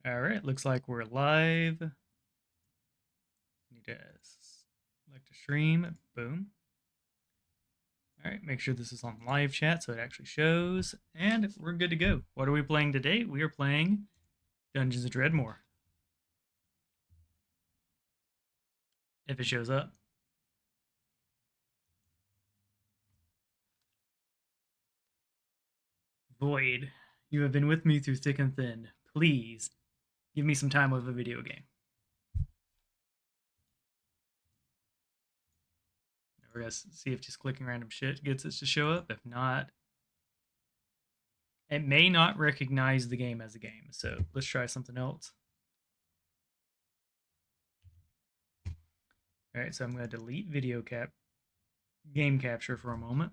All right, looks like we're live. Need to select a stream. Boom. All right, make sure this is on live chat so it actually shows, and we're good to go. What are we playing today? We are playing Dungeons of Dredmor. If it shows up. Void, you have been with me through thick and thin. Please, give me some time with a video game. We're going to see if just clicking random shit gets us to show up. If not, it may not recognize the game as a game. So let's try something else. All right, so I'm going to delete game capture for a moment.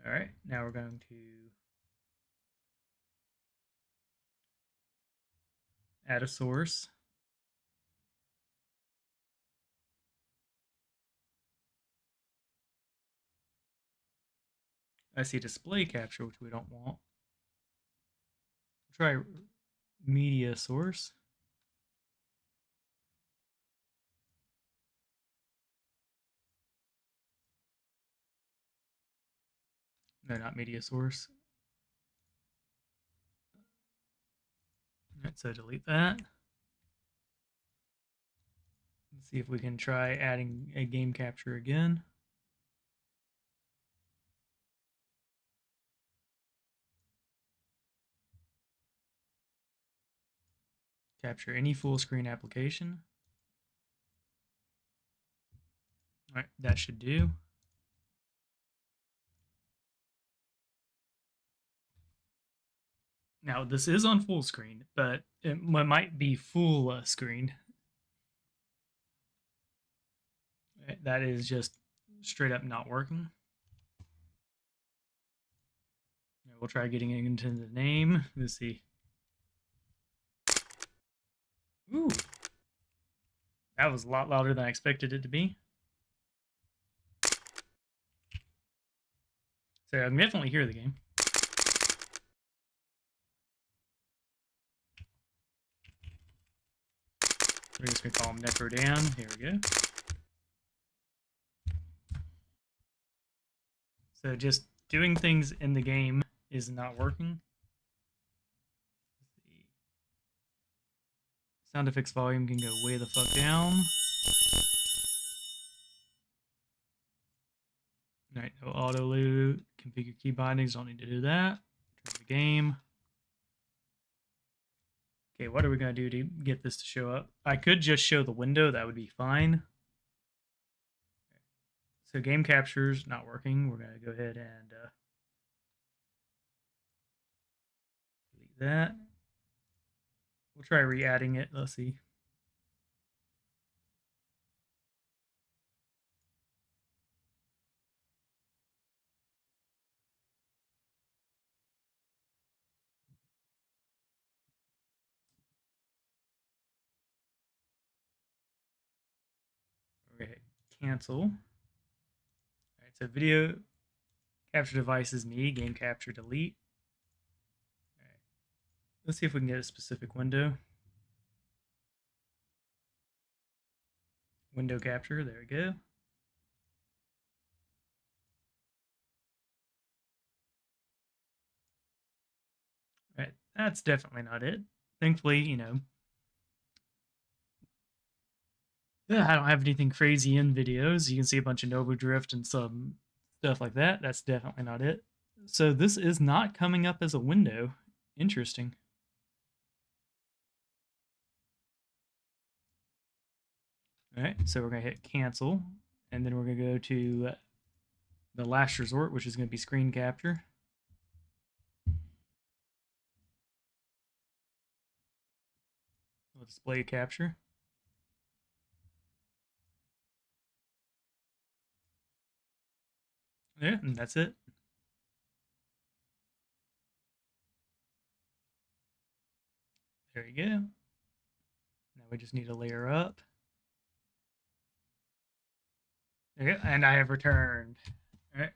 All right, now we're going to add a source. I see display capture, which we don't want. Try media source. No, not media source. All right, so delete that. Let's see if we can try adding a game capture again. Capture any full screen application. All right, that should do. Now, this is on full screen, but it might be full screen. That is just straight up not working. We'll try getting it into the name. Let's see. Ooh. That was a lot louder than I expected it to be. So I can definitely hear the game. We're just going to call him Necro Dan. Here we go. So just doing things in the game is not working. Sound effects volume can go way the fuck down. Alright, no auto loot. Configure key bindings, don't need to do that. Turn the game. Okay, what are we going to do to get this to show up? I could just show the window, that would be fine. So game capture's not working. We're going to go ahead and delete that. We'll try re-adding it. Let's see. We're going to hit cancel. All right, so video capture device is me. Game capture delete. All right. Let's see if we can get a specific window. Window capture. There we go. All right, that's definitely not it. Thankfully, you know, I don't have anything crazy in videos. You can see a bunch of Nova Drift and some stuff like that. That's definitely not it. So this is not coming up as a window. Interesting. All right, so we're going to hit cancel, and then we're going to go to the last resort, which is going to be screen capture. We'll display capture. Yeah, and that's it. There you go. Now we just need to layer up. There you go, and I have returned. All right,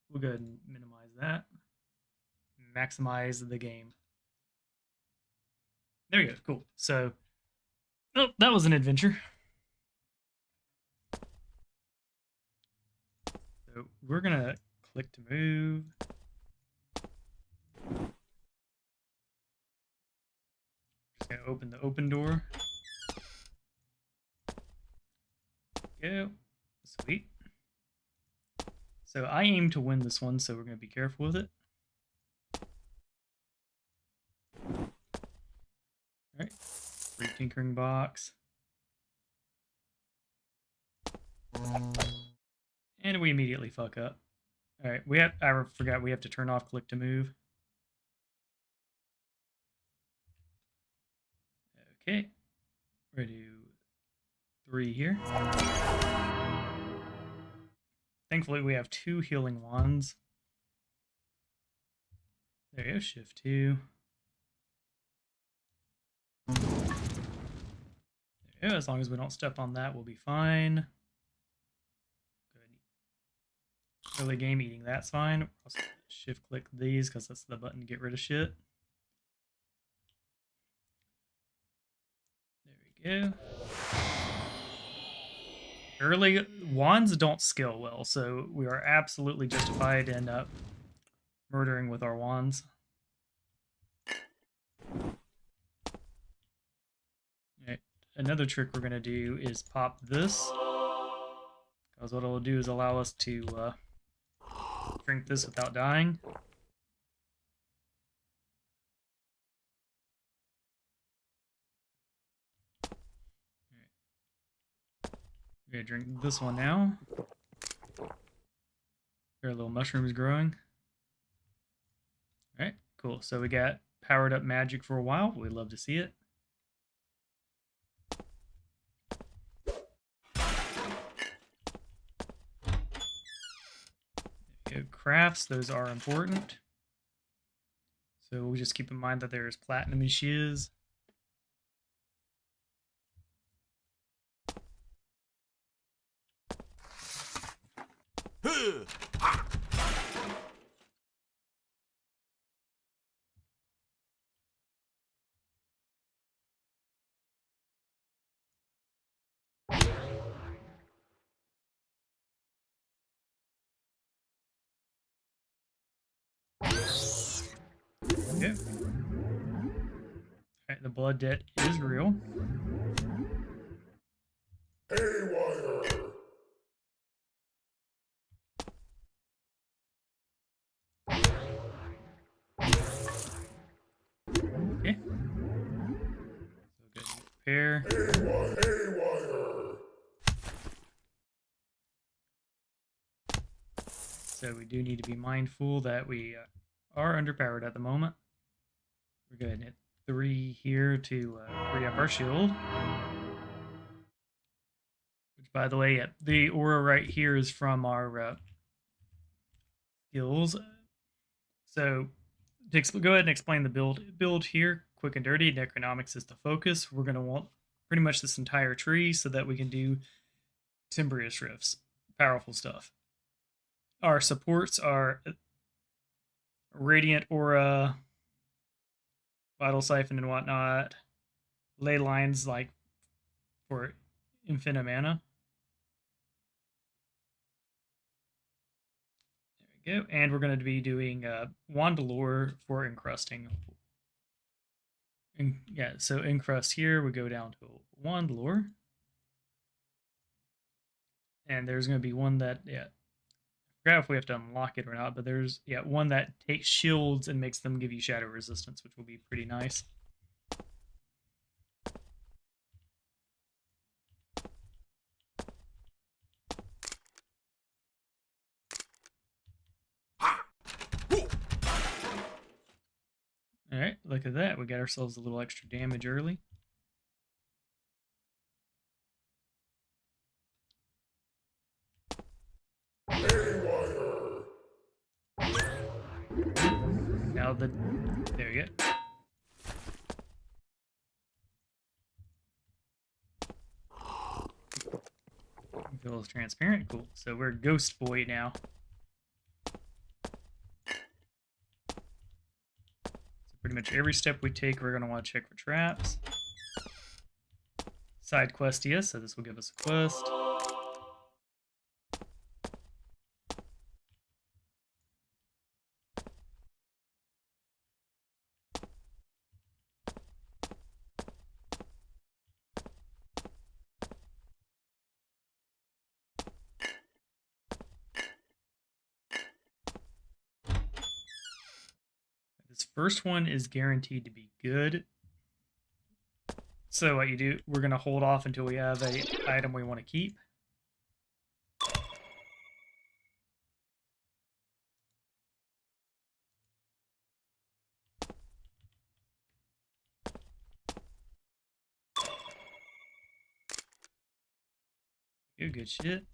we'll go ahead and minimize that. maximize the game. There you go. Cool. So, oh, that was an adventure. So we're gonna click to move. Just gonna open the open door. Go. Sweet. So I aim to win this one, so we're gonna be careful with it. Alright. Free tinkering box. And we immediately fuck up. Alright, I forgot we have to turn off click to move. Okay. We're gonna do 3 here. Thankfully we have 2 healing wands. There you go, shift 2. There you go, as long as we don't step on that, we'll be fine. Early game eating, that's fine. Also shift click these because that's the button to get rid of shit. There we go. Early wands don't scale well, so we are absolutely justified in murdering with our wands. Alright, another trick we're gonna do is pop this, because what it'll do is allow us to drink this without dying. We're gonna drink this one now. There are little mushrooms growing. Alright, cool. So we got powered up magic for a while. We'd love to see it. Crafts, those are important. So we'll just keep in mind that there's platinum and shiz. Okay. Alright, the blood debt is real. Okay. So good. Repair. So we do need to be mindful that we are underpowered at the moment. We're going to hit 3 here to free up our shield. Which, by the way, yeah, the aura right here is from our skills. So to go ahead and explain the build here, quick and dirty. Necronomics is the focus. We're going to want pretty much this entire tree so that we can do Timbrious Rifts. Powerful stuff. Our supports are Radiant Aura, Vital Siphon and whatnot. Ley lines like for infinite mana. There we go. And we're going to be doing Wand Lore for encrusting. Yeah, so encrust here, we go down to Wand Lore. And there's going to be one that, yeah, I forgot if we have to unlock it or not, but there's, yeah, one that takes shields and makes them give you shadow resistance, which will be pretty nice. Alright, look at that. We got ourselves a little extra damage early. Now there you go. Feels transparent. Cool. So we're Ghost Boy now. Pretty much every step we take, we're going to want to check for traps. Side quest, yes, so this will give us a quest. This first one is guaranteed to be good. So what you do, we're going to hold off until we have a item we want to keep. Good shit.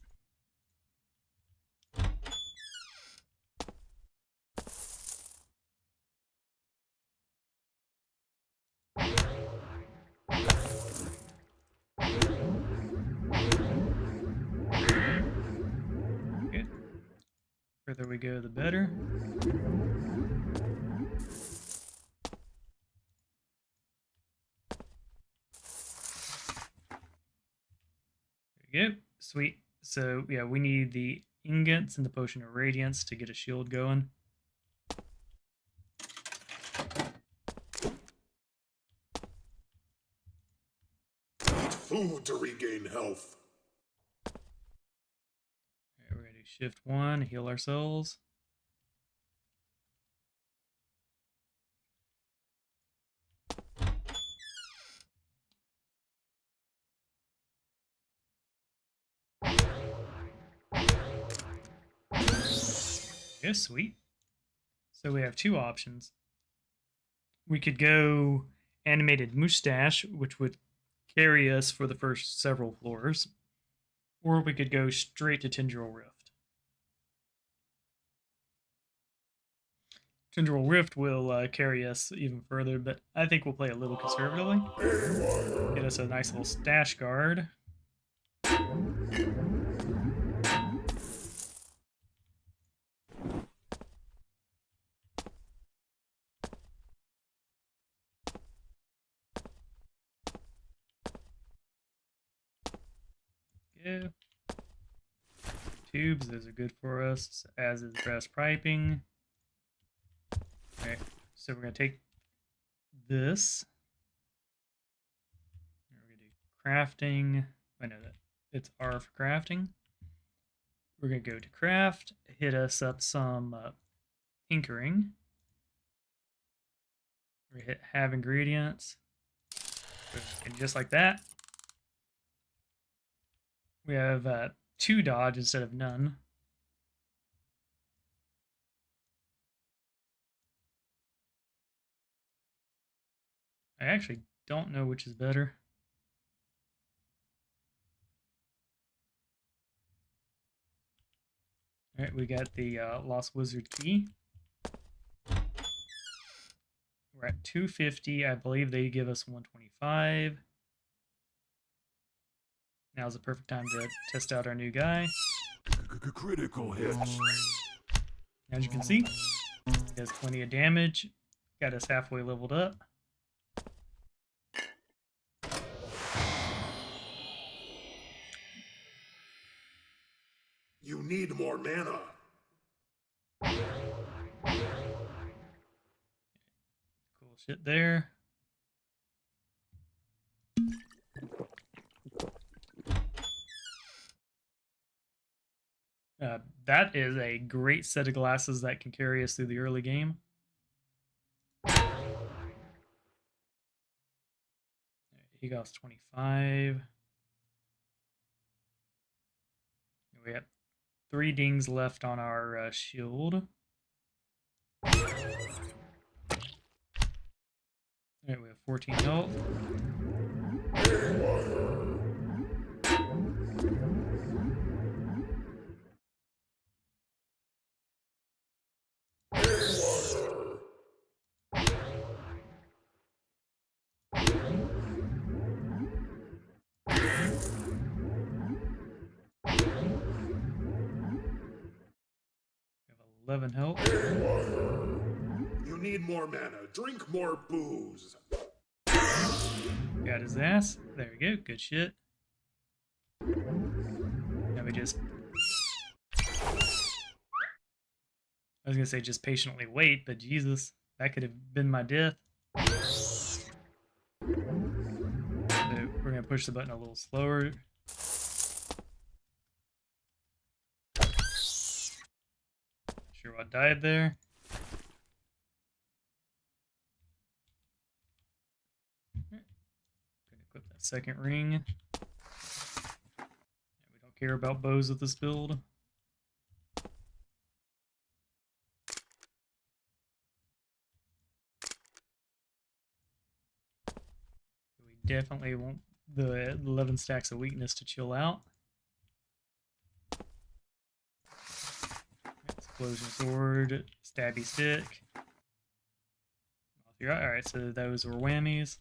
Good. Further we go, the better. There you go. Sweet. So, yeah, we need the ingots and the potion of radiance to get a shield going. Food to regain health. Alright, we're going to do shift 1, heal ourselves. Yeah, sweet. So we have two options. We could go animated mustache, which would carry us for the first several floors, or we could go straight to Tendril Rift. Tendril Rift will carry us even further, but I think we'll play a little conservatively. Get us a nice little stash guard. Go. Tubes, those are good for us, as is brass piping. Alright, so we're going to take this. We're going to do crafting. I know that it's R for crafting. We're going to go to craft, hit us up some tinkering. We're going to hit have ingredients. And just like that, we have 2 dodge instead of none. I actually don't know which is better. Alright, we got the Lost Wizard Key. We're at 250. I believe they give us 125. Now's the perfect time to test out our new guy. Critical hits. As you can see, he has plenty of damage. Got us halfway leveled up. You need more mana. Cool shit there. That is a great set of glasses that can carry us through the early game. He costs 25. We have 3 dings left on our shield. Alright, we have 14 health. We have 11 health. You need more mana. Drink more booze. Got his ass. There we go. Good shit. Now we just... I was gonna say just patiently wait, but Jesus, that could have been my death. So we're gonna push the button a little slower. Not sure what died there. Gonna equip that second ring. We don't care about bows with this build. We definitely want the 11 stacks of weakness to chill out. Explosion sword, stabby stick. Alright, so those were whammies.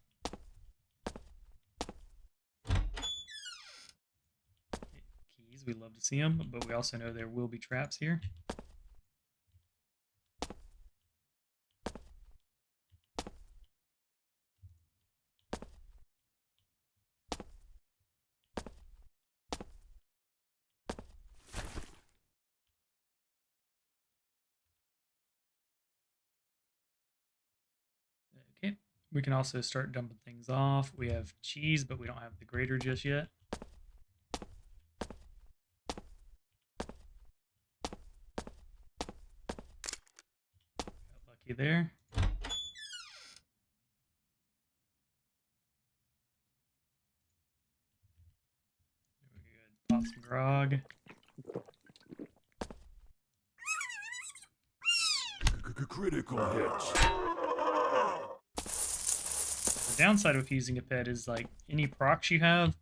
Keys, we love to see them, but we also know there will be traps here. Okay, we can also start dumping things off. We have cheese, but we don't have the grater just yet. Got lucky there. Good. Pop some grog. Critical hits. The downside with using a pet is like any procs you have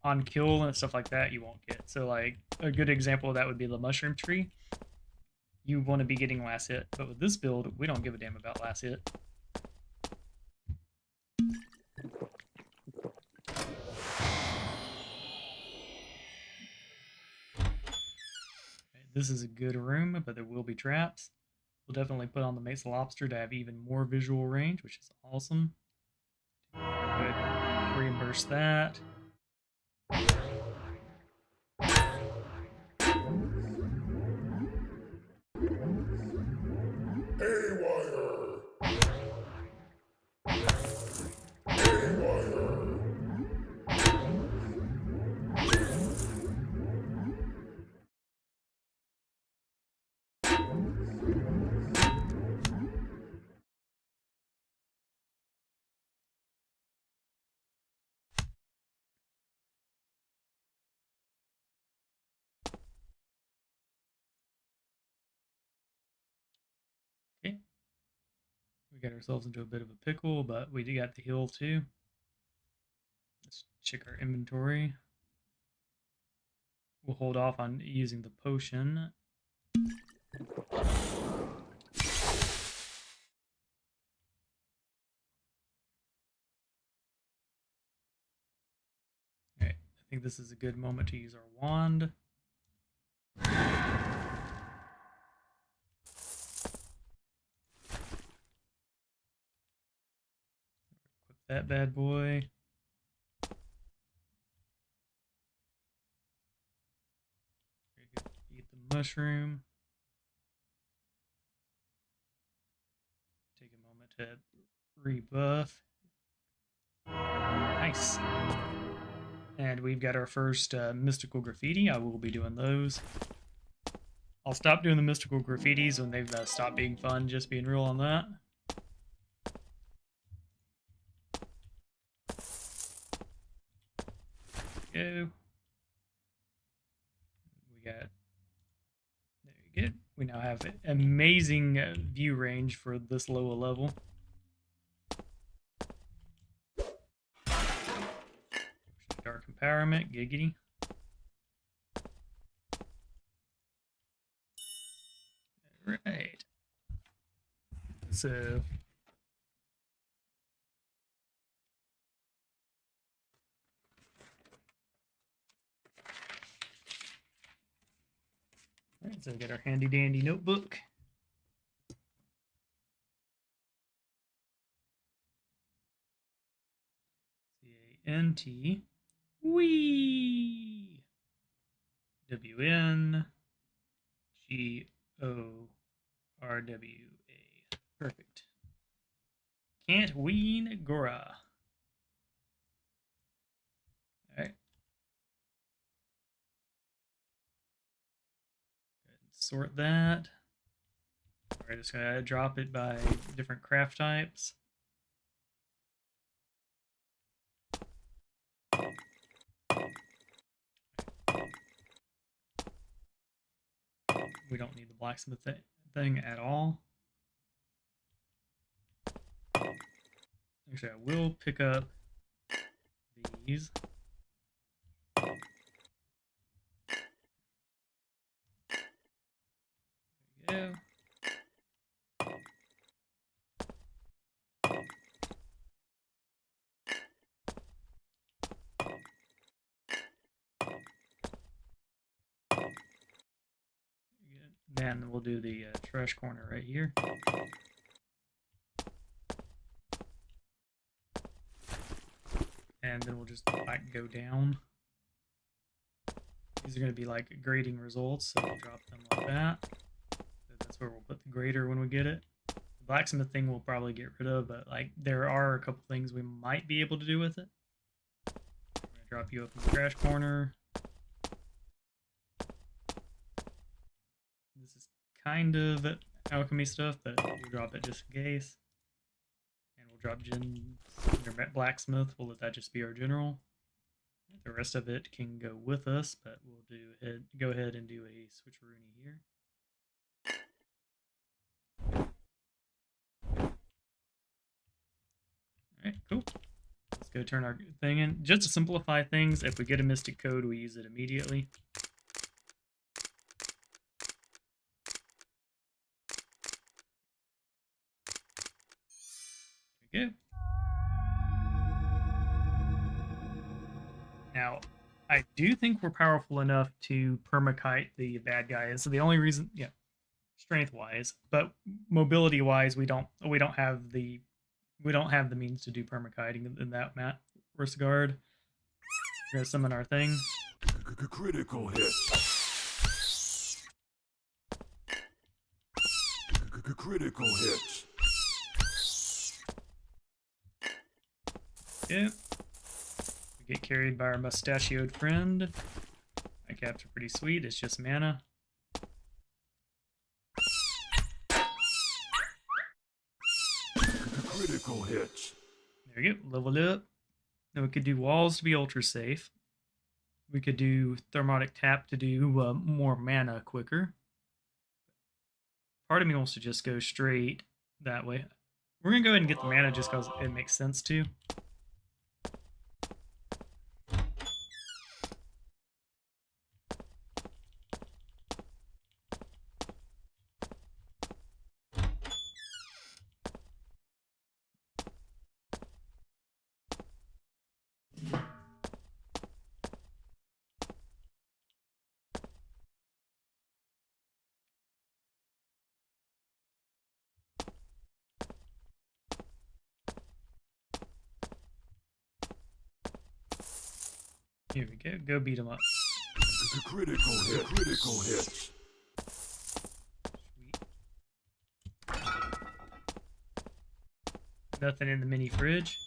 on kill and stuff like that you won't get. So like a good example of that would be the mushroom tree. You want to be getting last hit, but with this build, we don't give a damn about last hit. Okay, this is a good room, but there will be traps. We'll definitely put on the Mace Lobster to have even more visual range, which is awesome. Good. Reimburse that. Haywire. Haywire. Okay. We got ourselves into a bit of a pickle, but we got the heal too. Let's check our inventory. We'll hold off on using the potion. Alright, I think this is a good moment to use our wand. Equip that bad boy. Eat the mushroom. Take a moment to rebuff. Nice. And we've got our first mystical graffiti. I will be doing those. I'll stop doing the mystical graffitis when they've stopped being fun, just being real on that. Go. We got... There you go. We now have amazing view range for this low a level. Dark Empowerment, giggity. Alright. So... Alright, so we got our handy dandy notebook. NT. Wee. WN. GORWA. Perfect. Can't wean Gora. Alright. Go ahead and sort that. We're just gonna drop it by different craft types. We don't need the blacksmith thing at all. Actually, I will pick up these. There we go. Then we'll do the trash corner right here. And then we'll just like go down. These are going to be like grading results, so we'll drop them like that. So that's where we'll put the grader when we get it. The blacksmith thing we'll probably get rid of, but like there are a couple things we might be able to do with it. I'm going to drop you up in the trash corner. This is kind of alchemy stuff, but we'll drop it just in case. And we'll drop blacksmith. We'll let that just be our general. The rest of it can go with us, but we'll go ahead and do a switcheroony here. Alright, cool. Let's go turn our thing in. Just to simplify things, if we get a mystic code, we use it immediately. There we go. Now, I do think we're powerful enough to permakite the bad guys. So the only reason, yeah, strength-wise, but mobility-wise, we don't have the means to do permakiting in that regard. We're gonna summon our thing. Critical hit. Critical hit. Yeah. We get carried by our mustachioed friend. My caps are pretty sweet. It's just mana. Critical hit. There we go. Leveled up. Now we could do walls to be ultra safe. We could do thermotic tap to do more mana quicker. Part of me wants to just go straight that way. We're going to go ahead and get the mana just because it makes sense to. Here we go. Go beat him up. Critical hit. Critical hit. Sweet. Nothing in the mini fridge.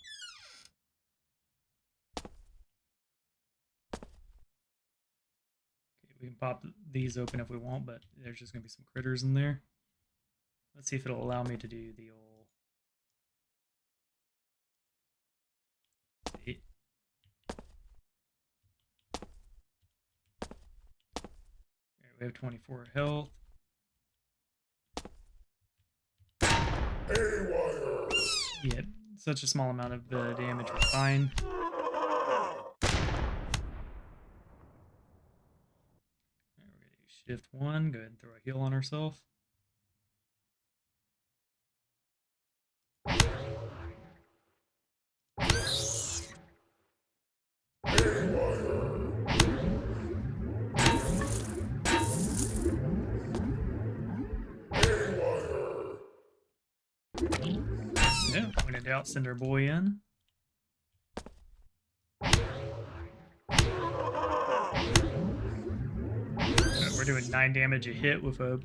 Okay, we can pop these open if we want, but there's just going to be some critters in there. Let's see if it'll allow me to do the old... See. We have 24 health. Haywire. Yeah, such a small amount of damage, we're fine. Alright, we're going to do shift 1, go ahead and throw a heal on ourselves. Yeah, when in doubt, send our boy in. we're doing 9 damage a hit with a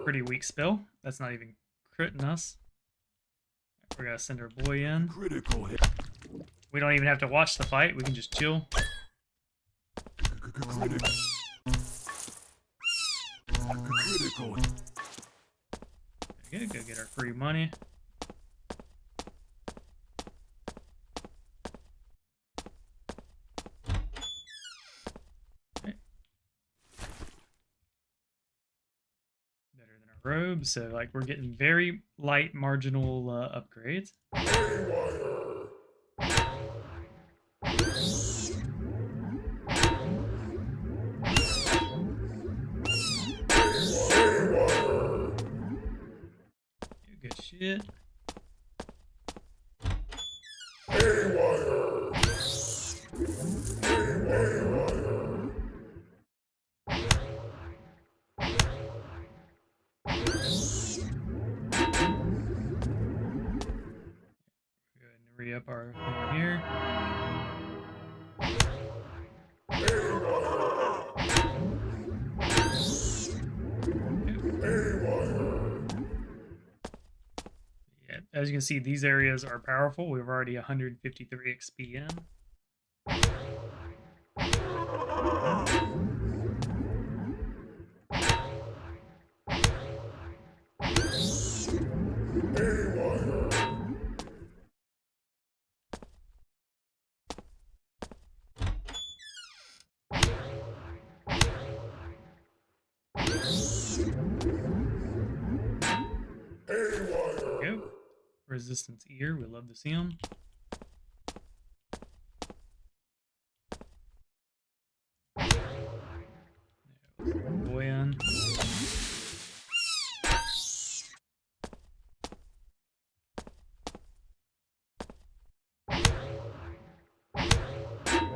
pretty weak spell. That's not even critting us. We're gonna send our boy in. Critical hit. We don't even have to watch the fight. We can just chill. Critical. Critical. There we go. Go get our free money. Okay. Better than our robe. So, like, we're getting very light marginal upgrades. Good shit. Go ahead and re-up our thing here. Yeah, as you can see, these areas are powerful. We've already 153 XP in. Go. Resistance ear, we love to see them. Boy in.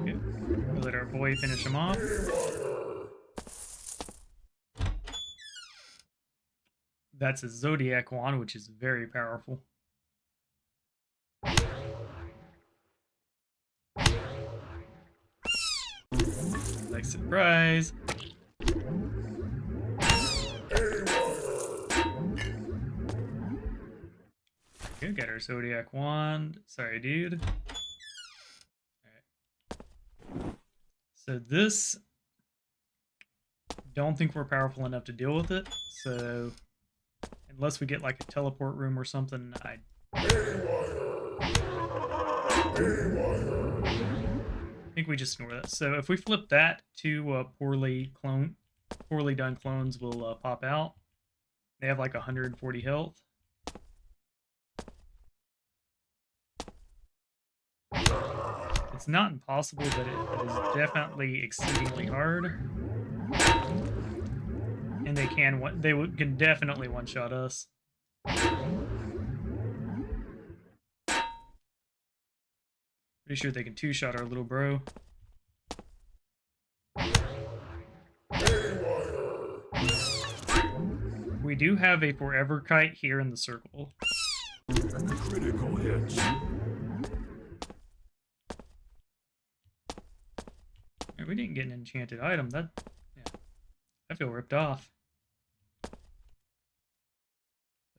Okay. We'll let our boy finish him off. That's a Zodiac wand, which is very powerful. Like surprise. Okay, got our Zodiac wand. Sorry, dude. Alright. So this, don't think we're powerful enough to deal with it. So unless we get like a teleport room or something, I think we just ignore that. So if we flip that to poorly done clones will pop out. They have like 140 health. It's not impossible, but it is definitely exceedingly hard. And they can definitely one-shot us. Pretty sure they can two-shot our little bro. We do have a forever kite here in the circle. Critical hits. We didn't get an enchanted item. Yeah, I feel ripped off.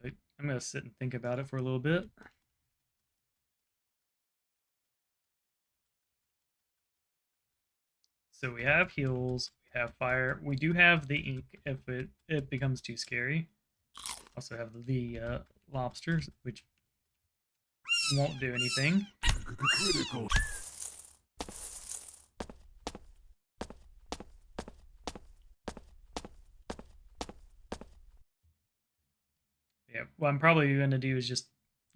I'm gonna sit and think about it for a little bit. So we have heals, we have fire, we do have the ink if it becomes too scary. Also have the lobsters, which won't do anything. Critical. Yeah, what I'm probably going to do is just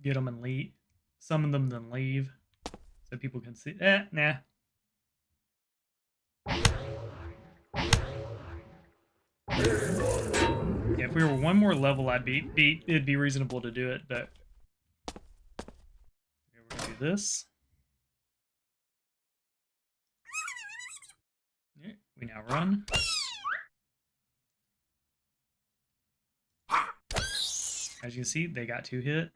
get them and leave. Summon them, then leave. So people can see. Nah. Yeah, if we were one more level, it'd be reasonable to do it, but okay, we're gonna do this. Yeah, we now run. As you can see, they got 2 hit.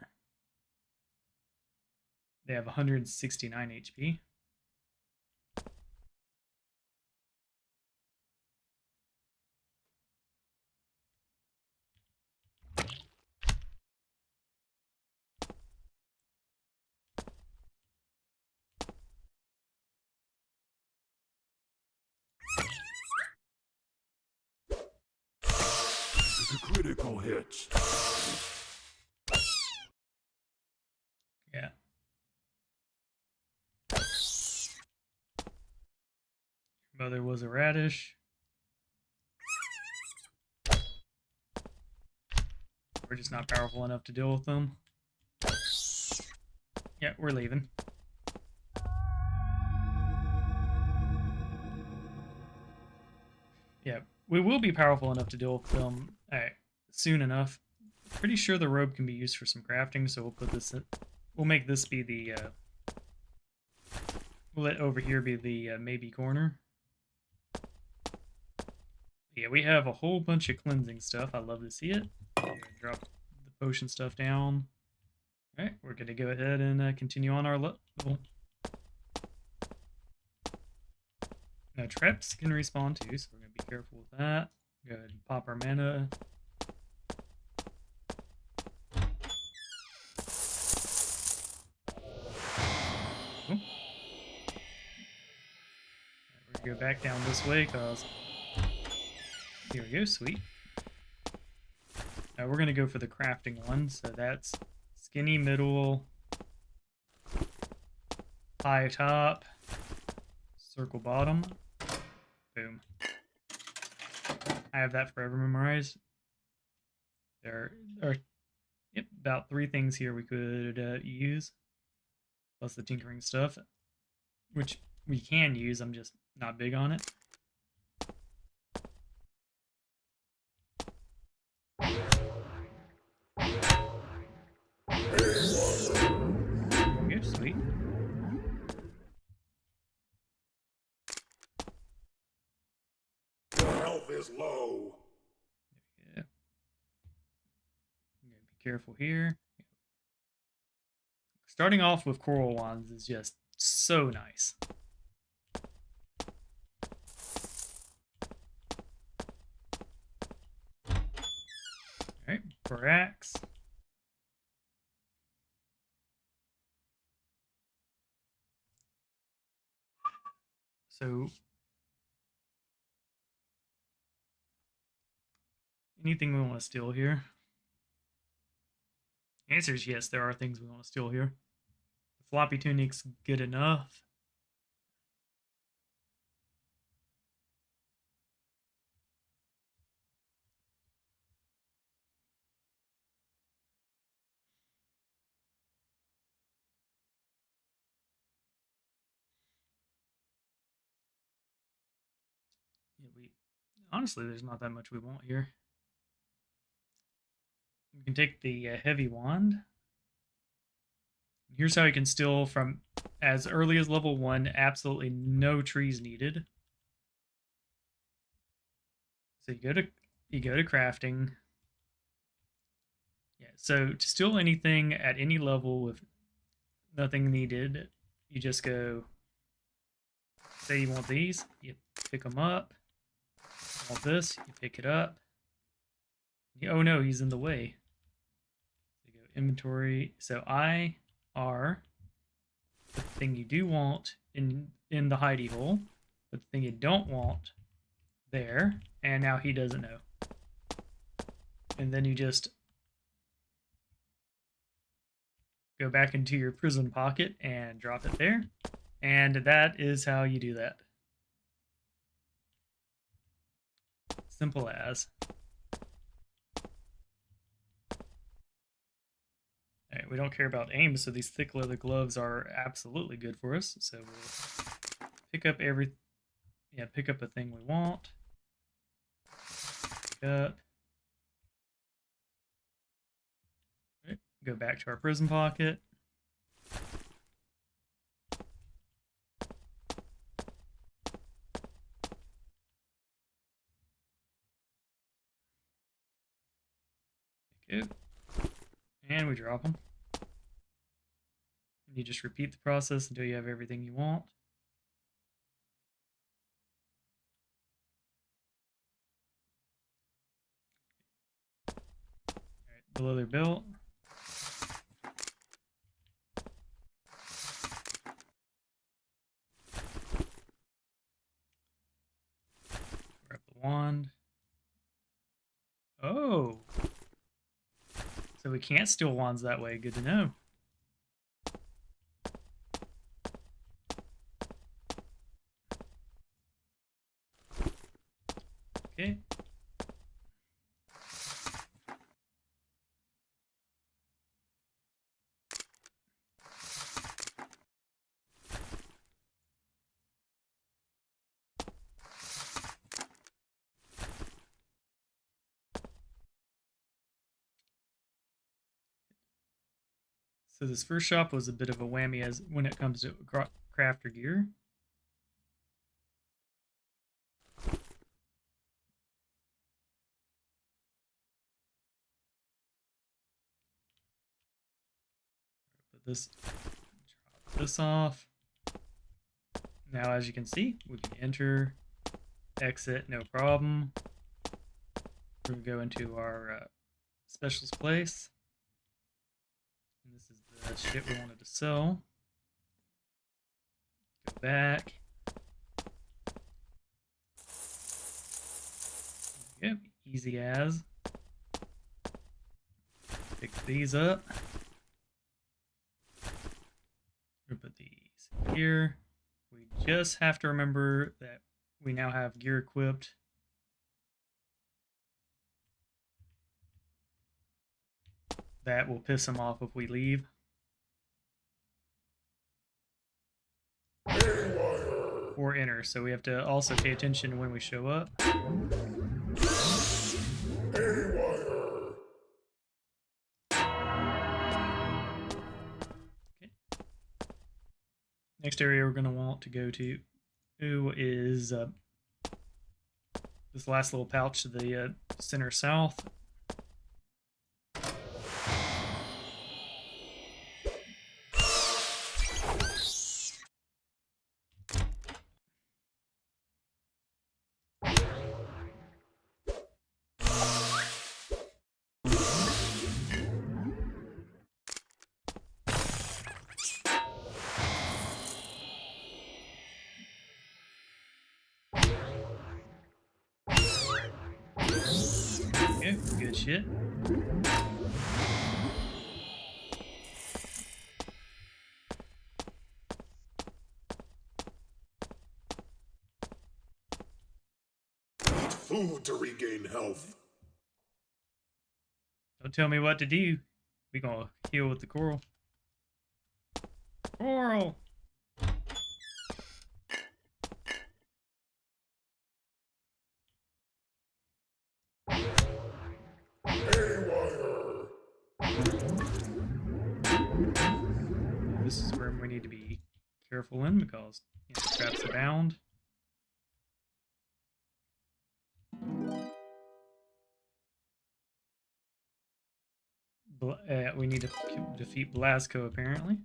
They have 169 HP. critical hit. Yeah. Mother was a radish. We're just not powerful enough to deal with them. Yeah, we're leaving. Yeah, we will be powerful enough to deal with them soon enough. Pretty sure the robe can be used for some crafting, so we'll put this in. We'll make this be the we'll let over here be the maybe corner. Yeah, we have a whole bunch of cleansing stuff. I love to see it. Drop the potion stuff down. All right, we're gonna go ahead and continue on our level. Now traps can respawn too, so we're gonna be careful with that. Go ahead and pop our mana. Oh. Right, we're gonna go back down this way, cause here we go, sweet. Now we're gonna go for the crafting one, so that's skinny middle, high top, circle bottom, boom. I have that forever memorized. There are about 3 things here we could use, plus the tinkering stuff, which we can use, I'm just not big on it. Okay, sweet. Your health is low. Yeah. I'm gonna be careful here. Starting off with coral wands is just so nice. Alright, for axe. So, anything we want to steal here? The answer is yes, there are things we want to steal here. The floppy tunic's good enough. Yeah, honestly, there's not that much we want here. We can take the heavy wand. Here's how you can steal from as early as level 1, absolutely no trees needed. So you go to crafting. Yeah, so to steal anything at any level with nothing needed, you just go, say you want these, you pick them up. You want this, you pick it up. Oh no, he's in the way. So you go inventory. So I R, the thing you do want in the hidey hole, but the thing you don't want there, and now he doesn't know. And then you just go back into your prison pocket and drop it there. And that is how you do that. Simple as. Alright, we don't care about aim, so these thick leather gloves are absolutely good for us. So we'll pick up pick up a thing we want. Pick up. Right, go back to our prison pocket. Pick it. And we drop them. And you just repeat the process until you have everything you want. Alright, the leather belt. Grab the wand. Oh. So we can't steal wands that way. Good to know. Okay. So this first shop was a bit of a whammy as when it comes to crafter gear. Put this, drop this off. Now, as you can see, we can enter, exit, no problem. We're gonna go into our specials place. And this is the shit we wanted to sell. Go back. Yep, easy as. Pick these up. We'll put these here. We just have to remember that we now have gear equipped. That will piss them off if we leave. Or enter, so we have to also pay attention when we show up. Okay. Next area we're going to want to go to is this last little pouch to the center south. Okay, good shit. Food to regain health. Don't tell me what to do. We gonna heal with the coral. Coral! This is where we need to be careful in because traps abound. We need to defeat Blasco, apparently.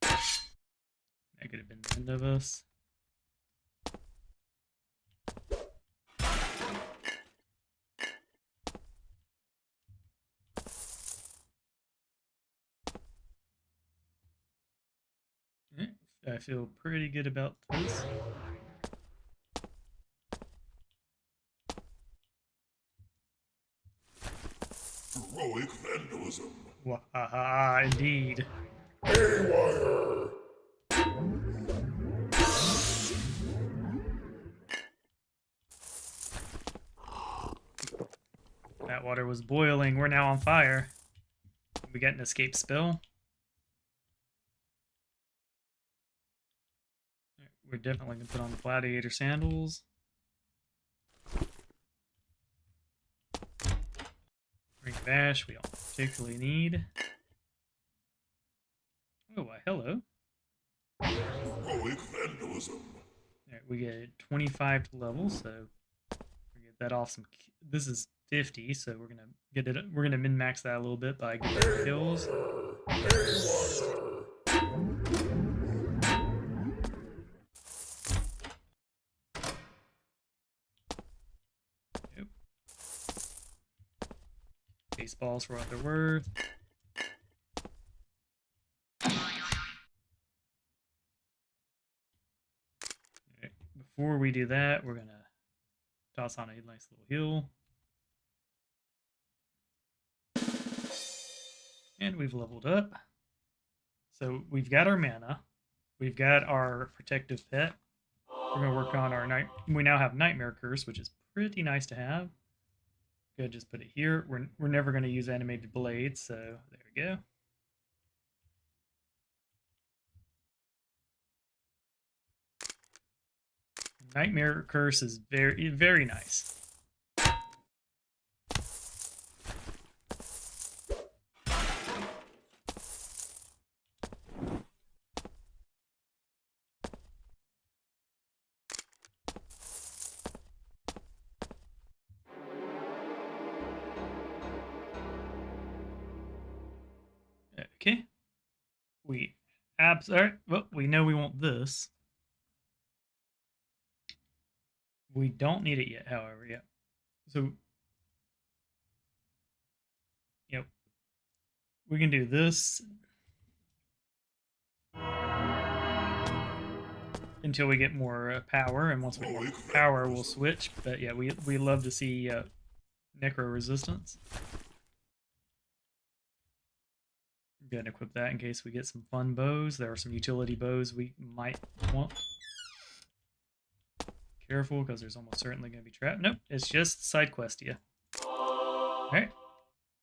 That could have been the end of us. I feel pretty good about this. Heroic vandalism. Wahaha, indeed. Haywire. That water was boiling. We're now on fire. We got an escape spell. We're definitely going to put on the gladiator sandals. Ring bash, we don't particularly need. Oh, hello. Heroic vandalism. Right, we get 25 to level, so we get that off some. This is 50, so we're gonna get it. We're gonna min max that a little bit by getting kills. Yep. Baseballs for what they're worth. Before we do that, we're gonna toss on a nice little heal. And we've leveled up. So we've got our mana. We've got our protective pet. We're going to work on our night. We now have Nightmare Curse, which is pretty nice to have. Good, just put it here. We're never going to use animated blades, so there we go. Nightmare Curse is very, very nice. Okay. Alright, well, we know we want this. We don't need it yet, however, yeah. So, yep. We can do this until we get more power, and once we get more power, we'll switch. But yeah, we love to see necro resistance. Go ahead and equip that in case we get some fun bows. There are some utility bows we might want. Careful, because there's almost certainly going to be trapped. Nope, it's just side quest, yeah. Alright.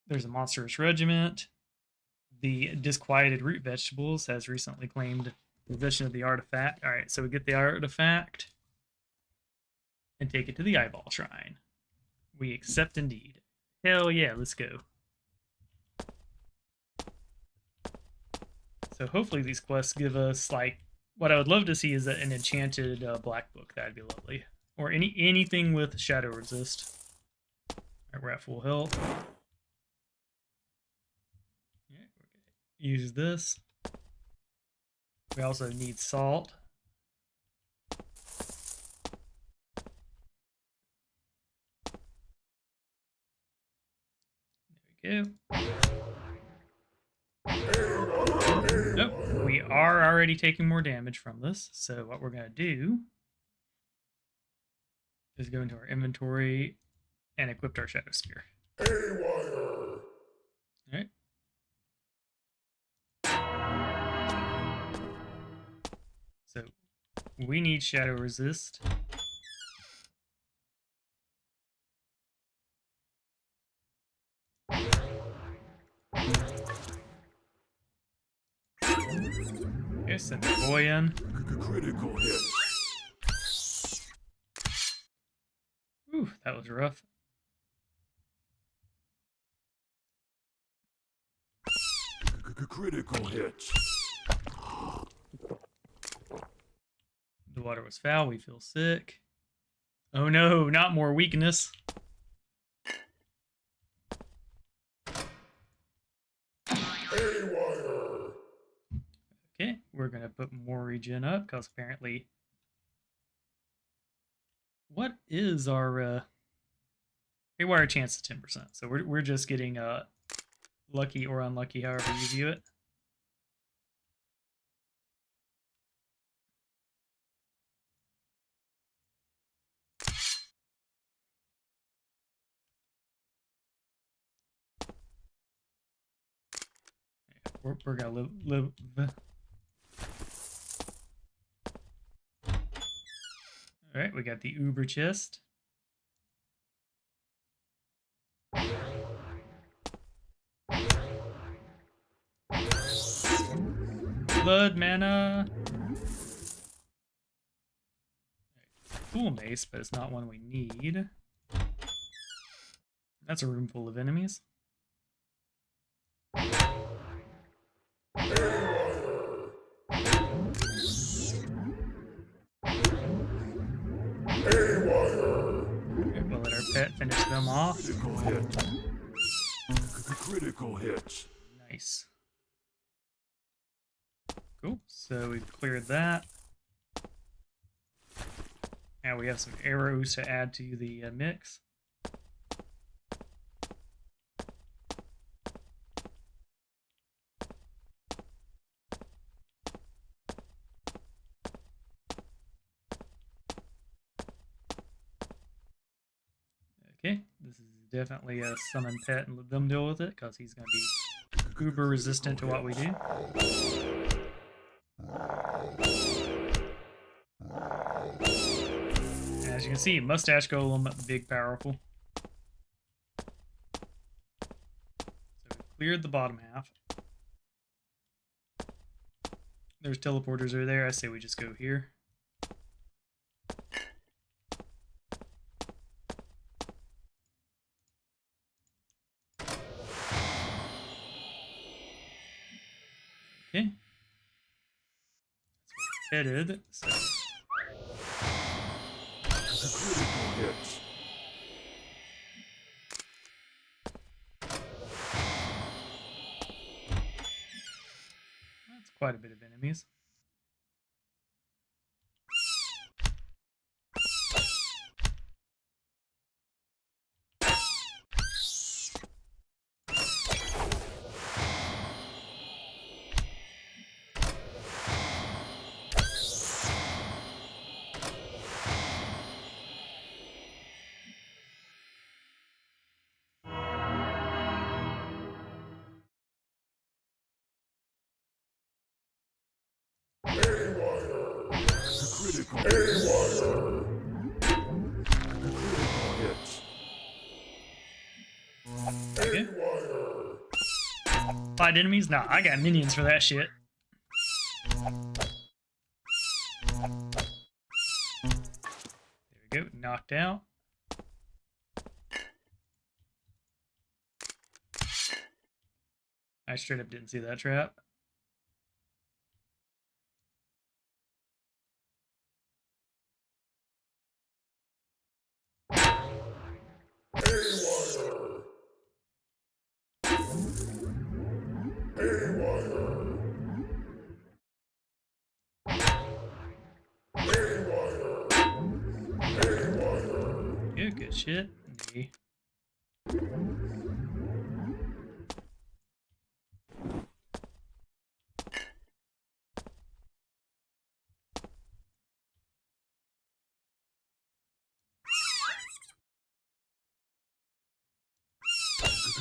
There's a monstrous regiment. The disquieted root vegetables has recently claimed possession of the artifact. Alright, so we get the artifact and take it to the eyeball shrine. We accept indeed. Hell yeah, let's go. So hopefully these quests give us, like, what I would love to see is an enchanted black book. That'd be lovely. Or anything with shadow resist. Alright, we're at full health. Yeah, we're gonna use this. We also need salt. There we go. Nope, we are already taking more damage from this, so what we're going to do is go into our inventory and equip our Shadow Spear. Alright. So, we need Shadow Resist. Okay, send the boy in. Critical hit. Ooh, that was rough. Critical hit. The water was foul. We feel sick. Oh no, not more weakness. Okay, we're going to put more regen up because apparently... What is our... Haywire chance is 10%. So we're just getting lucky or unlucky, however you view it. We're gonna live. All right, we got the Uber chest. Blood mana. Cool mace, but it's not one we need. That's a room full of enemies. Okay, we'll let our pet finish them off. Critical hit. Critical hit. Nice. Cool. So we've cleared that. Now we have some arrows to add to the mix. Okay, this is definitely a summon pet and let them deal with it because he's going to be uber resistant to what we do. As you can see, Mustache Golem, big powerful. So we cleared the bottom half. There's teleporters over there. I say we just go here. Okay. That's where it's headed. So Critical hit. that's quite a bit of enemies. Critical hit. Okay. Fight enemies? Nah, I got minions for that shit. There we go, knocked out. I straight up didn't see that trap. Good shit. Okay.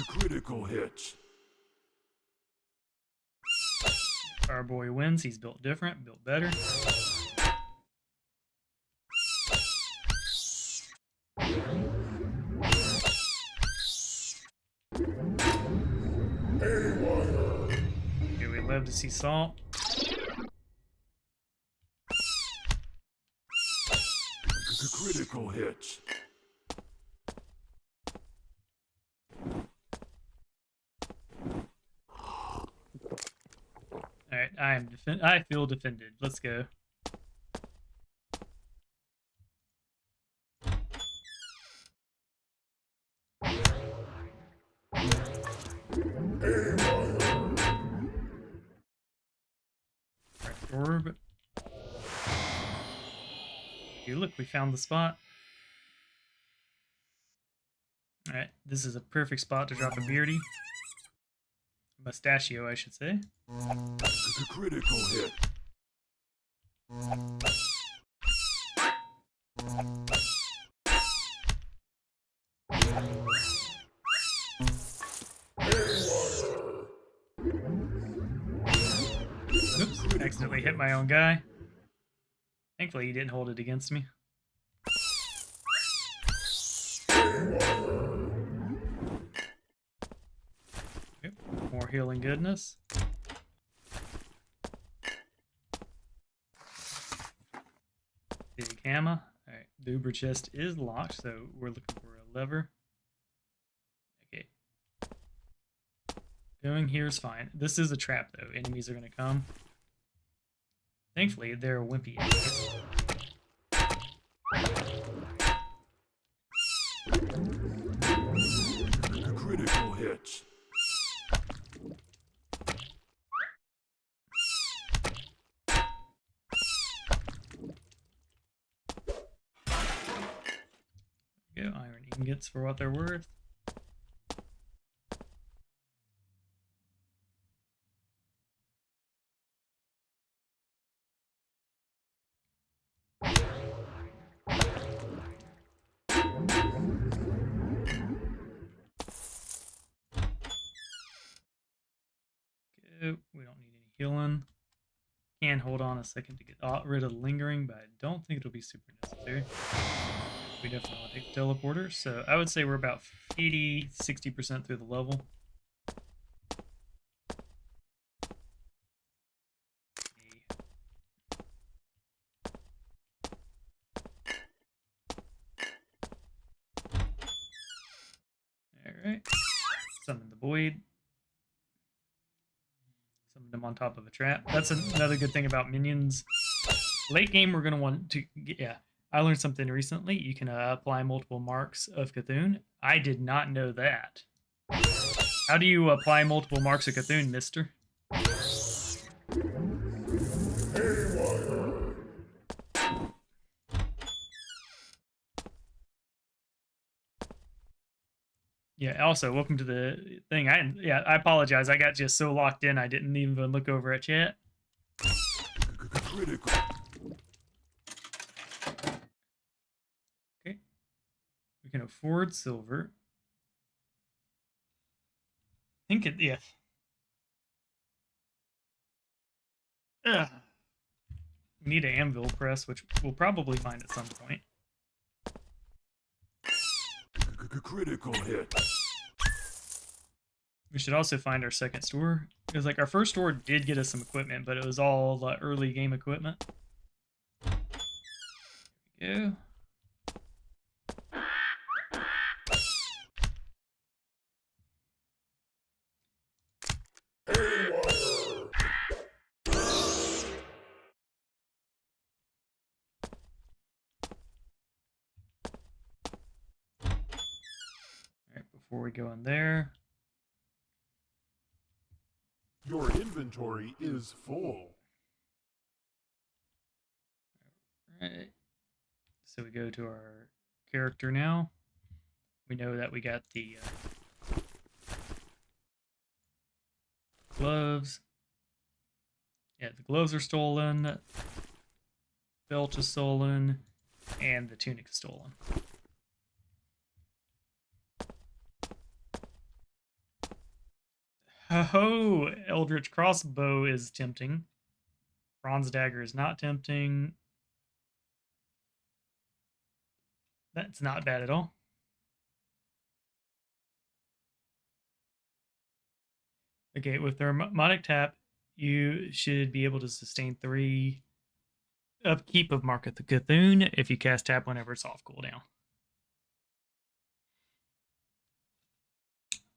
Critical hit. Our boy wins. He's built different, built better. Okay, we love to see salt. Critical hit. Alright, I feel defended. Let's go. Orb. Okay, look, we found the spot. Alright, this is a perfect spot to drop a beardy. Mustachio, I should say. Critical hit. Oops, accidentally hit my own guy. Thankfully he didn't hold it against me. Yep, more healing goodness. Big hammer. Alright, the Uber chest is locked, so we're looking for a lever. Okay. Going here is fine. This is a trap, though. Enemies are going to come. Thankfully, they're wimpy enemies. Critical hit. Go, iron ingots for what they're worth. go. We don't need any healing. Can hold on a second to get rid of the lingering, but I don't think it'll be super necessary. We definitely want to take the teleporter, so I would say we're about 80-60% through the level. Alright. Summon the void. Summon them on top of a trap. That's another good thing about minions. Late game, we're going to want to... Yeah, I learned something recently. You can apply multiple marks of Cthulhu. I did not know that. How do you apply multiple marks of Cthulhu, mister? Yeah, also, welcome to the thing. I apologize. I got just so locked in, I didn't even look over at chat. Critical. Okay. We can afford silver. I think it, yeah. Ugh. We need an anvil press, which we'll probably find at some point. Critical hit. We should also find our second store. Because, like, our first store did get us some equipment, but it was all early game equipment. There we go. Alright, before we go in there. Your inventory is full. Alright. So we go to our character now. We know that we got the gloves. Yeah, the gloves are stolen. Belt is stolen. And the tunic is stolen. Oh, Eldritch Crossbow is tempting. Bronze Dagger is not tempting. That's not bad at all. Okay, with Thermotic Tap, you should be able to sustain 3 upkeep of Mark of the Cthulhu if you cast Tap whenever it's off cooldown.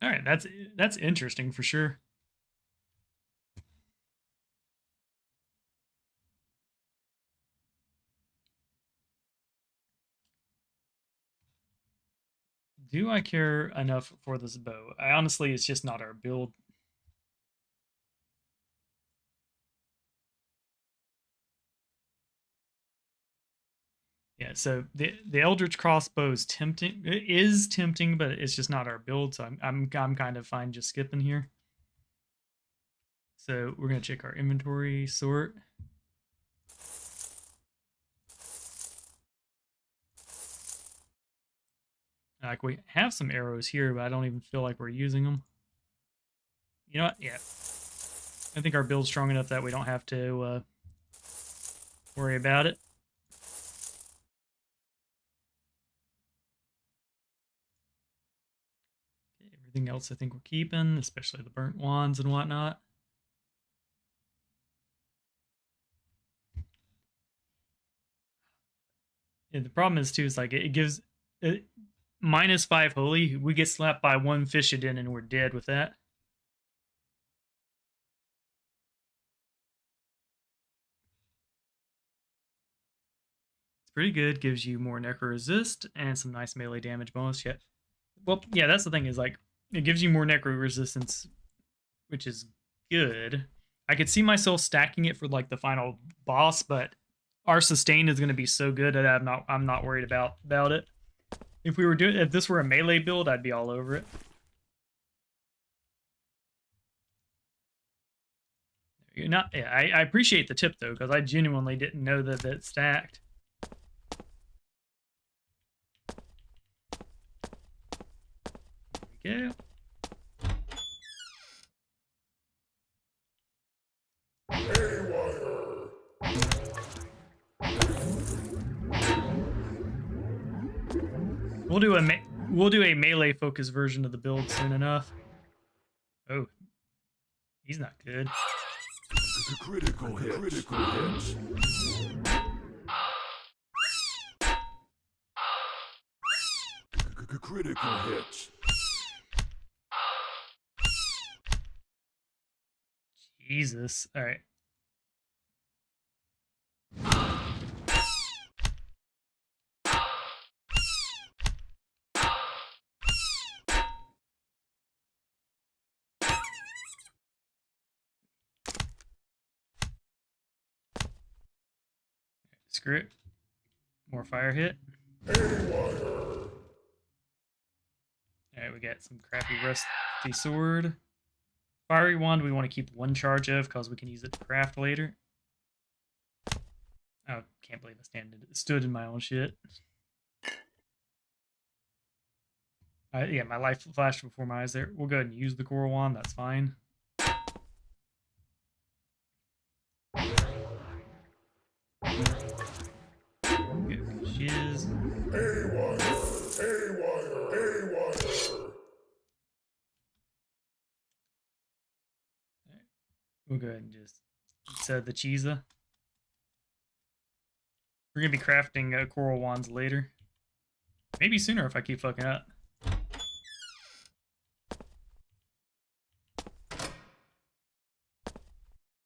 All right, that's interesting for sure. Do I care enough for this bow? Honestly, it's just not our build. Yeah, so the Eldritch Crossbow is tempting. It is tempting, but it's just not our build. So I'm kind of fine just skipping here. So we're gonna check our inventory sort. Like, we have some arrows here, but I don't even feel like we're using them. You know what? Yeah. I think our build's strong enough that we don't have to worry about it. Okay, everything else I think we're keeping, especially the burnt wands and whatnot. Yeah, the problem is, too, is like it gives... -5 holy, we get slapped by 1 Fishadin and we're dead with that. It's pretty good, gives you more necro resist and some nice melee damage bonus. Yeah. Well, yeah, that's the thing, is like it gives you more necro resistance, which is good. I could see myself stacking it for like the final boss, but our sustain is going to be so good that I'm not worried about it. If this were a melee build, I'd be all over it. You're not. Yeah, I appreciate the tip though, because I genuinely didn't know that it stacked. There we go. we'll do a melee focused version of the build soon enough. Oh, he's not good. Critical hit. Critical hit. Critical hit. Jesus. All right. Screw it. More fire hit. Alright, we got some crappy rusty sword. Fiery wand we want to keep one charge of because we can use it to craft later. Oh, can't believe I stood in my own shit. Yeah, my life flashed before my eyes there. We'll go ahead and use the coral wand, that's fine. Shiz. We'll go ahead and just set the cheesa. We're gonna be crafting coral wands later. Maybe sooner if I keep fucking up.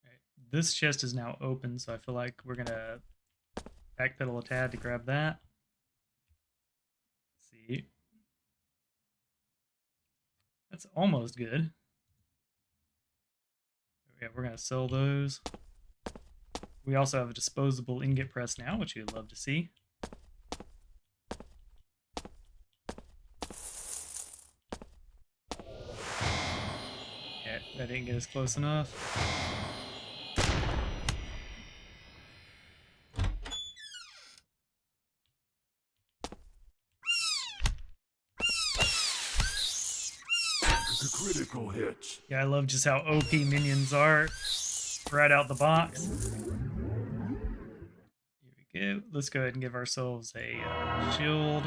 Right. This chest is now open, so I feel like we're gonna backpedal a tad to grab that. Let's see. That's almost good. Yeah, we're gonna sell those. We also have a disposable ingot press now, which you'd love to see. Yeah, that didn't get us close enough. Critical hit. Yeah, I love just how OP minions are right out the box. Here we go. Let's go ahead and give ourselves a shield.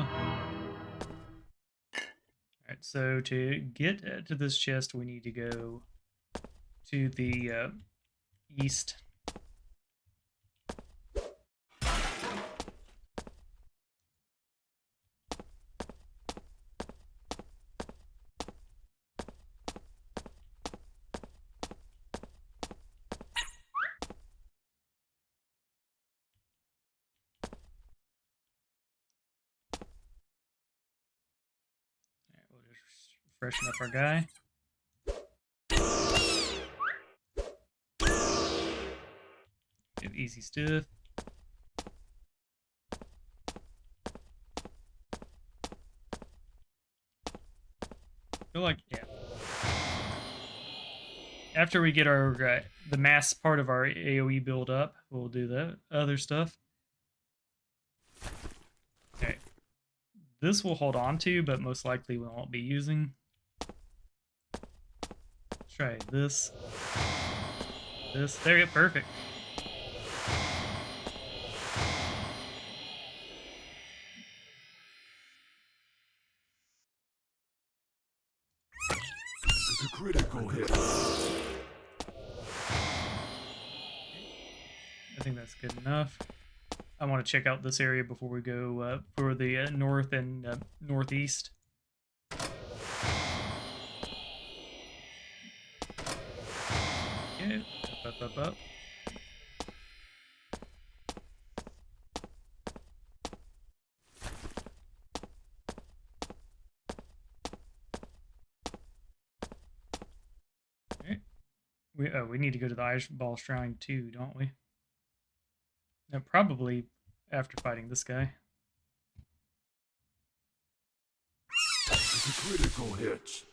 Alright, so to get to this chest, we need to go to the east. We'll just freshen up our guy. Get easy stuff. Feel like, yeah. After we get our the mass part of our AoE build up, we'll do the other stuff. Okay. This we'll hold on to, but most likely we won't be using. Let's try this. This. There you go. Perfect. Critical hit. I think that's good enough. I want to check out this area before we go for the north and northeast. Okay, up. We need to go to the Eyeball Shrine too, don't we? No, probably after fighting this guy. Critical hit.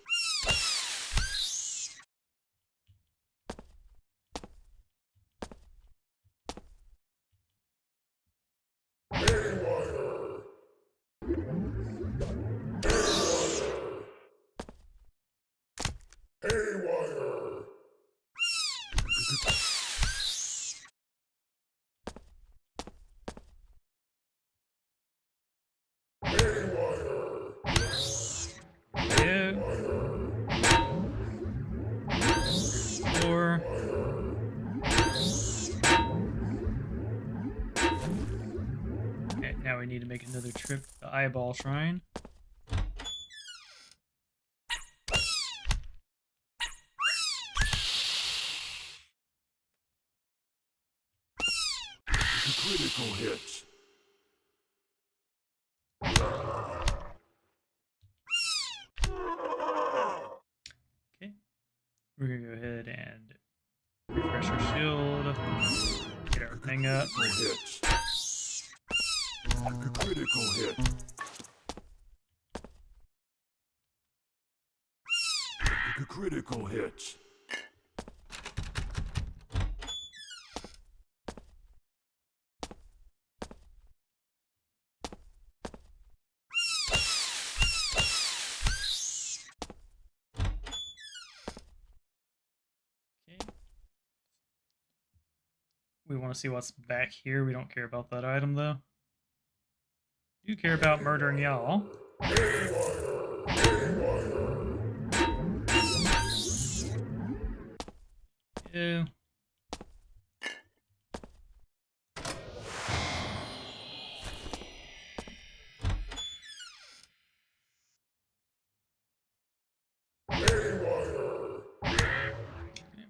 go. Explore. Okay, now we need to make another trip to the Eyeball Shrine. Critical hits. Okay, we're gonna go ahead and refresh our shield, get our thing up. Critical hits. Critical hit. Critical hits. Okay. We want to see what's back here. We don't care about that item though. We do care about murdering y'all. Ew.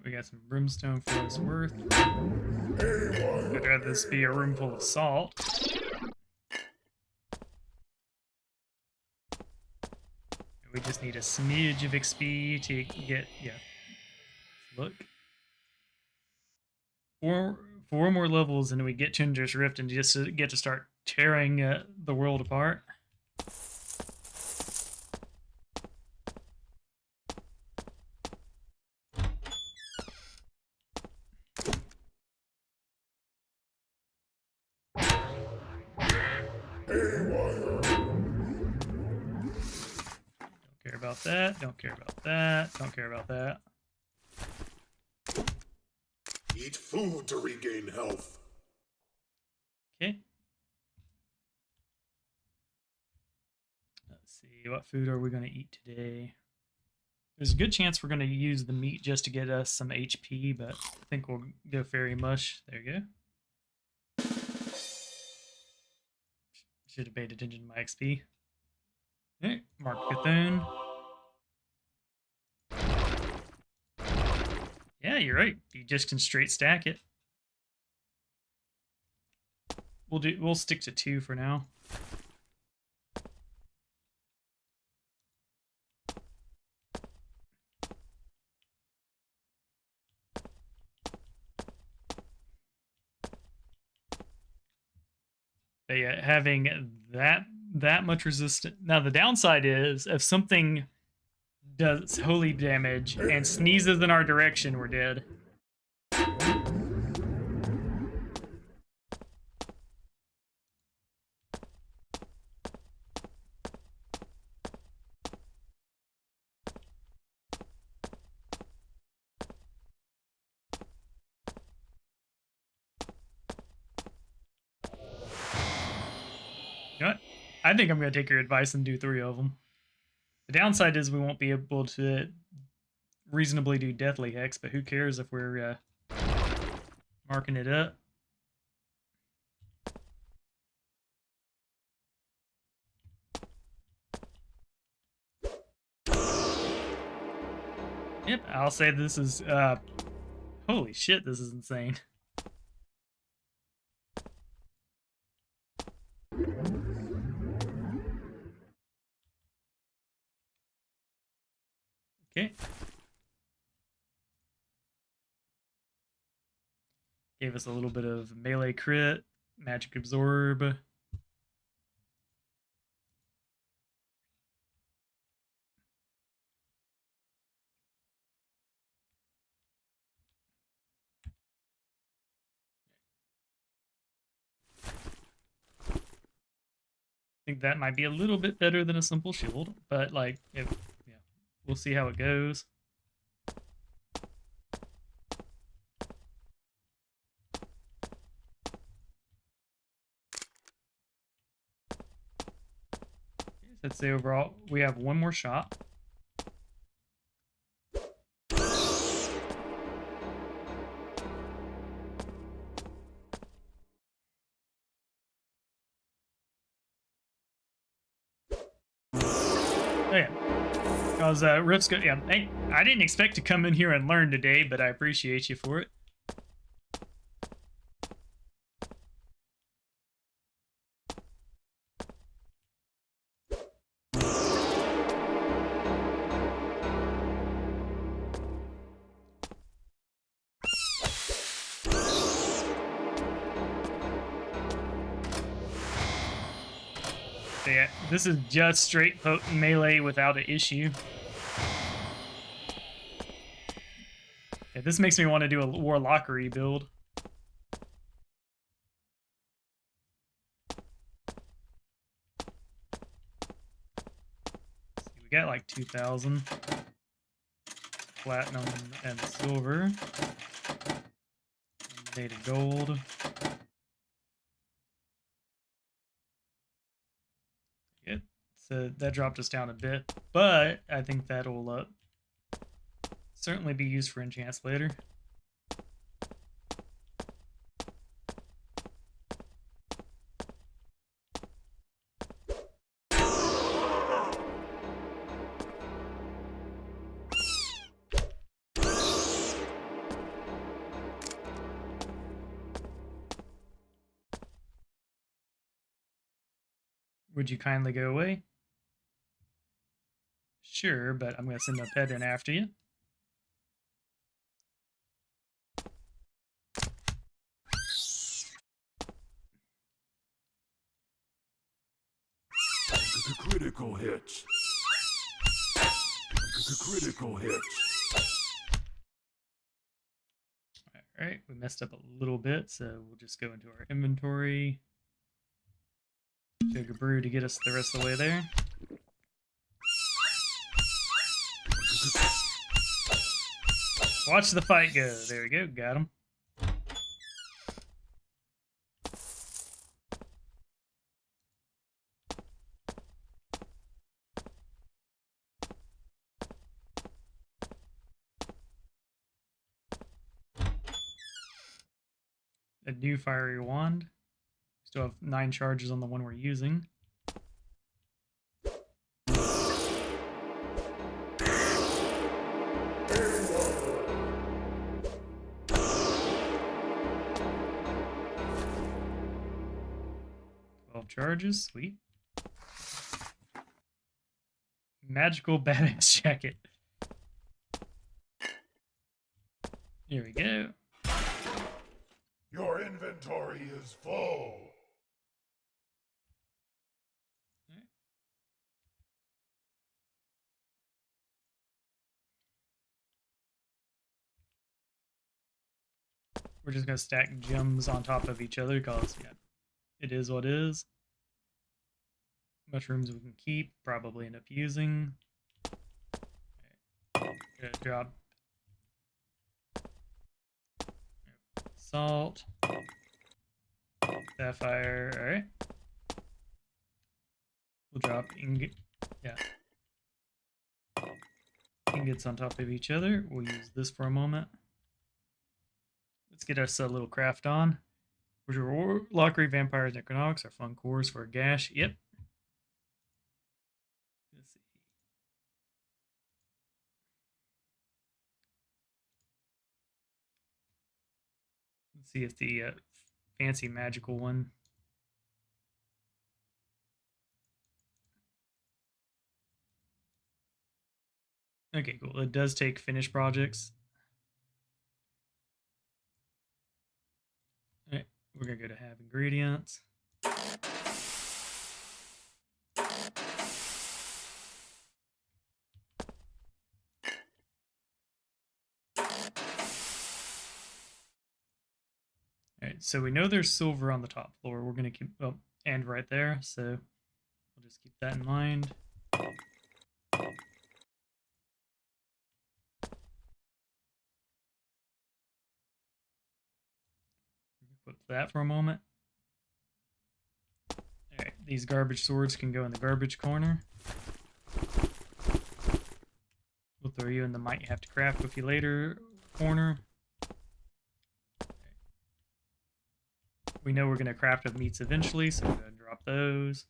We got some brimstone for what it's worth. I'd rather this be a room full of salt. We just need a smidge of XP to get, yeah. Look. Four more levels and we get Tinder's Rift and just get to start tearing the world apart. Don't care about that, don't care about that, don't care about that. Eat food to regain health. Okay. Let's see, what food are we going to eat today? There's a good chance we're going to use the meat just to get us some HP, but I think we'll go fairy mush. There you go. Should have paid attention to my XP. Okay, Mark Cthulhu. Yeah, you're right. You just can straight stack it. We'll stick to 2 for now. But yeah, having that much resistance. Now the downside is if something does holy damage and sneezes in our direction, we're dead. You know what? I think I'm going to take your advice and do 3 of them. The downside is we won't be able to reasonably do Deathly Hex, but who cares if we're marking it up. Yep, I'll say this is, holy shit, this is insane. Okay. Gave us a little bit of melee crit, magic absorb. I think that might be a little bit better than a simple shield, but like, yeah, we'll see how it goes. Let's say overall we have 1 more shot. How's Rift's good? Yeah, hey, I didn't expect to come in here and learn today, but I appreciate you for it. Yeah, this is just straight potent melee without an issue. Yeah, this makes me want to do a warlockery build. See, we got like 2,000 platinum and silver, native gold. Good. So that dropped us down a bit, but I think that'll certainly be used for enchants later. Would you kindly go away? Sure, but I'm going to send my pet in after you. Critical hits. Critical hits. Alright, we messed up a little bit, so we'll just go into our inventory. Sugar brew to get us the rest of the way there. Watch the fight go. There we go, got him. A new fiery wand. Still have 9 charges on the one we're using. Charges, sweet. Magical badass jacket. Here we go. Your inventory is full. We're just gonna stack gems on top of each other because yeah, it is what it is. Mushrooms we can keep, probably end up using. Okay. Gonna drop salt, sapphire. All right. We'll drop ingot. Yeah. Ingots on top of each other. We'll use this for a moment. Let's get us a little craft on. Lockery, vampires, necronautics are fun cores for a gash. Yep. Let's see. Let's see if the fancy magical one. Okay, cool. It does take finished projects. All right, we're gonna go to have ingredients. Alright, so we know there's silver on the top floor. We're going to keep, oh, and right there, so we'll just keep that in mind. Put that for a moment. Alright, these garbage swords can go in the garbage corner. We'll throw you in the might have to craft with you later corner. We know we're going to craft with meats eventually, so we're going to drop those.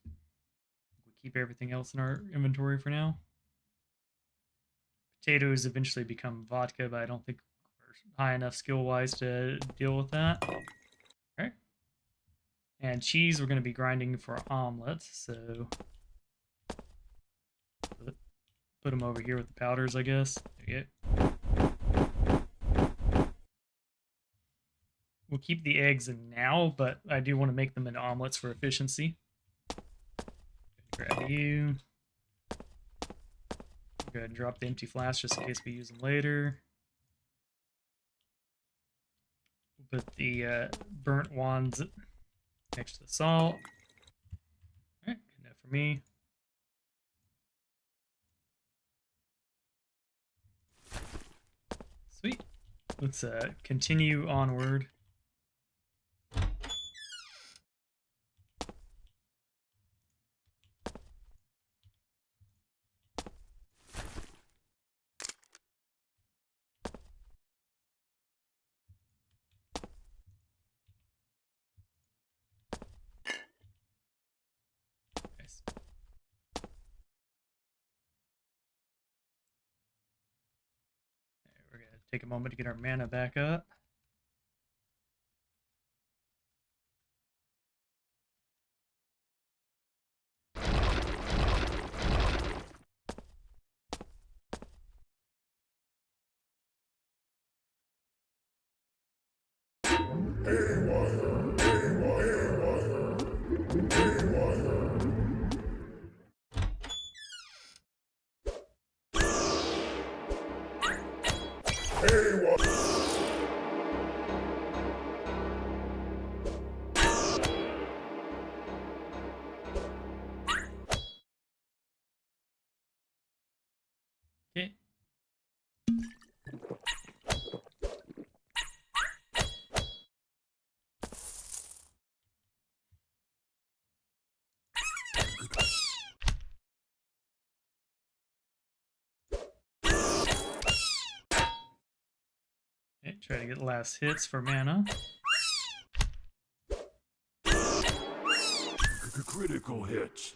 We'll keep everything else in our inventory for now. Potatoes eventually become vodka, but I don't think we're high enough skill-wise to deal with that. Alright. And cheese we're going to be grinding for omelets, so put them over here with the powders, I guess. There you go. We'll keep the eggs in now, but I do want to make them into omelets for efficiency. Grab you. Go ahead and drop the empty flask just in case we use them later. We'll put the burnt wands next to the salt. Alright, good enough for me. Sweet. Let's continue onward. Nice. We're going to take a moment to get our mana back up. Okay. Okay, try to get the last hits for mana. Critical hits.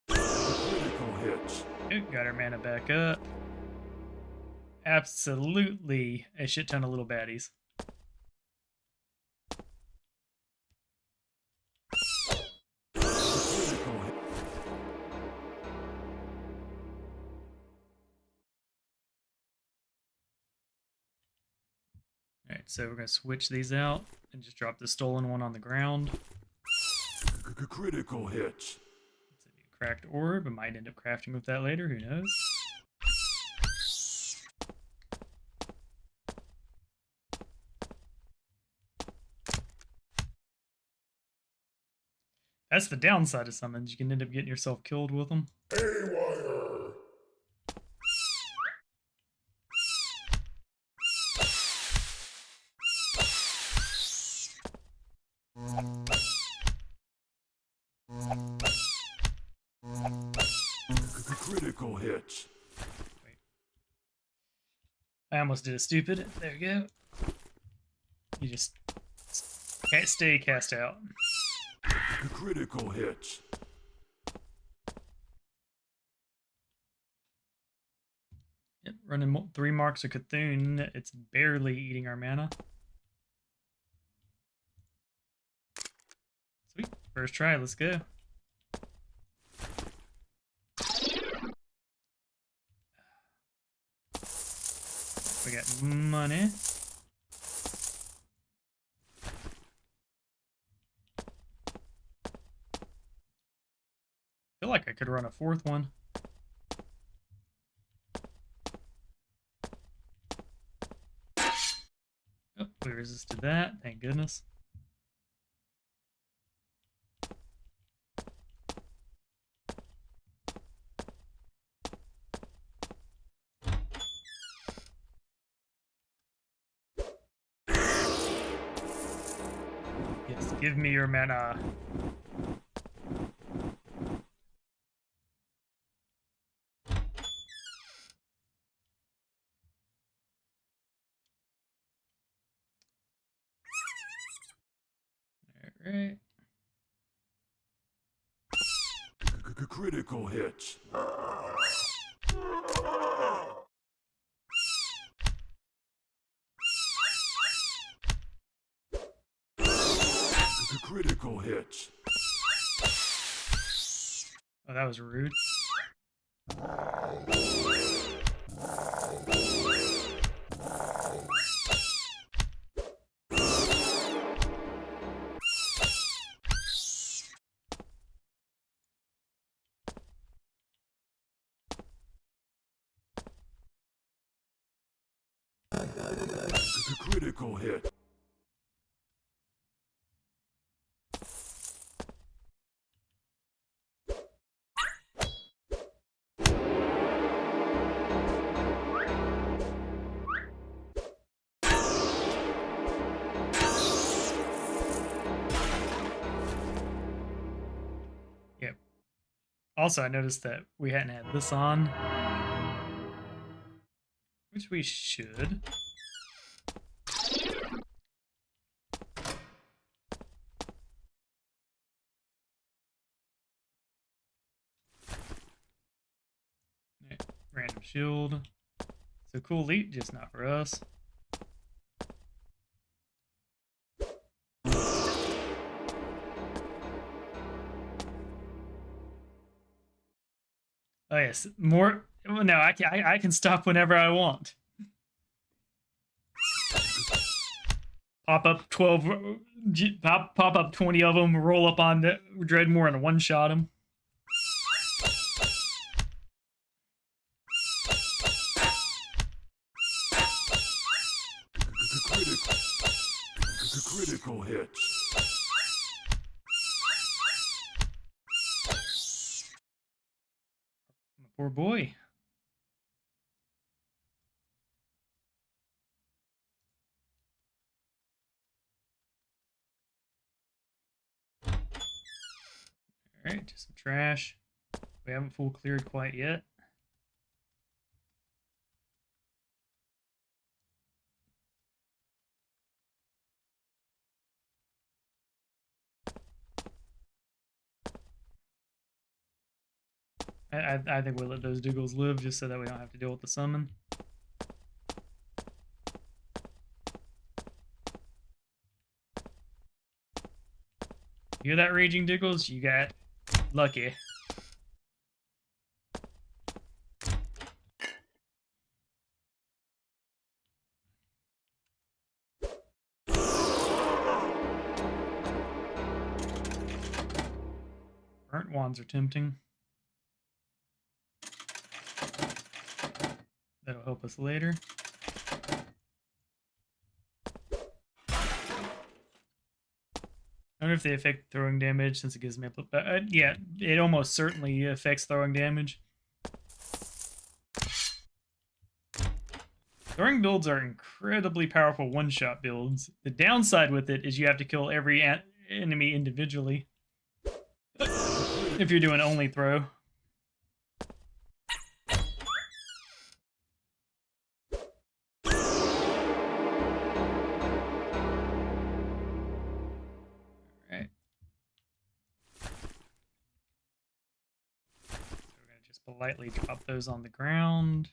Critical hits. Okay, got our mana back up. Absolutely a shit ton of little baddies. Critical hit. Alright, so we're going to switch these out and just drop the stolen one on the ground. Critical hits. It's a new cracked orb. I might end up crafting with that later, who knows? That's the downside of summons. You can end up getting yourself killed with them. Haywire. Critical hits. Wait. I almost did a stupid. There we go. You just can't stay cast out. Critical hits. Yep, running 3 marks of Cthulhu. It's barely eating our mana. Sweet. First try, let's go. We got money. I feel like I could run a 4th one. Oh, we resisted that, thank goodness. Yes, give me your mana. Alright. Critical hits. Critical hits. Oh, that was rude. Critical hit. Yep. Also, I noticed that we hadn't had this on, which we should. Right. Random shield. So cool elite, just not for us. Oh yes, more. Well, no, I can stop whenever I want. Pop up 12, pop up 20 of them, roll up on the Dredmor and one shot them. Critical hits. My poor boy. Alright, just some trash. We haven't full cleared quite yet. I think we'll let those Doogles live just so that we don't have to deal with the summon. You hear that, Raging Doogles? You got lucky. Burnt wands are tempting. That'll help us later. I wonder if they affect throwing damage since it gives me a... yeah, it almost certainly affects throwing damage. Throwing builds are incredibly powerful one-shot builds. The downside with it is you have to kill every enemy individually. If you're doing only throw. Alright. So we're going to just politely drop those on the ground.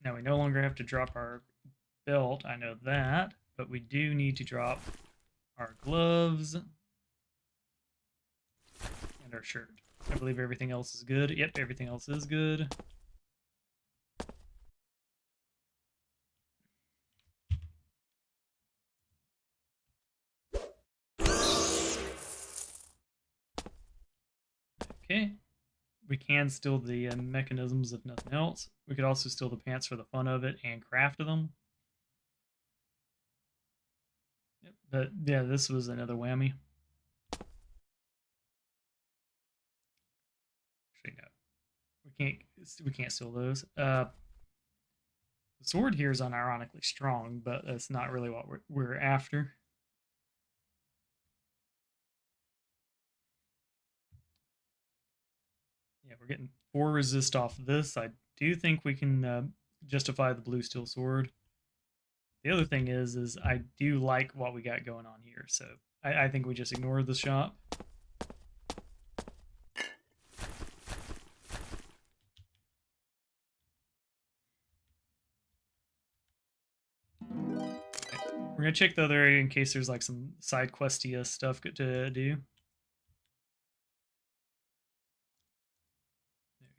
Now we no longer have to drop our belt, I know that, but we do need to drop our gloves and our shirt. I believe everything else is good. Yep, everything else is good. Okay. We can steal the mechanisms if nothing else. We could also steal the pants for the fun of it and craft them. Yep, but yeah, this was another whammy. Actually, no, we can't steal those. The sword here is unironically strong, but that's not really what we're after. Yeah, we're getting 4 resist off this. I do think we can justify the blue steel sword. The other thing is I do like what we got going on here, so I think we just ignore the shop. We're gonna check the other area in case there's like some side questy stuff to do. There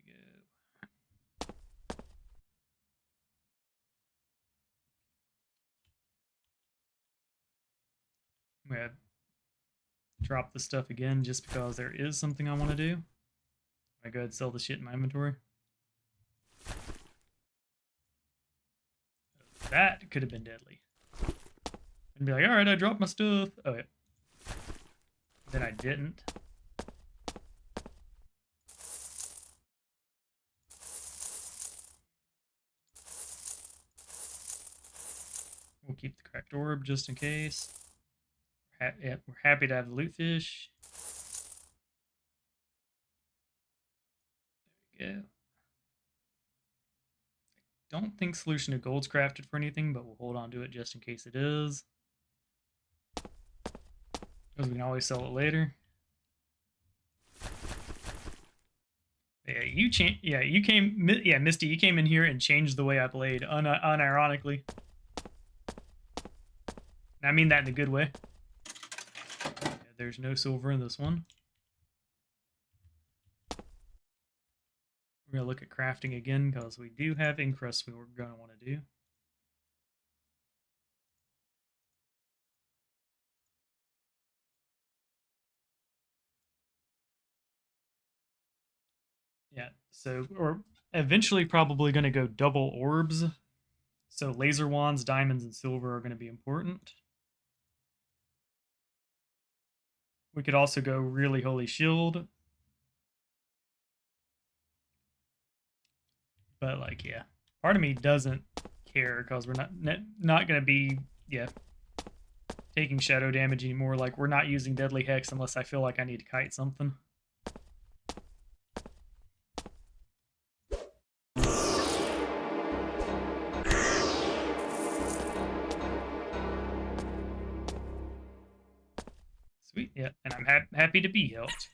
we go. I'm gonna drop the stuff again just because there is something I want to do. I go ahead and sell the shit in my inventory. That could have been deadly. And be like, all right, I dropped my stuff. Oh, yeah. Then I didn't. We'll keep the cracked orb just in case. Yeah, we're happy to have the loot fish. There we go. Don't think solution of gold's crafted for anything, but we'll hold on to it just in case it is. Because we can always sell it later. Yeah, Misty, you came in here and changed the way I played, unironically. And I mean that in a good way. Yeah, there's no silver in this one. We're going to look at crafting again because we do have encrusts we were going to want to do. Yeah, so we're eventually probably going to go double orbs. So laser wands, diamonds, and silver are going to be important. We could also go really holy shield. But like, yeah, part of me doesn't care because we're not going to be, yeah, taking shadow damage anymore. Like, we're not using deadly hex unless I feel like I need to kite something. Sweet, yeah, and I'm happy to be helped.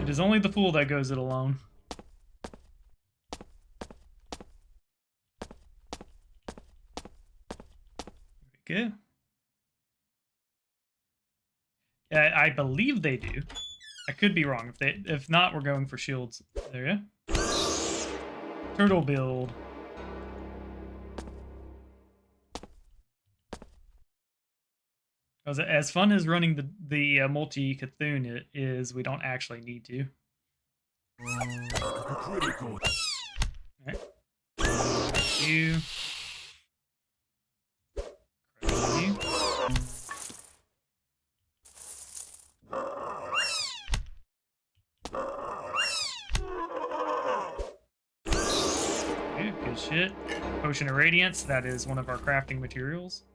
It is only the fool that goes it alone. There we go. I believe they do. I could be wrong. If not, we're going for shields. There you go. Turtle build. As fun as running the multi-Cthulhu is, we don't actually need to. Critical. Alright. You. You. Okay, good shit. Potion of Radiance, that is one of our crafting materials.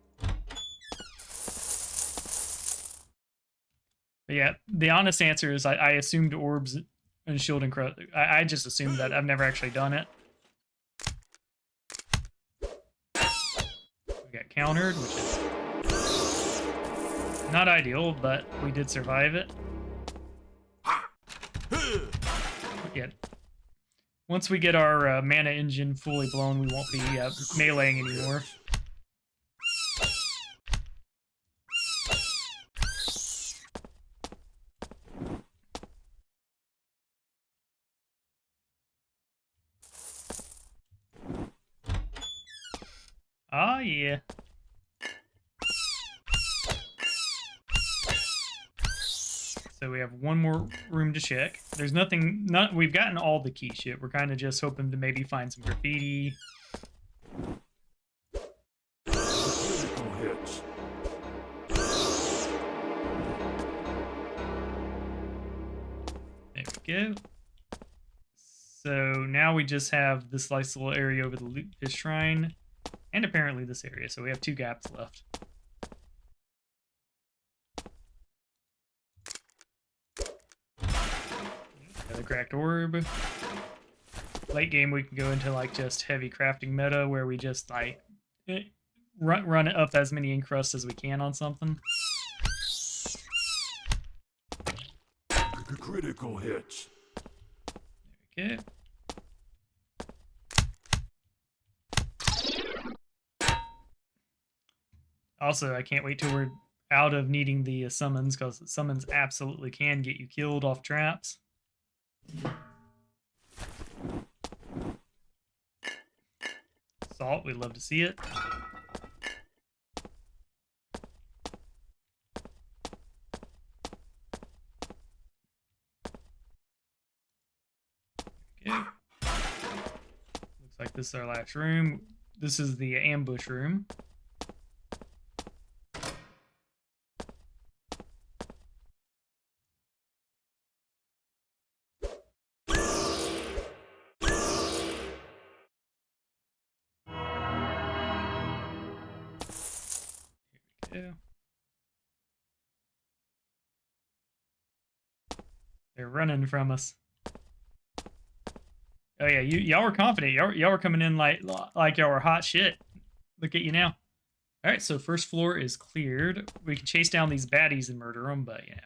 But yeah, the honest answer is I assumed orbs and shield and crust. I just assumed that. I've never actually done it. We got countered, which is not ideal, but we did survive it. Yeah. Once we get our mana engine fully blown, we won't be meleeing anymore. Oh, yeah. So we have one more room to check. There's nothing, we've gotten all the key shit. We're kind of just hoping to maybe find some graffiti. Critical hits. There we go. So now we just have this nice little area over the loot fish shrine. And apparently this area, so we have 2 gaps left. Another cracked orb. Late game we can go into like just heavy crafting meta where we just like run up as many encrusts as we can on something. Critical hits. There we go. Also, I can't wait till we're out of needing the summons, because summons absolutely can get you killed off traps. Salt, we'd love to see it. Okay. Looks like this is our last room. This is the ambush room. Here we go. They're running from us. Oh yeah, y'all were confident. Y'all were coming in like y'all were hot shit. Look at you now. All right, so first floor is cleared. We can chase down these baddies and murder them, but you know.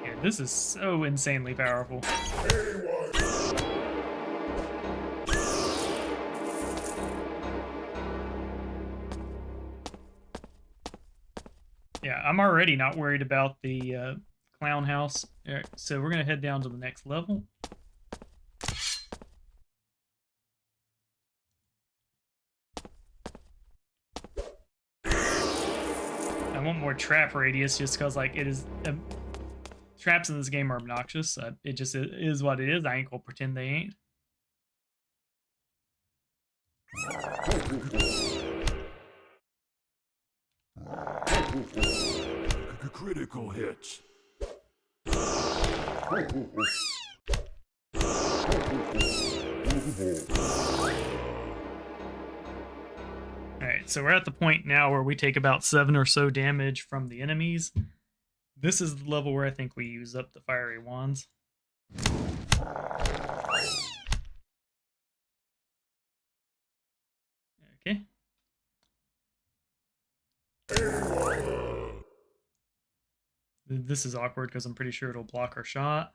Yeah, this is so insanely powerful. Yeah, I'm already not worried about the clown house. All right, so we're gonna head down to the next level. I want more trap radius just because, like, it is traps in this game are obnoxious. It just is what it is. I ain't gonna pretend they ain't. Critical hits. Alright, so we're at the point now where we take about 7 or so damage from the enemies. This is the level where I think we use up the fiery wands. Okay. This is awkward because I'm pretty sure it'll block our shot.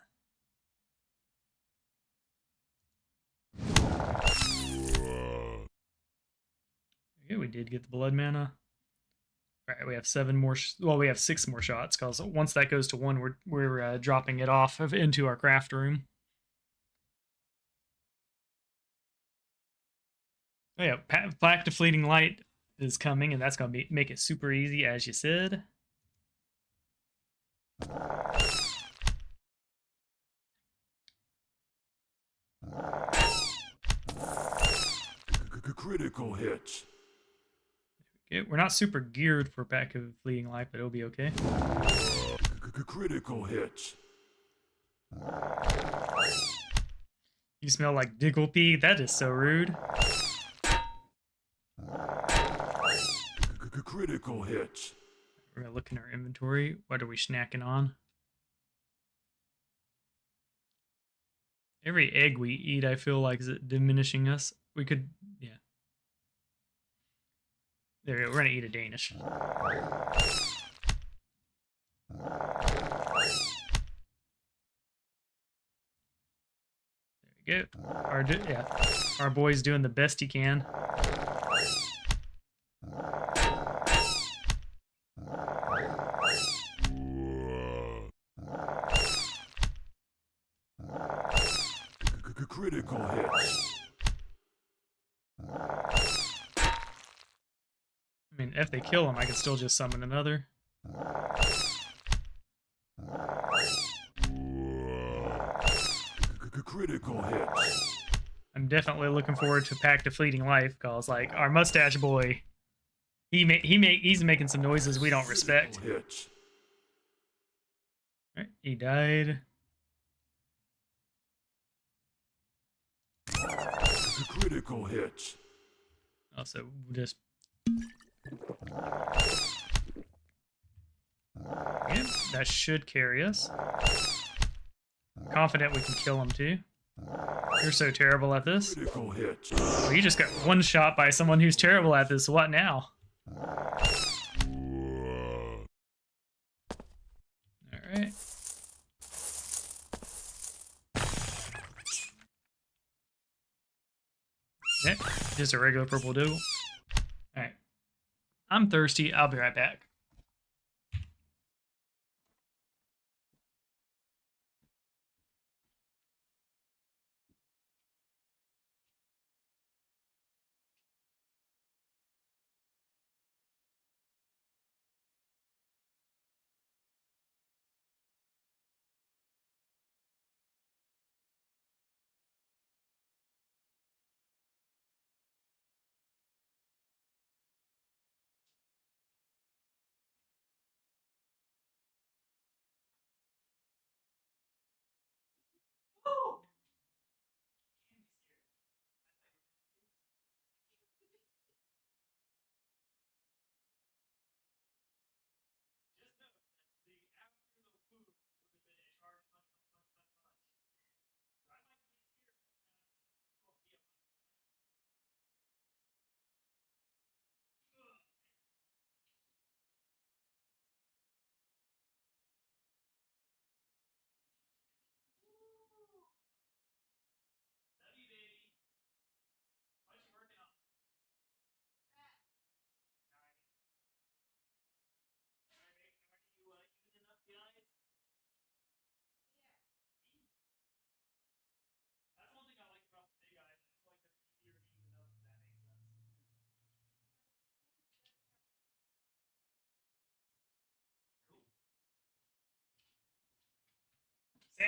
Okay, we did get the blood mana. All right, we have 7 more. Well, we have 6 more shots because once that goes to 1, we're dropping it off into our craft room. Oh yeah, Black to Fleeting Light is coming, and that's gonna make it super easy, as you said. Critical hits. Okay, we're not super geared for Pack of Fleeting Light, but it'll be okay. Critical hits. You smell like difculty? That is so rude. Critical hits. We're gonna look in our inventory. What are we snacking on? Every egg we eat, I feel like, is it diminishing us? We could, yeah. There we go. We're gonna eat a Danish. There we go. Our boy's doing the best he can. Critical hits. I mean, if they kill him, I can still just summon another. Critical hits. I'm definitely looking forward to Pact of Fleeting Life, because, like, our mustache boy, he's making some noises we don't respect. Hits. All right, he died. Critical hits. Also, just yeah, that should carry us. Confident we can kill him too. You're so terrible at this. Critical hits. Well, you just got one shot by someone who's terrible at this. What now? All right. Yeah, just a regular purple doodle. Alright. I'm thirsty. I'll be right back.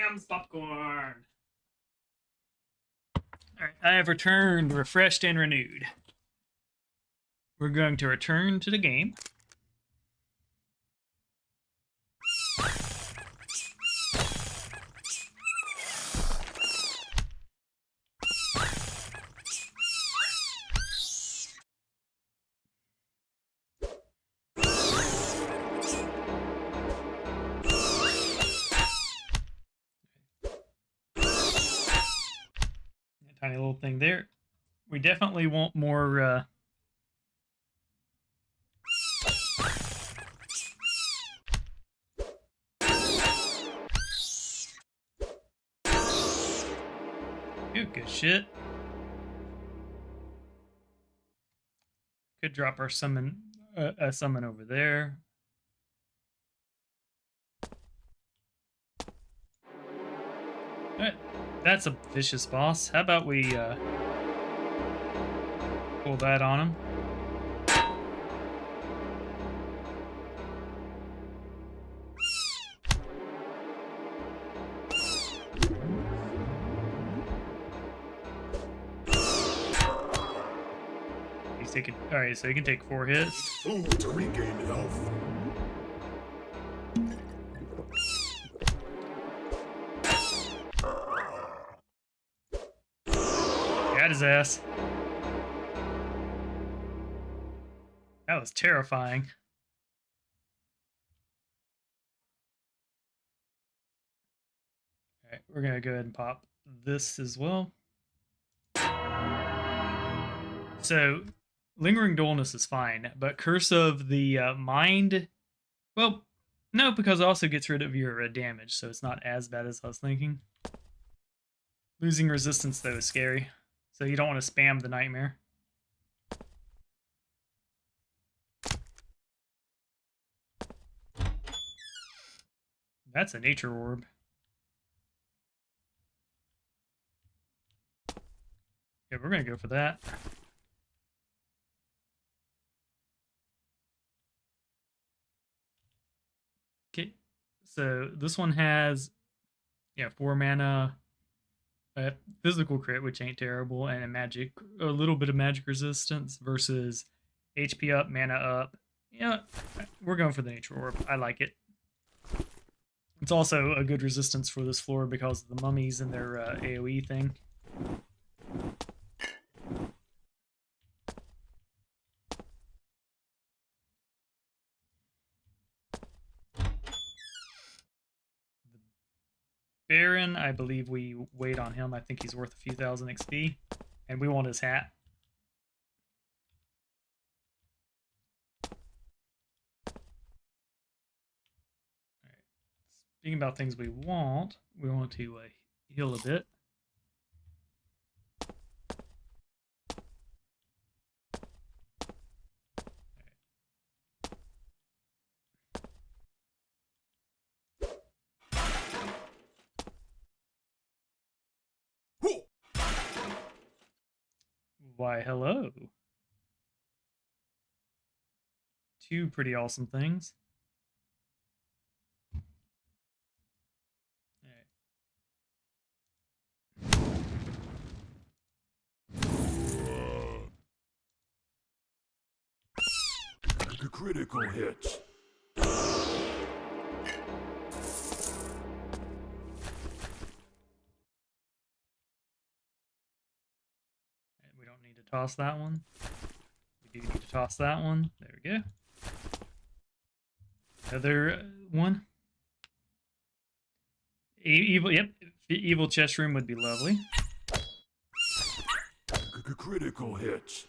Sam's popcorn. Alright, I have returned, refreshed and renewed. We're going to return to the game. Tiny little thing there. We definitely want more good shit. Could drop our summon a summon over there. Alright, that's a vicious boss. How about we pull that on him? He's taking. Alright, so he can take 4 hits. Food to regain health. Got his ass. That was terrifying. Alright, we're gonna go ahead and pop this as well. So, Lingering Dullness is fine, but Curse of the Mind, well, no, because it also gets rid of your damage, so it's not as bad as I was thinking. Losing resistance, though, is scary, so you don't want to spam the Nightmare. That's a Nature Orb. Yeah, we're going to go for that. Okay, so this one has, 4 mana, a physical crit, which ain't terrible, and a little bit of magic resistance versus HP up, mana up. Yeah, we're going for the Nature Orb. I like it. It's also a good resistance for this floor because of the mummies and their AoE thing. Baron, I believe we wait on him. I think he's worth a few thousand XP. And we want his hat. Alright. Speaking about things we want to heal a bit. Why, hello. Two pretty awesome things. Critical hits. We don't need to toss that one. We do need to toss that one. There we go. Another one. Evil, yep. Evil chest room would be lovely. Critical hits.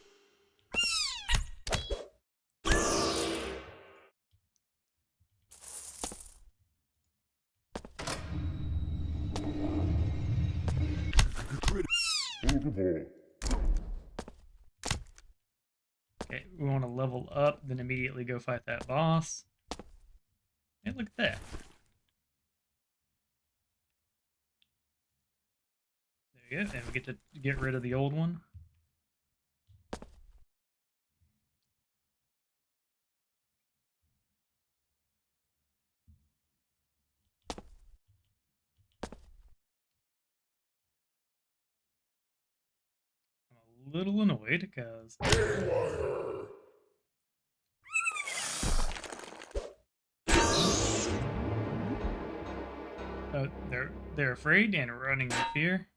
Okay, we want to level up, then immediately go fight that boss. Hey, look at that. There you go, and we get to get rid of the old one. I'm a little annoyed because they're afraid and running in fear.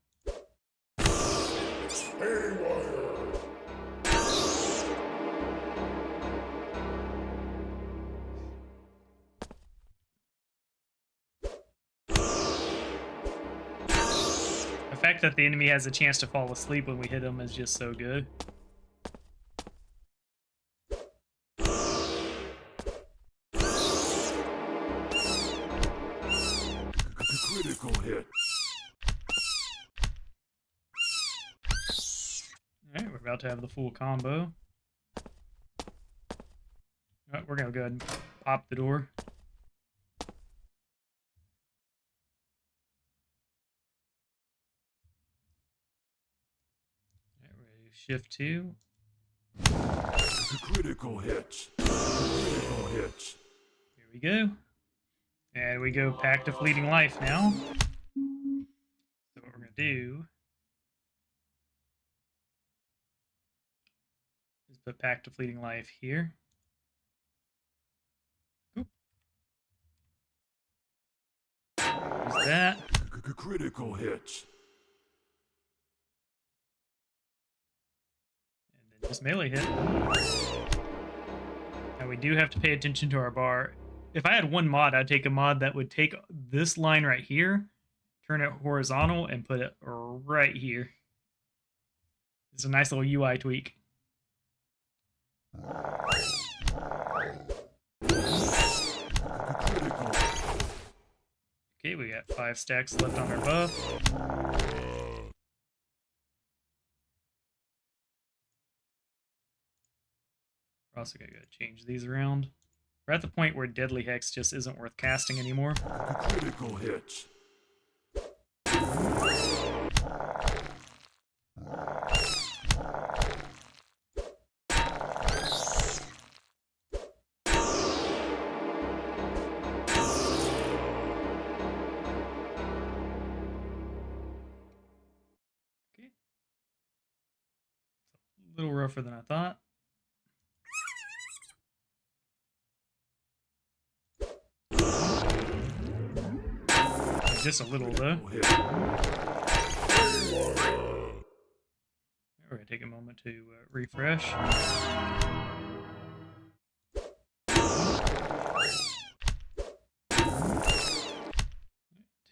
The fact that the enemy has a chance to fall asleep when we hit him is just so good. Critical hit. Alright, we're about to have the full combo. Alright, we're gonna go ahead and pop the door. Alright, we're ready to shift 2. Critical hits. Critical hits. Here we go. And we go Pact of Fleeting Life now. So what we're gonna do is put Pact of Fleeting Life here. Oop. Use that. Critical hits. And then just melee hit. Now we do have to pay attention to our bar. If I had one mod, I'd take a mod that would take this line right here, turn it horizontal, and put it right here. It's a nice little UI tweak. Okay, we got 5 stacks left on our buff. We're also gonna change these around. We're at the point where Deadly Hex just isn't worth casting anymore. Critical hits. Okay. It's a little rougher than I thought. Just a little though. We're gonna take a moment to refresh.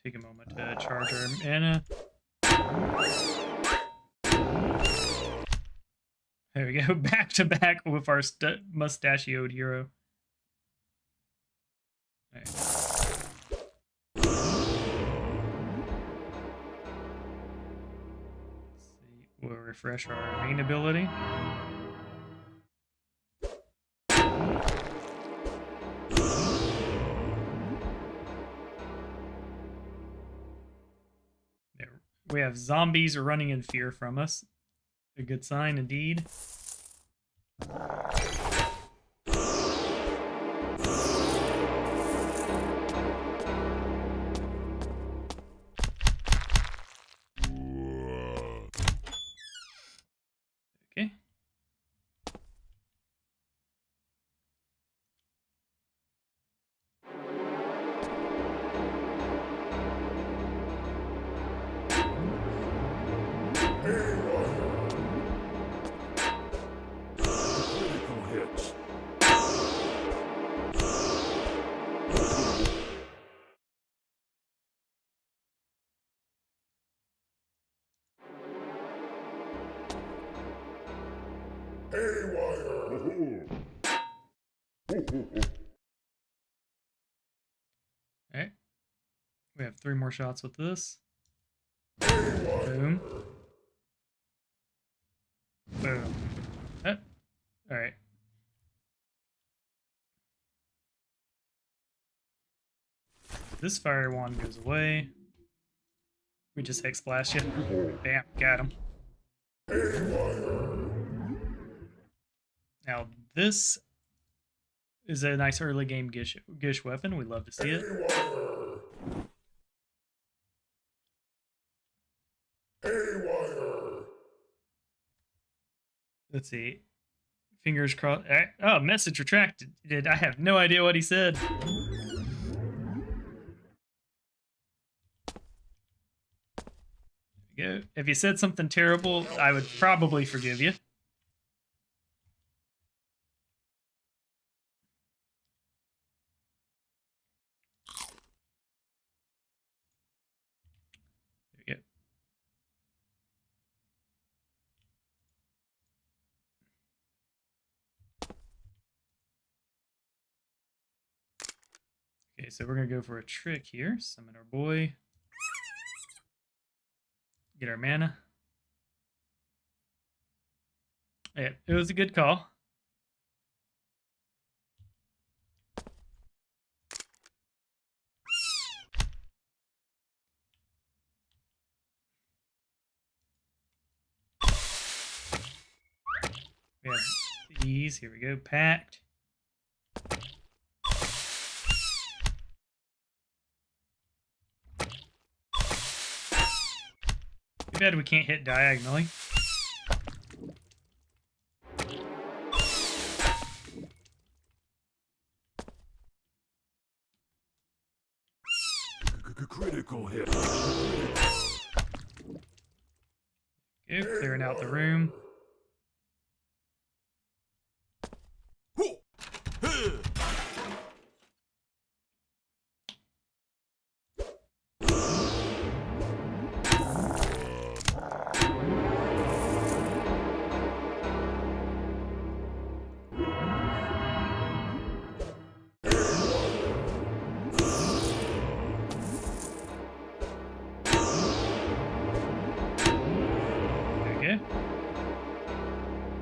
Take a moment to charge our mana. There we go, back to back with our mustachioed hero. Right. We'll refresh our main ability. There. We have zombies running in fear from us. A good sign indeed. Okay. Critical hits. Haywire. Alright. We have 3 more shots with this. Boom. Boom. Oh. Alright. This fire wand goes away. We just Hex Blast you. Bam, got him. Now, this is a nice early game gish weapon. We love to see it. Let's see. Fingers crossed. Oh, message retracted. I have no idea what he said. There we go. If you said something terrible, I would probably forgive you. There we go. Okay, so we're going to go for a trick here. Summon our boy. Get our mana. Yeah, it was a good call. We have these. Here we go. Packed. Too bad we can't hit diagonally. Critical hit. Okay, clearing out the room.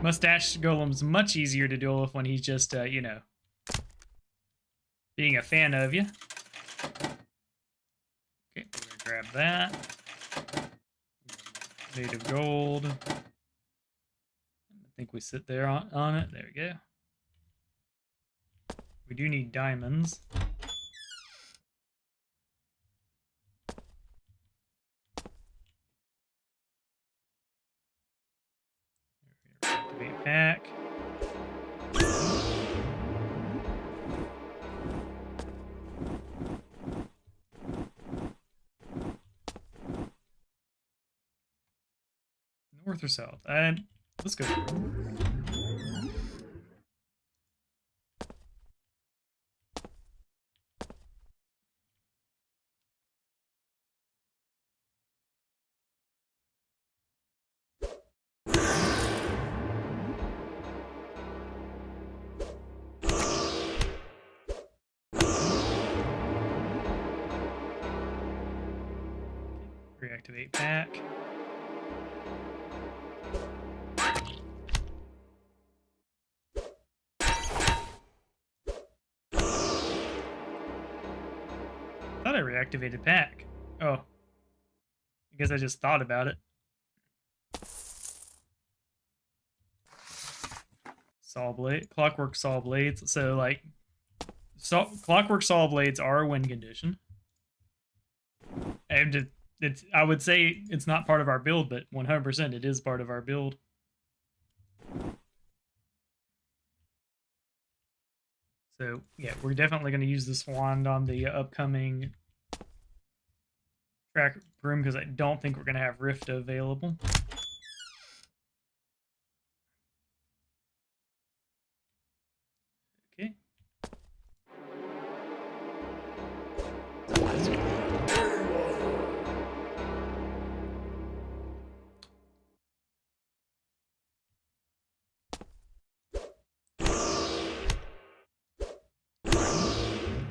Mustache Golem's much easier to deal with when he's just, you know, being a fan of you. Okay, we're gonna grab that. Native gold. I think we sit there on it. There we go. We do need diamonds. Activate pack. North or south? Let's go. Reactivate pack. I thought I reactivated pack. Oh. I guess I just thought about it. saw blade, clockwork saw blades. So like, clockwork saw blades are a win condition. And it's I would say it's not part of our build, but 100% it is part of our build. So yeah, we're definitely going to use this wand on the upcoming track room because I don't think we're going to have Rift available. Okay.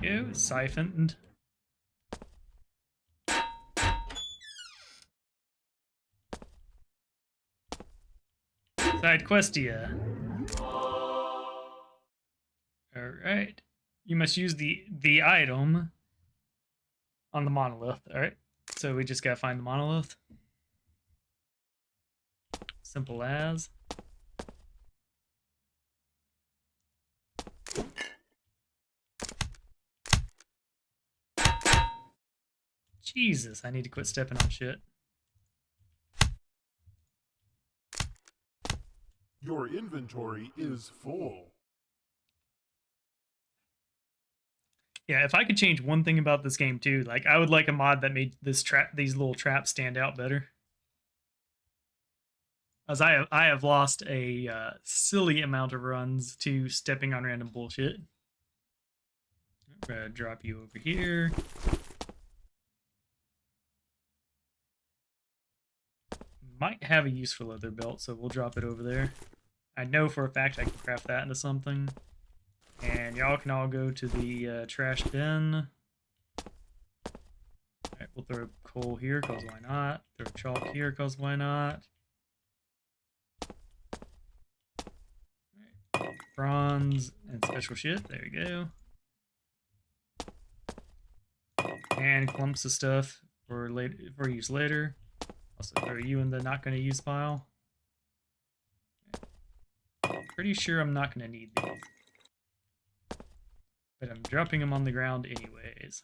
Go, siphoned. Side questia. Alright. You must use the item on the monolith. Alright. So we just gotta find the monolith. Simple as. Jesus, I need to quit stepping on shit. Your inventory is full. Yeah, if I could change one thing about this game too, like I would like a mod that made these little traps stand out better. As I have lost a silly amount of runs to stepping on random bullshit. I'm gonna drop you over here. Might have a use for leather belt, so we'll drop it over there. I know for a fact I can craft that into something. And y'all can all go to the trash bin. Alright, we'll throw coal here, because why not? Throw chalk here, because why not? Alright, bronze and special shit, there we go. And clumps of stuff for use later. Also throw you in the not going to use pile. Pretty sure I'm not going to need these. But I'm dropping them on the ground anyways.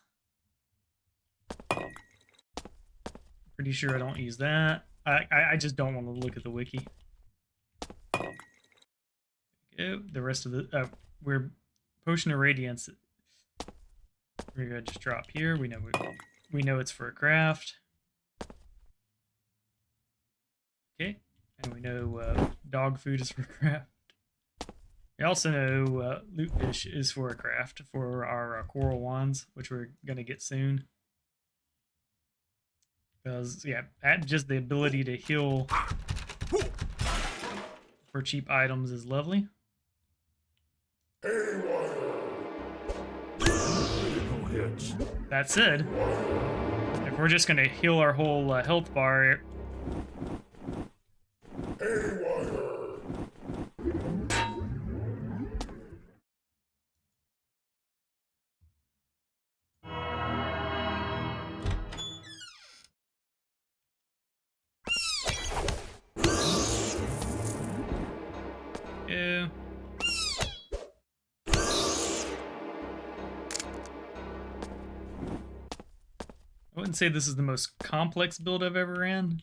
Pretty sure I don't use that. I just don't want to look at the wiki. Go. The rest of the... we're Potion of Radiance. We're going to just drop here. We know it's for a craft. Okay, and we know dog food is for craft. We also know loot fish is for a craft for our coral wands, which we're gonna get soon. Because yeah, just the ability to heal for cheap items is lovely. That said, if we're just gonna heal our whole health bar. Yeah. I wouldn't say this is the most complex build I've ever ran.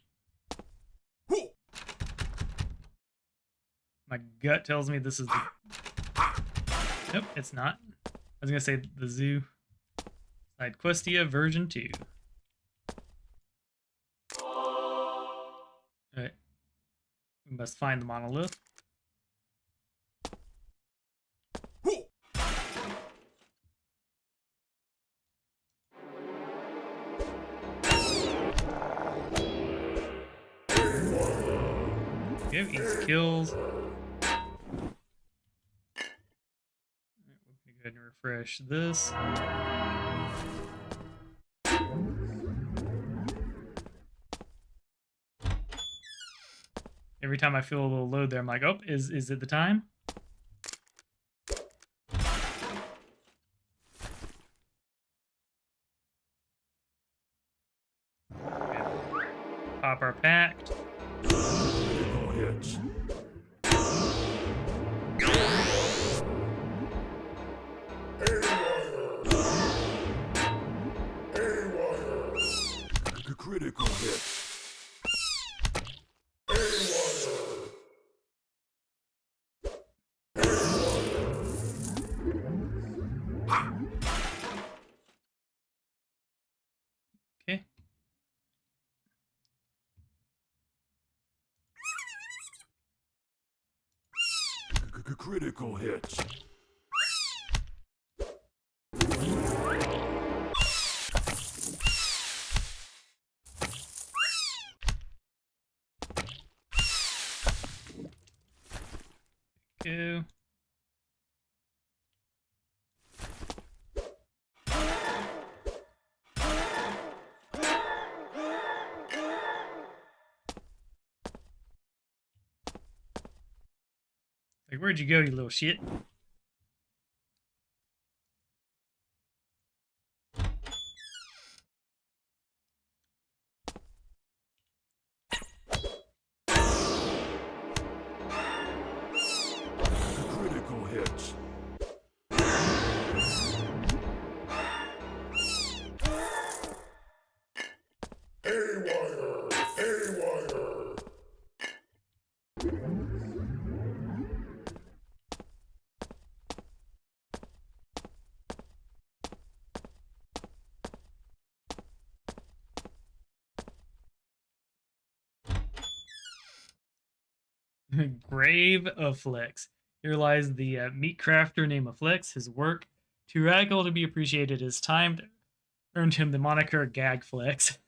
My gut tells me this is the... Nope, it's not. I was gonna say the zoo. Side Questia version 2. Alright. We must find the monolith. Okay, easy kills. Go ahead and refresh this. Every time I feel a little load there, I'm like, oh, is it the time? Okay. Pop our pact. Critical hit. Go. Like, where'd you go, you little shit? Critical hit. Haywire! Haywire! Grave of Flex. Here lies the meat crafter named Flex. His work, too radical to be appreciated his time, earned him the moniker Gag Flex.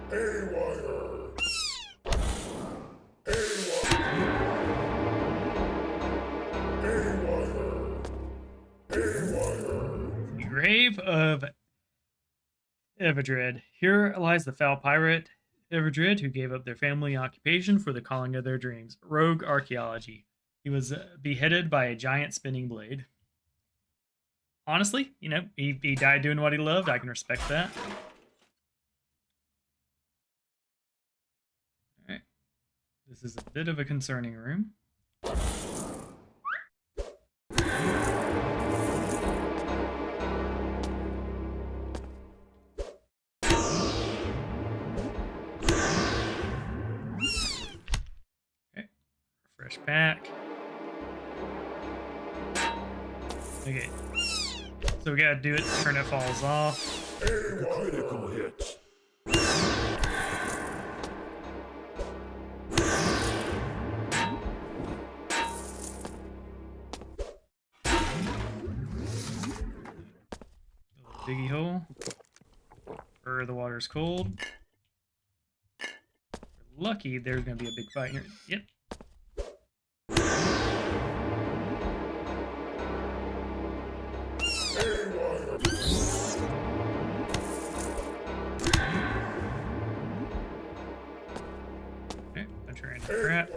Haywire! The Grave of Everdred. Here lies the foul pirate Everdred, who gave up their family and occupation for the calling of their dreams. Rogue archaeology. He was beheaded by a giant spinning blade. Honestly, you know, he died doing what he loved. I can respect that. Alright. This is a bit of a concerning room. Refresh back. Okay. So we gotta do it, turn it falls off. Critical hit. Little diggy hole. Where the water's cold. If we're lucky, there's gonna be a big fight here. Yep. Okay, I'm trying to crap.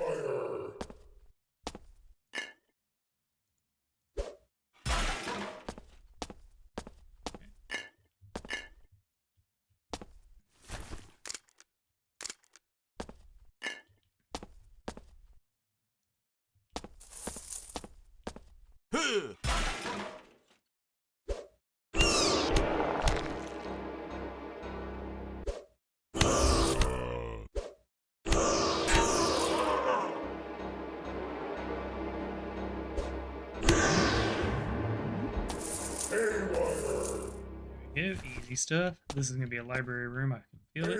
Go, easy stuff. This is gonna be a library room. I can feel it.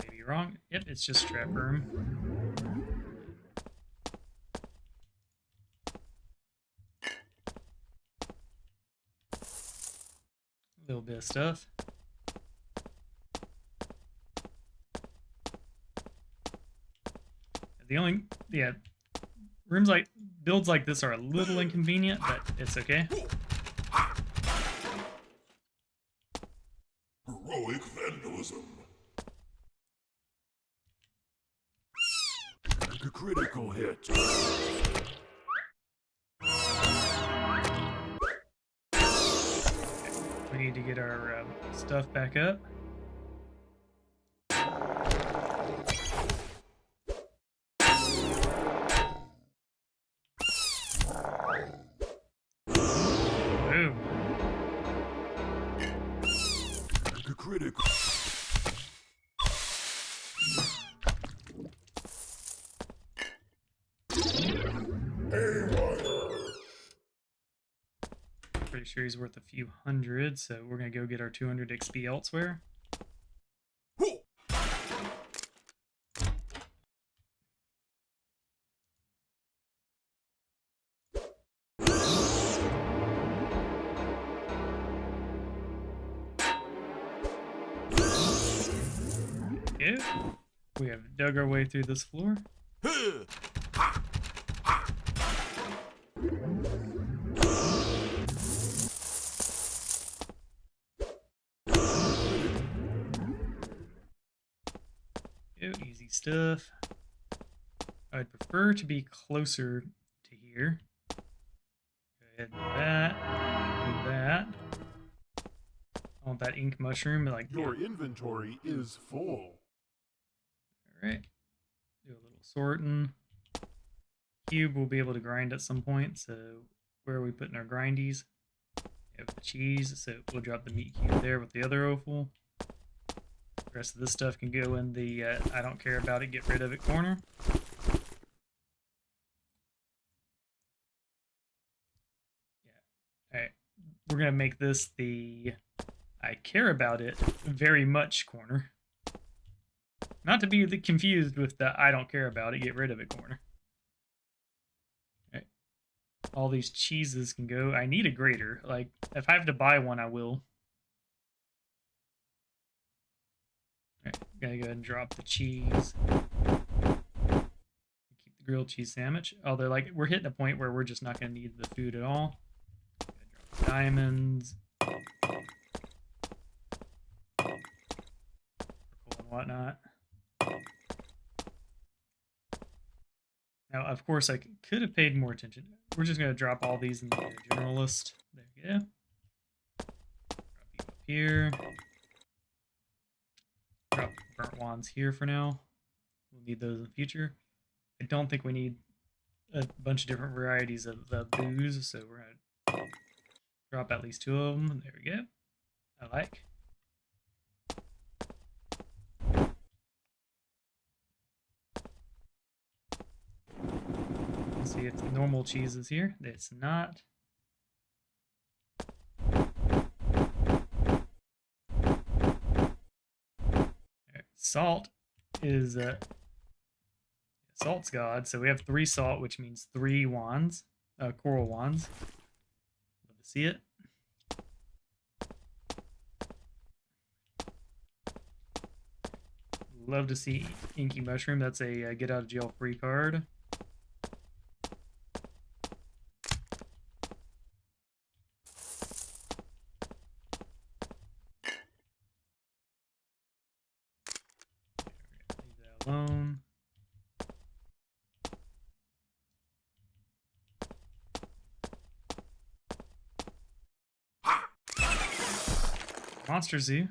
Maybe wrong. Yep, it's just trap room. A little bit of stuff. The only, yeah, rooms like, builds like this are a little inconvenient, but it's okay. Heroic vandalism. Critical hit. We need to get our stuff back up. Boom. Critical. Pretty sure he's worth a few hundred, so we're gonna go get our 200 XP elsewhere. Yeah, we have dug our way through this floor. Easy stuff. I'd prefer to be closer to here. Go ahead and do that. Do that. I want that ink mushroom, like Your inventory is full. Alright. Do a little sorting. Cube we'll be able to grind at some point, so where are we putting our grindies? We have the cheese, so we'll drop the meat cube there with the other offal. The rest of this stuff can go in the I don't care about it, get rid of it corner. Yeah. Alright. We're going to make this the I care about it very much corner. Not to be confused with the I don't care about it, get rid of it corner. Alright. All these cheeses can go. I need a grater. Like, if I have to buy one, I will. Alright, gotta go ahead and drop the cheese. Keep the grilled cheese sandwich. Although, like, we're hitting a point where we're just not gonna need the food at all. Gotta drop the diamonds. Purple and whatnot. Now, of course, I could have paid more attention. We're just going to drop all these in the general list. There we go. Drop you up here. Drop burnt wands here for now. We'll need those in the future. I don't think we need a bunch of different varieties of booze, so we're going to drop at least 2 of them. There we go. I like. Let's see if the normal cheese is here. It's not. Right. Salt is salt's god, so we have 3 salt, which means 3 wands, coral wands. Love to see it. Love to see Inky Mushroom. That's a get out of jail free card. Leave that alone. Monster Zoo.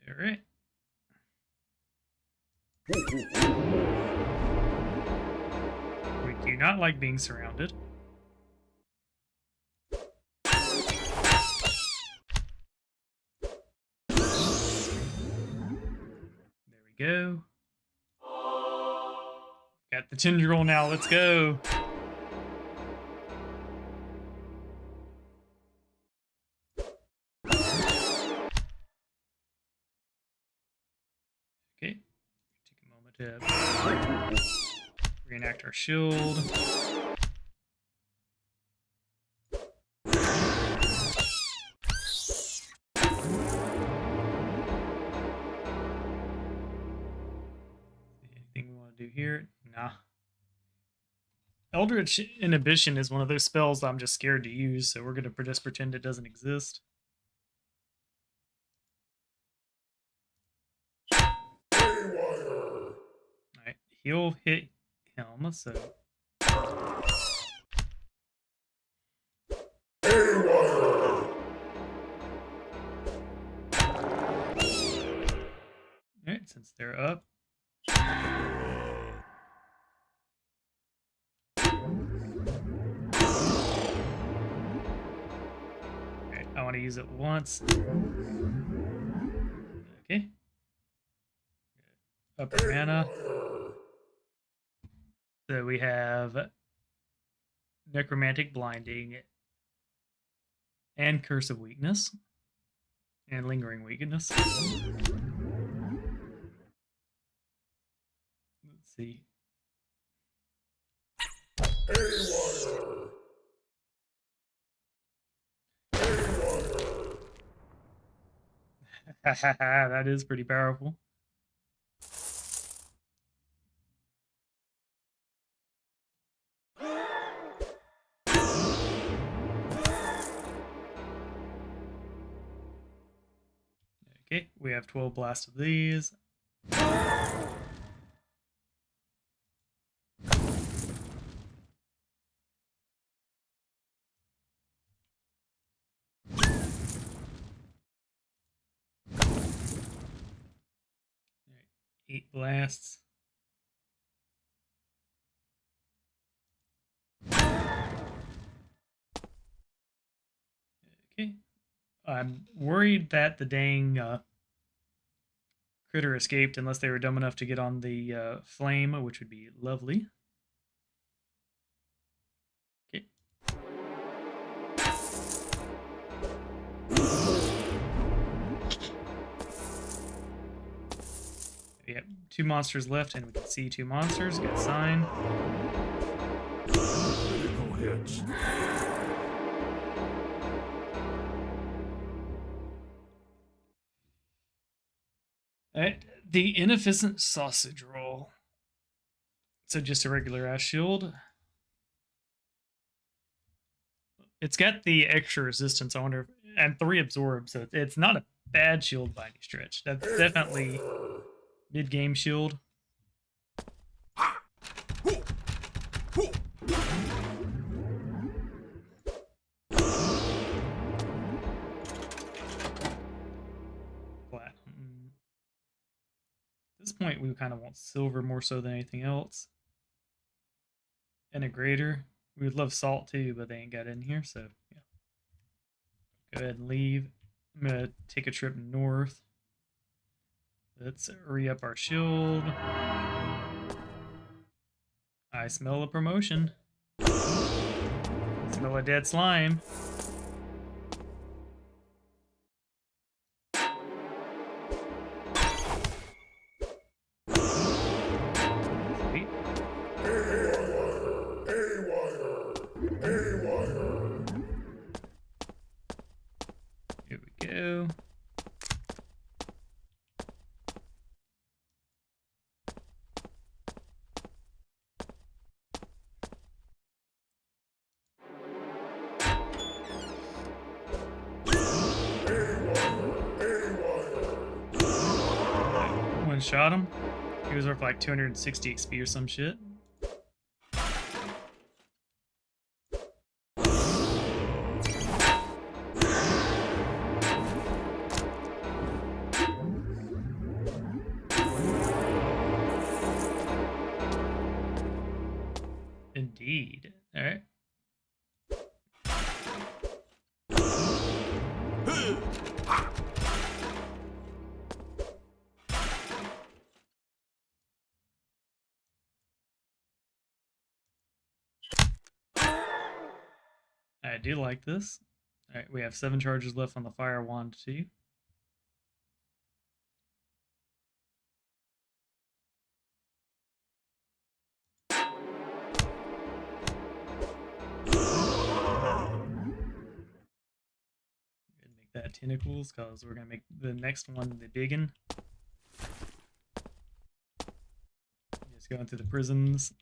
Alright. We do not like being surrounded. There we go. Got the tendril now, let's go. Okay, take a moment to reenact our shield. Anything we want to do here? Nah. Eldritch Inhibition is one of those spells that I'm just scared to use, so we're going to just pretend it doesn't exist. Alright, he'll hit him, so... Alright, since they're up... want to use it once. Okay. Upper mana. So we have Necromantic Blinding and Curse of Weakness and Lingering Weakness. Let's see. That is pretty powerful. Okay, we have 12 blasts of these. Right, 8 blasts. Okay. I'm worried that the dang critter escaped unless they were dumb enough to get on the flame, which would be lovely. Okay. We have 2 monsters left, and we can see 2 monsters. Good sign. Critical hits. Alright, the Inefficient Sausage Roll. So just a regular ass shield. It's got the extra resistance, I wonder if, and 3 absorb, so it's not a bad shield by any stretch. That's definitely mid-game shield. Platinum. At this point, we kind of want silver more so than anything else. And a greater. We would love salt too, but they ain't got it in here, so yeah. Go ahead and leave. I'm gonna take a trip north. Let's re-up our shield. I smell a promotion. Smell a dead slime. Sweet. Here we go. One shot him. He was worth like 260 XP or some shit. Indeed. All right. I do like this. All right, we have 7 charges left on the fire wand too. Make that tentacles, because we're gonna make the next one the biggin. Just going through the prisons.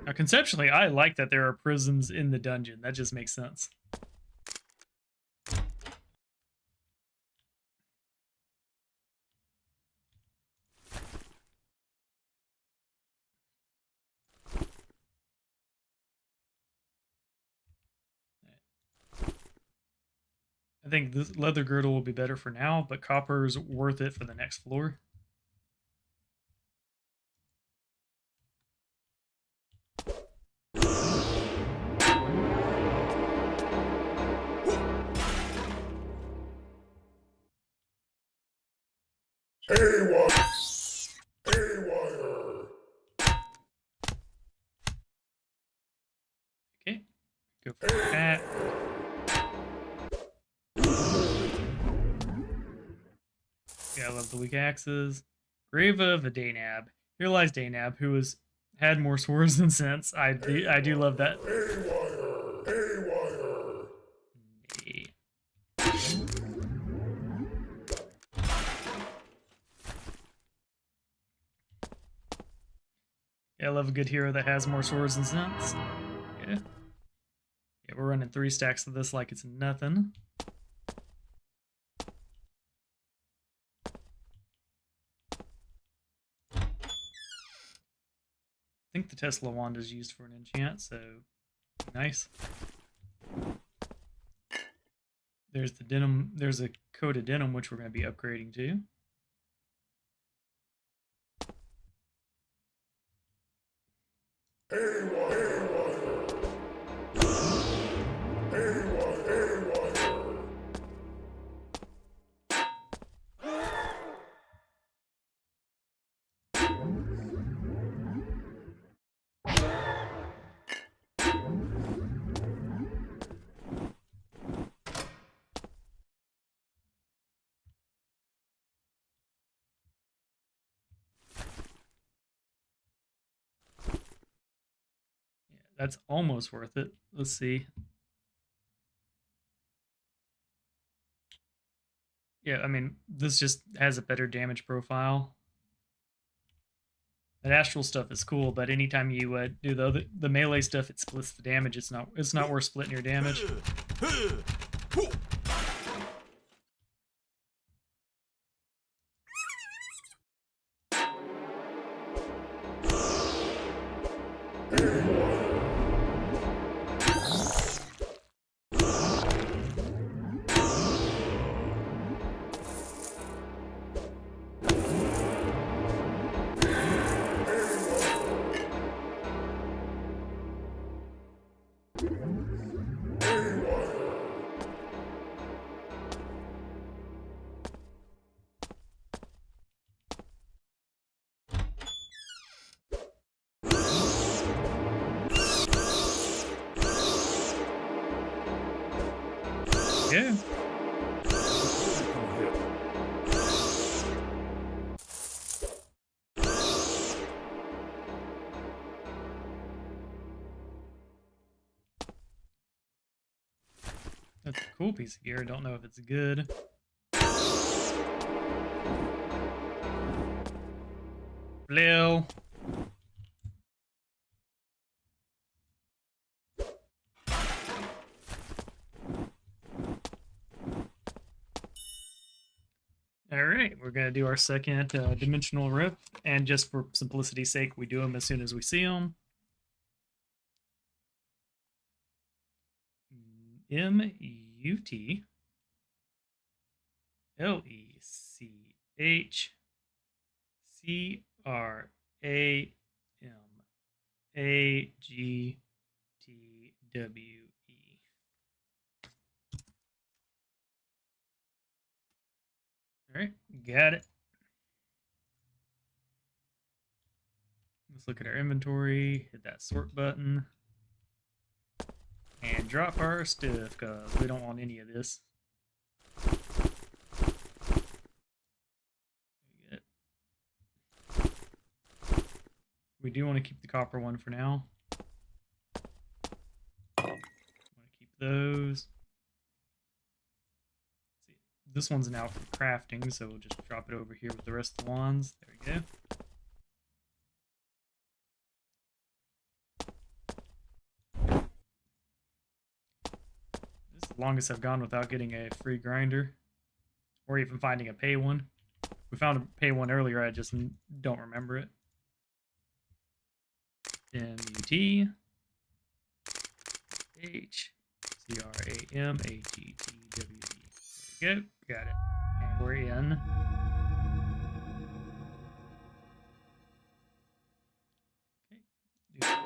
Now, conceptually, I like that there are prisons in the dungeon. That just makes sense. I think this leather girdle will be better for now, but copper's worth it for the next floor. Haywire! Haywire! Okay, go for that. Yeah, I love the weak axes. Grave of a Daynab. Here lies Daynab, who had more swords than sense. I do love that. Haywire! Haywire! Yeah, I love a good hero that has more swords than sense. Yeah. Yeah, we're running 3 stacks of this like it's nothing. I think the Tesla wand is used for an enchant, so nice. There's the denim. There's a coat of denim which we're going to be upgrading to. That's almost worth it. Let's see. Yeah, I mean, this just has a better damage profile. That astral stuff is cool, but anytime you do the melee stuff, it splits the damage. It's not worth splitting your damage. Yeah. That's a cool piece of gear. I don't know if it's good. Lil. Alright, we're going to do our second dimensional rip, and just for simplicity's sake, we do them as soon as we see them. MUTLECHCramagtwe. Alright, got it. Let's look at our inventory, hit that sort button, and drop our stuff, because we don't want any of this. We do want to keep the copper one for now. Want to keep those. This one's now for crafting, so we'll just drop it over here with the rest of the wands. There we go. This is the longest I've gone without getting a free grinder, or even finding a pay one. We found a pay one earlier, I just don't remember it. MUTLECHCRAMAGTWE. There we go. Got it. And we're in. Okay.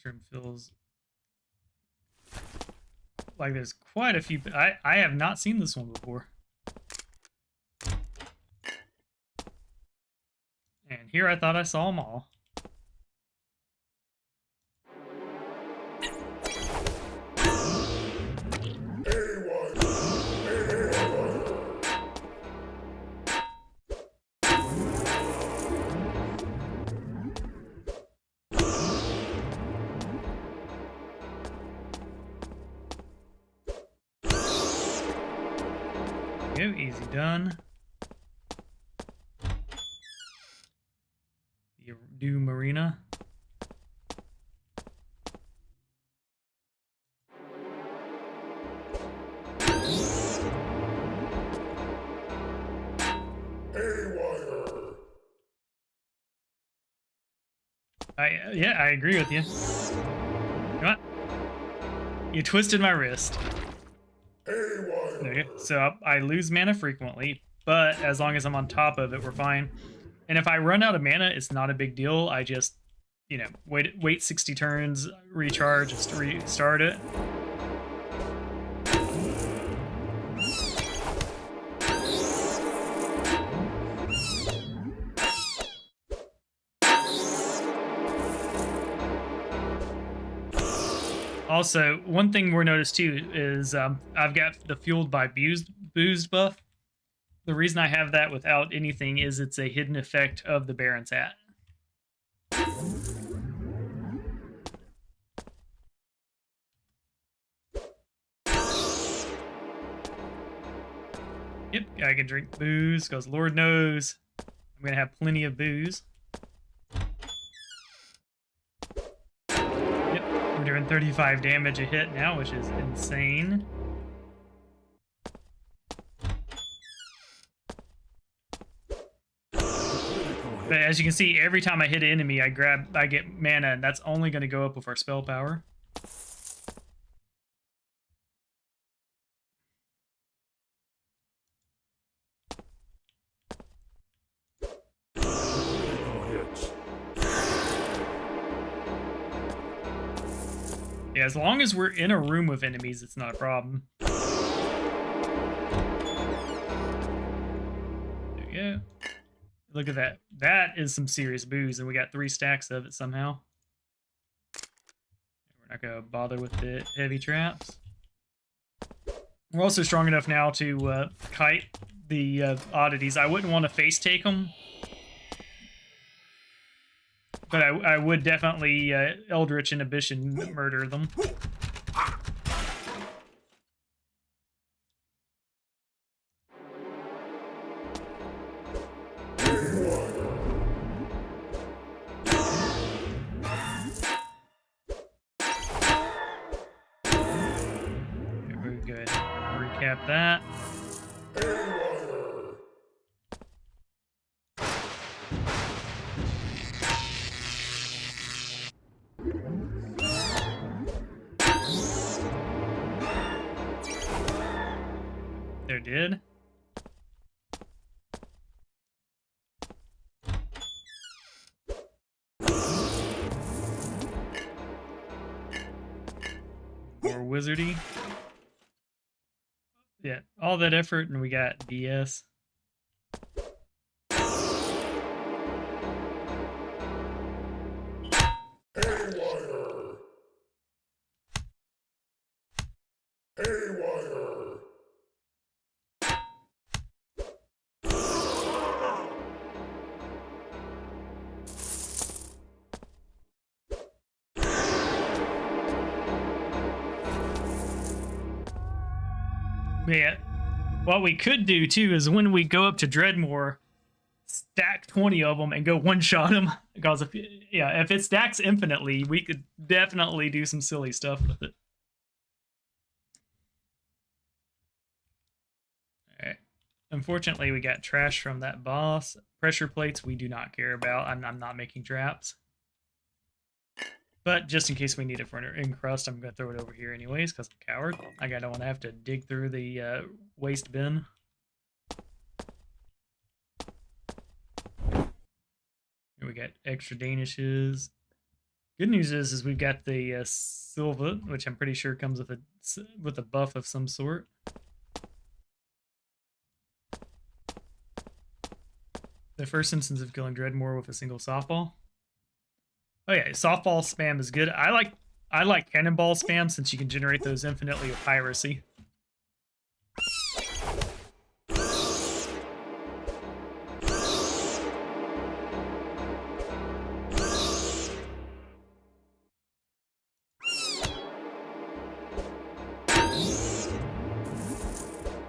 room feels like there's quite a few. I have not seen this one before. And here I thought I saw them all. Go, easy done. The Doom Arena. Yeah, I agree with you. You know what? You twisted my wrist. Okay, so I lose mana frequently, but as long as I'm on top of it, we're fine. And if I run out of mana, it's not a big deal. I just, you know, wait 60 turns, recharge, just restart it. Also, one thing we're noticed too is I've got the fueled by boozed buff. The reason I have that without anything is it's a hidden effect of the Baron's Hat. Yep, I can drink booze because Lord knows I'm going to have plenty of booze. We're doing 35 damage a hit now, which is insane. But as you can see, every time I hit an enemy, I get mana, and that's only going to go up with our spell power. Yeah, as long as we're in a room with enemies, it's not a problem. There we go. Look at that. That is some serious booze, and we got 3 stacks of it somehow. We're not going to bother with the heavy traps. We're also strong enough now to kite the oddities. I wouldn't want to face take them, but I would definitely Eldritch Inhibition murder them. Very good. Recap that. There did. More wizardy. Yeah, all that effort and we got BS. Yeah, what we could do too is when we go up to Dredmor, stack 20 of them and go one-shot them. Because if it stacks infinitely, we could definitely do some silly stuff with it. All right. Unfortunately, we got trash from that boss. Pressure plates we do not care about. I'm not making traps. But just in case we need it for an encrust, I'm going to throw it over here anyways, because I'm a coward. I don't want to have to dig through the waste bin. Here we got extra Danishes. Good news is we've got the Silva, which I'm pretty sure comes with a buff of some sort. The first instance of killing Dredmor with a single softball. Oh yeah, softball spam is good. I like cannonball spam since you can generate those infinitely with piracy.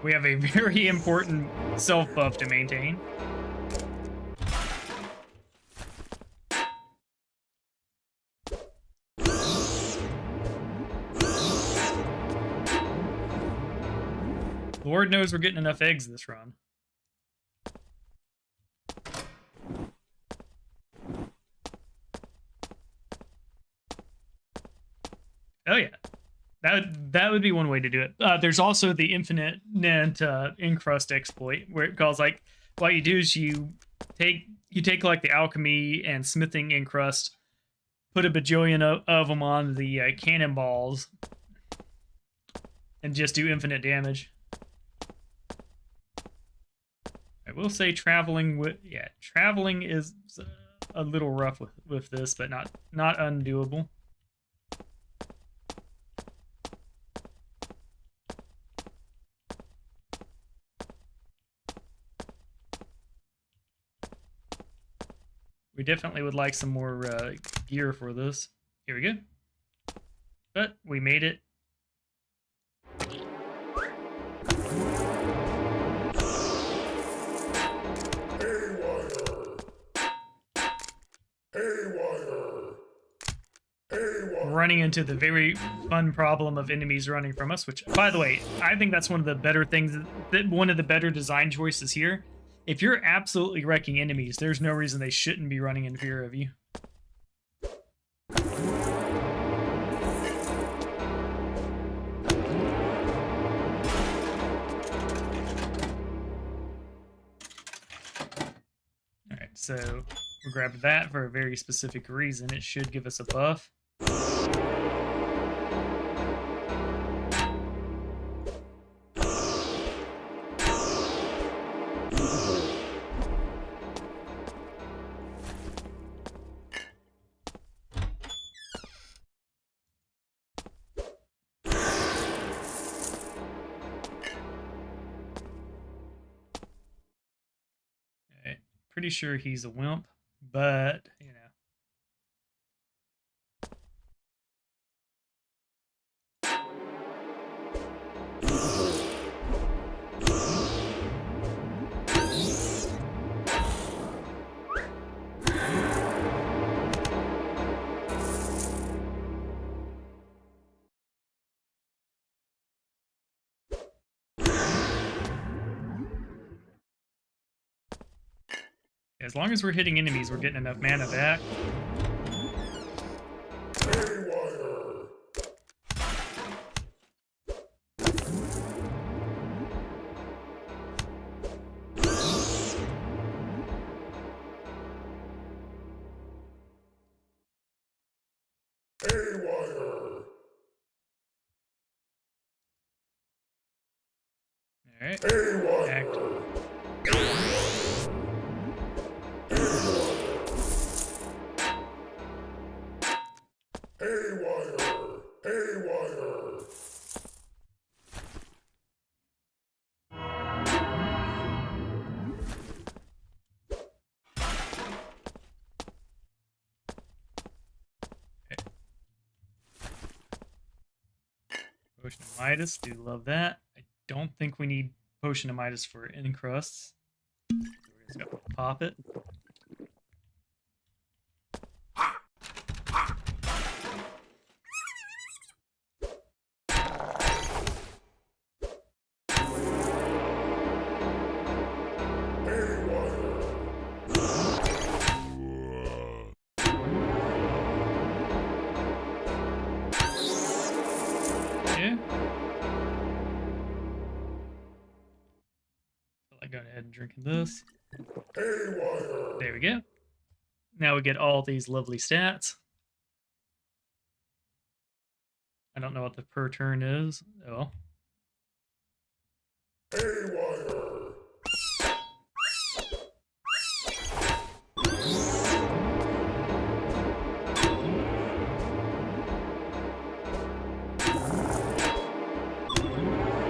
We have a very important self buff to maintain. Lord knows we're getting enough eggs this run. Oh yeah, that would be one way to do it. There's also the infinite encrust exploit, where it calls like what you do is you take like the alchemy and smithing encrust, put a bajillion of them on the cannonballs, and just do infinite damage. I will say traveling is a little rough with this, but not undoable. We definitely would like some more gear for this. Here we go. But we made it. Running into the very fun problem of enemies running from us, which, by the way, I think that's one of the better things, one of the better design choices here. If you're absolutely wrecking enemies, there's no reason they shouldn't be running in fear of you. Alright, so we'll grab that for a very specific reason. It should give us a buff. Pretty sure he's a wimp, but, you know. As long as we're hitting enemies, we're getting enough mana back. Alright. Act. Potion of Midas, do love that. I don't think we need Potion of Midas for encrusts. So we're just gonna pop it. Going ahead and drinking this. There we go. Now we get all these lovely stats. I don't know what the per turn is. Oh. Haywire!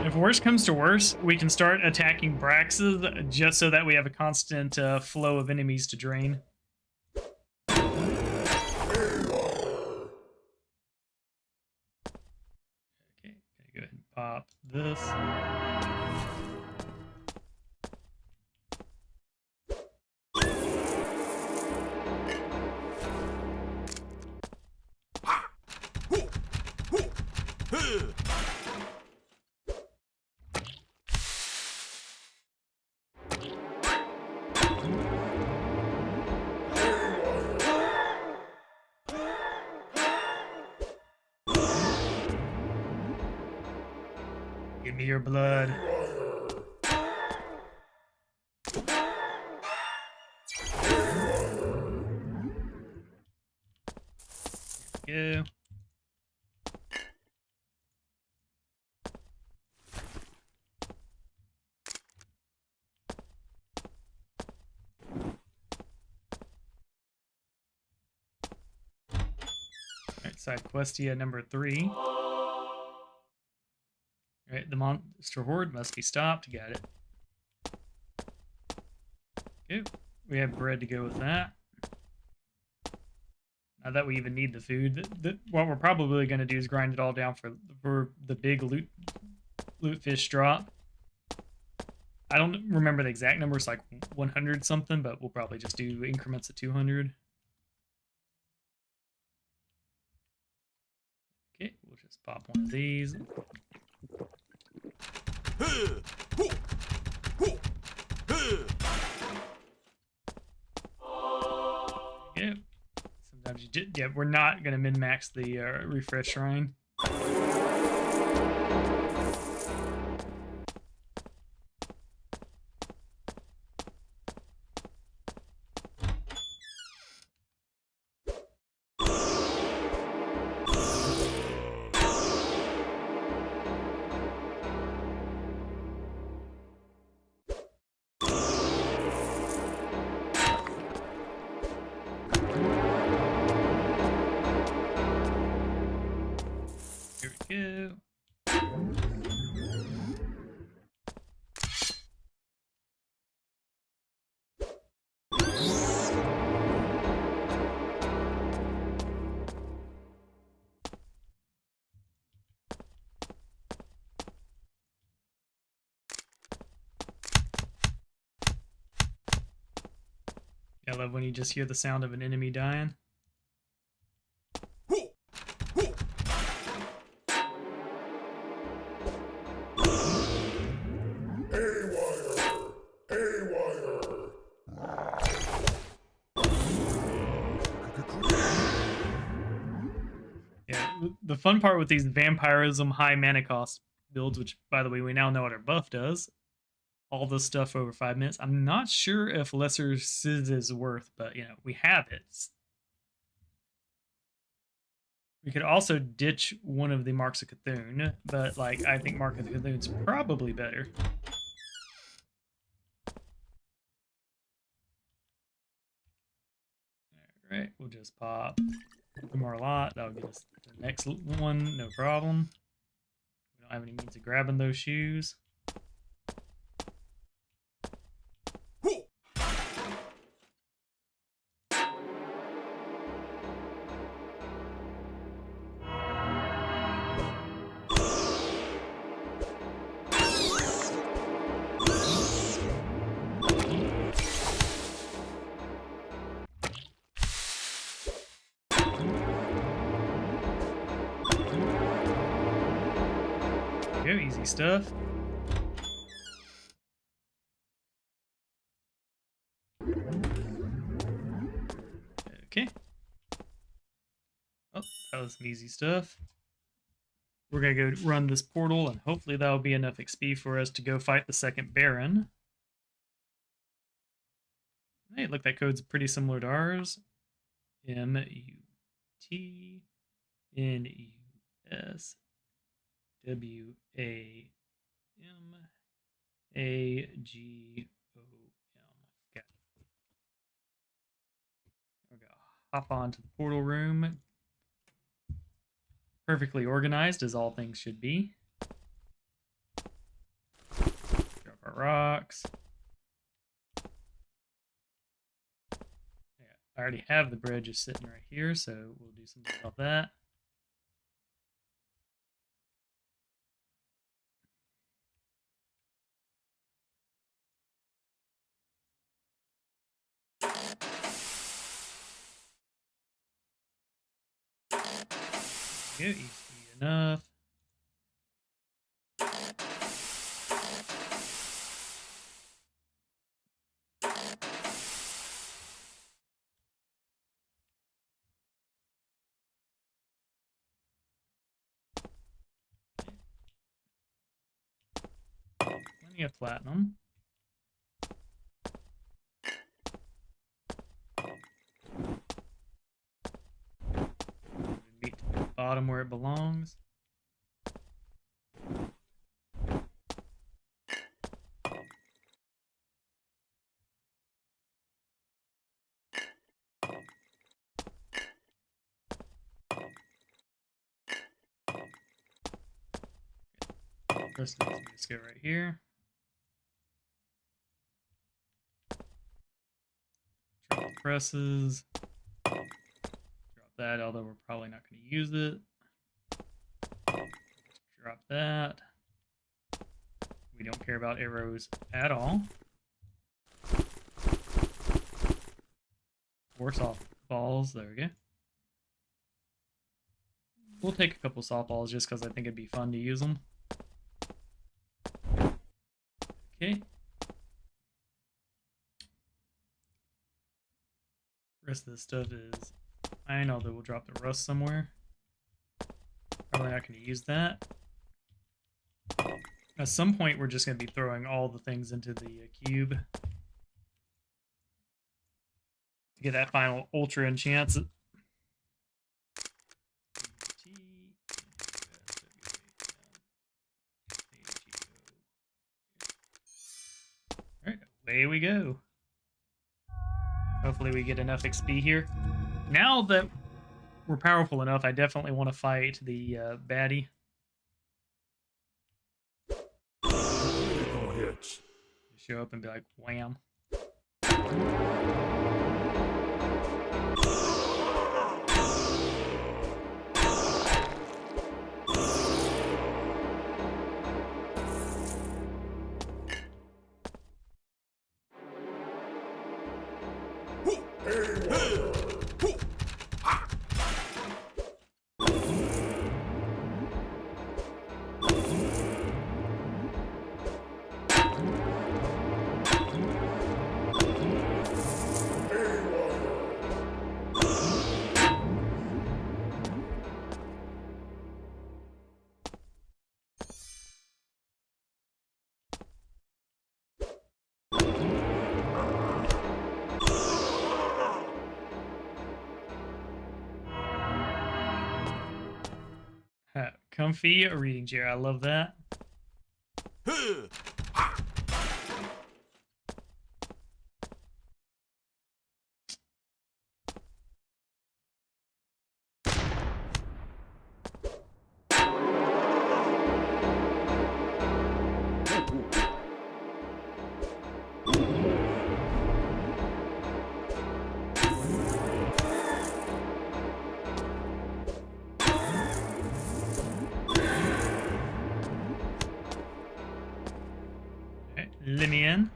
If worse comes to worse, we can start attacking Braxes just so that we have a constant flow of enemies to drain. Okay, gonna go ahead and pop this. Give me your blood. Here we go. Alright, side questia number 3. Alright, the monster horde must be stopped. Got it. Okay, we have bread to go with that. Not that we even need the food. What we're probably going to do is grind it all down for the big loot fish drop. I don't remember the exact number. It's like 100 something, but we'll probably just do increments of 200. Okay, we'll just pop one of these. Yeah. Sometimes you did. Yeah, we're not gonna min-max the refresh shrine. Here we go. I love when you just hear the sound of an enemy dying. Yeah, the fun part with these vampirism high mana cost builds, which by the way we now know what our buff does, all this stuff over 5 minutes. I'm not sure if lesser Sizz is worth, but you know, we have it. We could also ditch one of the Marks of Cthulhu, but like I think Mark of Cthulhu's probably better. Alright, we'll just pop more lot. That'll get us the next one, no problem. We don't have any means of grabbing those shoes. Go, easy stuff. Okay. Oh, that was some easy stuff. We're gonna go run this portal, and hopefully that'll be enough XP for us to go fight the second Baron. Hey, look, that code's pretty similar to ours. MUTNUS. Okay. We're gonna hop onto the portal room. Perfectly organized as all things should be. Drop our rocks. Yeah, I already have the bread just sitting right here, so we'll do something about that. There we go, easy enough. Plenty of platinum. Meat to the bottom where it belongs. Rest of these just go right here. Drop the presses. Drop that, although we're probably not going to use it. Drop that. We don't care about arrows at all. Or softballs. There we go. We'll take a couple softballs just because I think it'd be fun to use them. Okay. Rest of this stuff is fine, although we'll drop the rust somewhere. Probably not going to use that. At some point, we're just going to be throwing all the things into the cube to get that final ultra enchant. Alright, away we go. Hopefully we get enough XP here. Now that we're powerful enough, I definitely want to fight the baddie. Critical hits. Just show up and be like, wham. Comfy reading chair. I love that. Let me in.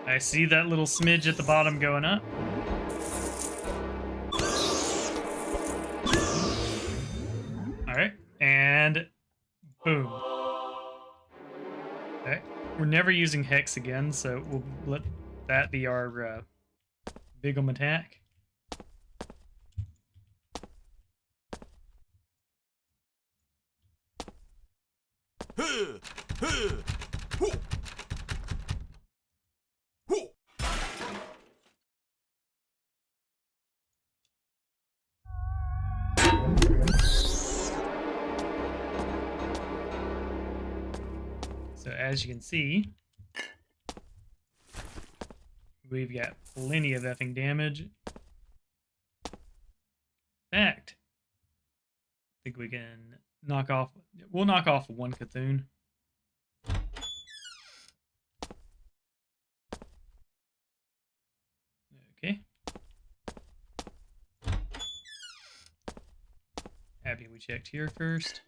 I see that little smidge at the bottom going up. Alright, and boom. Okay, we're never using Hex again, so we'll let that be our bigum attack. as you can see, we've got plenty of effing damage. In fact, I think we can knock off... We'll knock off one Cthulhu. Okay. Happy we checked here first.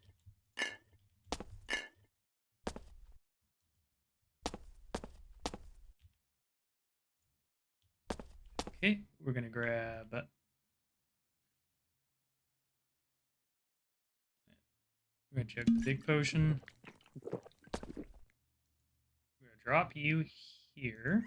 Okay, we're gonna grab... We're gonna check the big potion. We're gonna drop you here.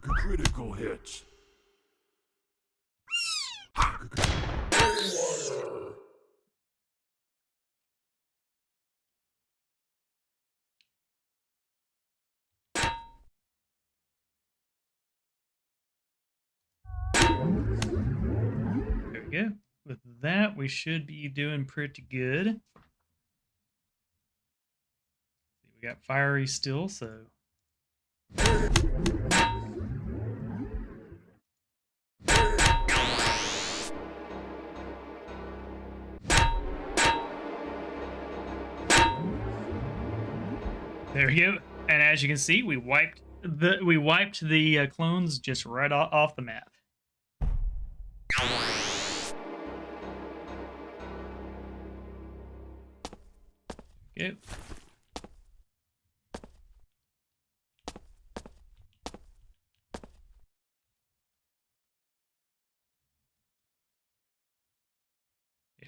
Critical hits. There we go. With that, we should be doing pretty good. We got fiery still, so... There we go. And as you can see, we wiped the clones just right off the map. Go. Yeah,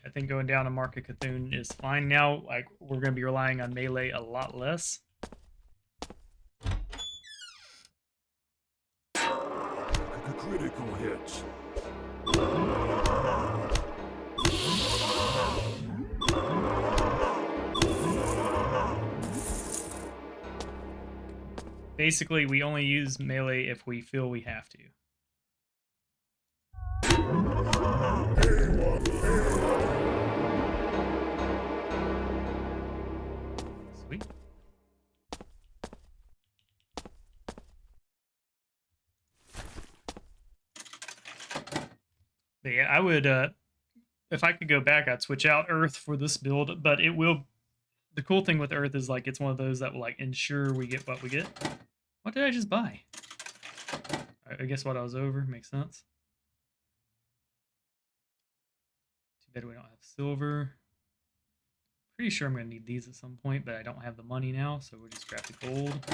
I think going down to Mark of Cthulhu is fine now. Like, we're going to be relying on melee a lot less. Critical hits. Basically, we only use melee if we feel we have to. Sweet. But yeah, I would, if I could go back, I'd switch out Earth for this build, but it will, the cool thing with Earth is, like, it's one of those that will, like, ensure we get what we get. What did I just buy? I guess what I was over makes sense. Too bad we don't have silver. Pretty sure I'm going to need these at some point, but I don't have the money now, so we'll just grab the gold.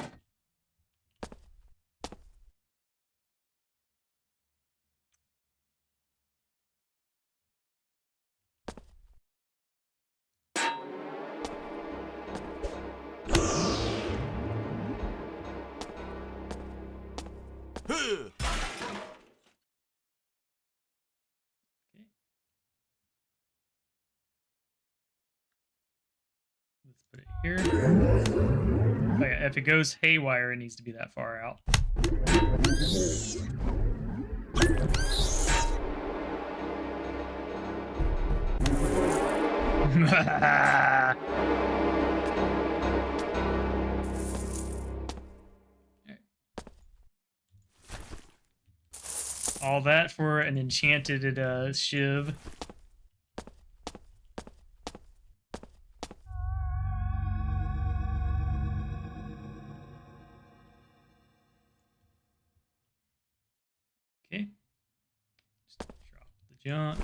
Huh. Let's put it here. Oh yeah, if it goes haywire, it needs to be that far out. All that for an enchanted shiv. Okay. Just drop the junk.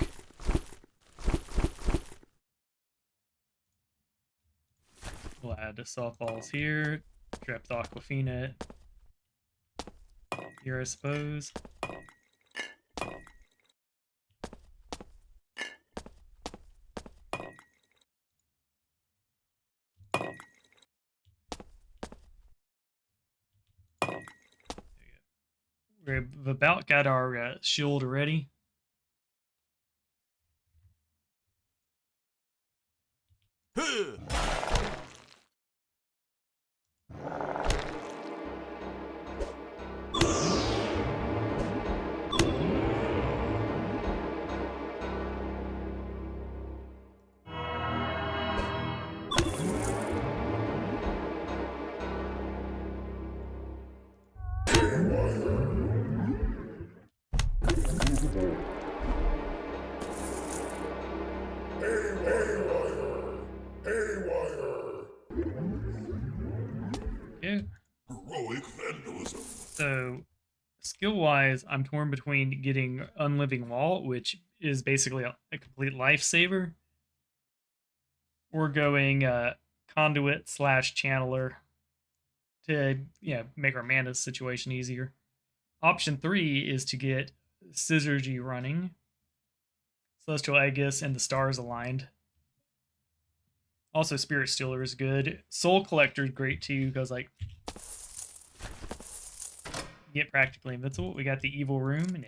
We'll add the softballs here. Drop the Aquafina here, I suppose. We've about got our shield ready. Huh. Yeah. Heroic vandalism. So, skill-wise, I'm torn between getting Unliving Wall, which is basically a complete lifesaver, or going Conduit / Channeler to make our mana situation easier. Option 3 is to get Syzygy running, Celestial Aegis, and the stars aligned. Also, Spirit Stealer is good. Soul Collector is great too, because like you get practically invincible. We got the Evil Room and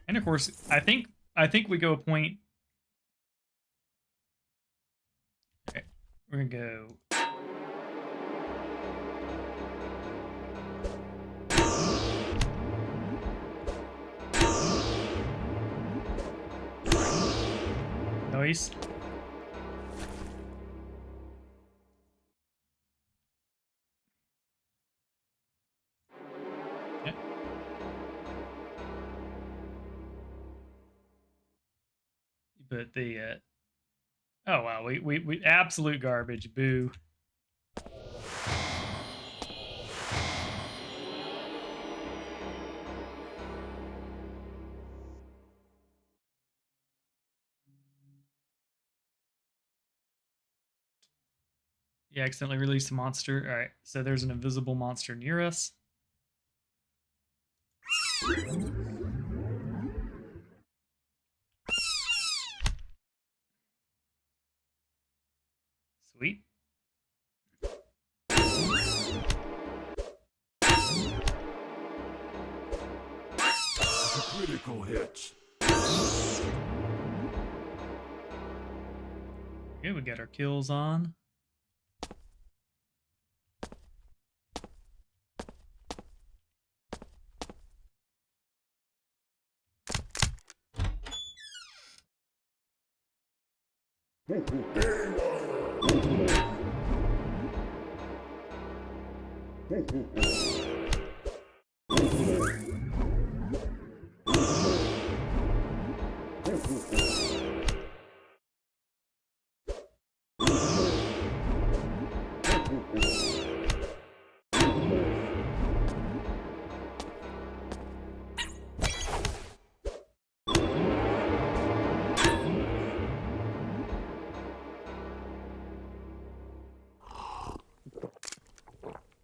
and of course, I think we go a point. Okay, we're gonna go. Nice. Yeah. But the oh wow, we absolute garbage. Boo. You accidentally released a monster. All right, so there's an invisible monster near us. Sweet. Critical hits. Okay, we got our kills on.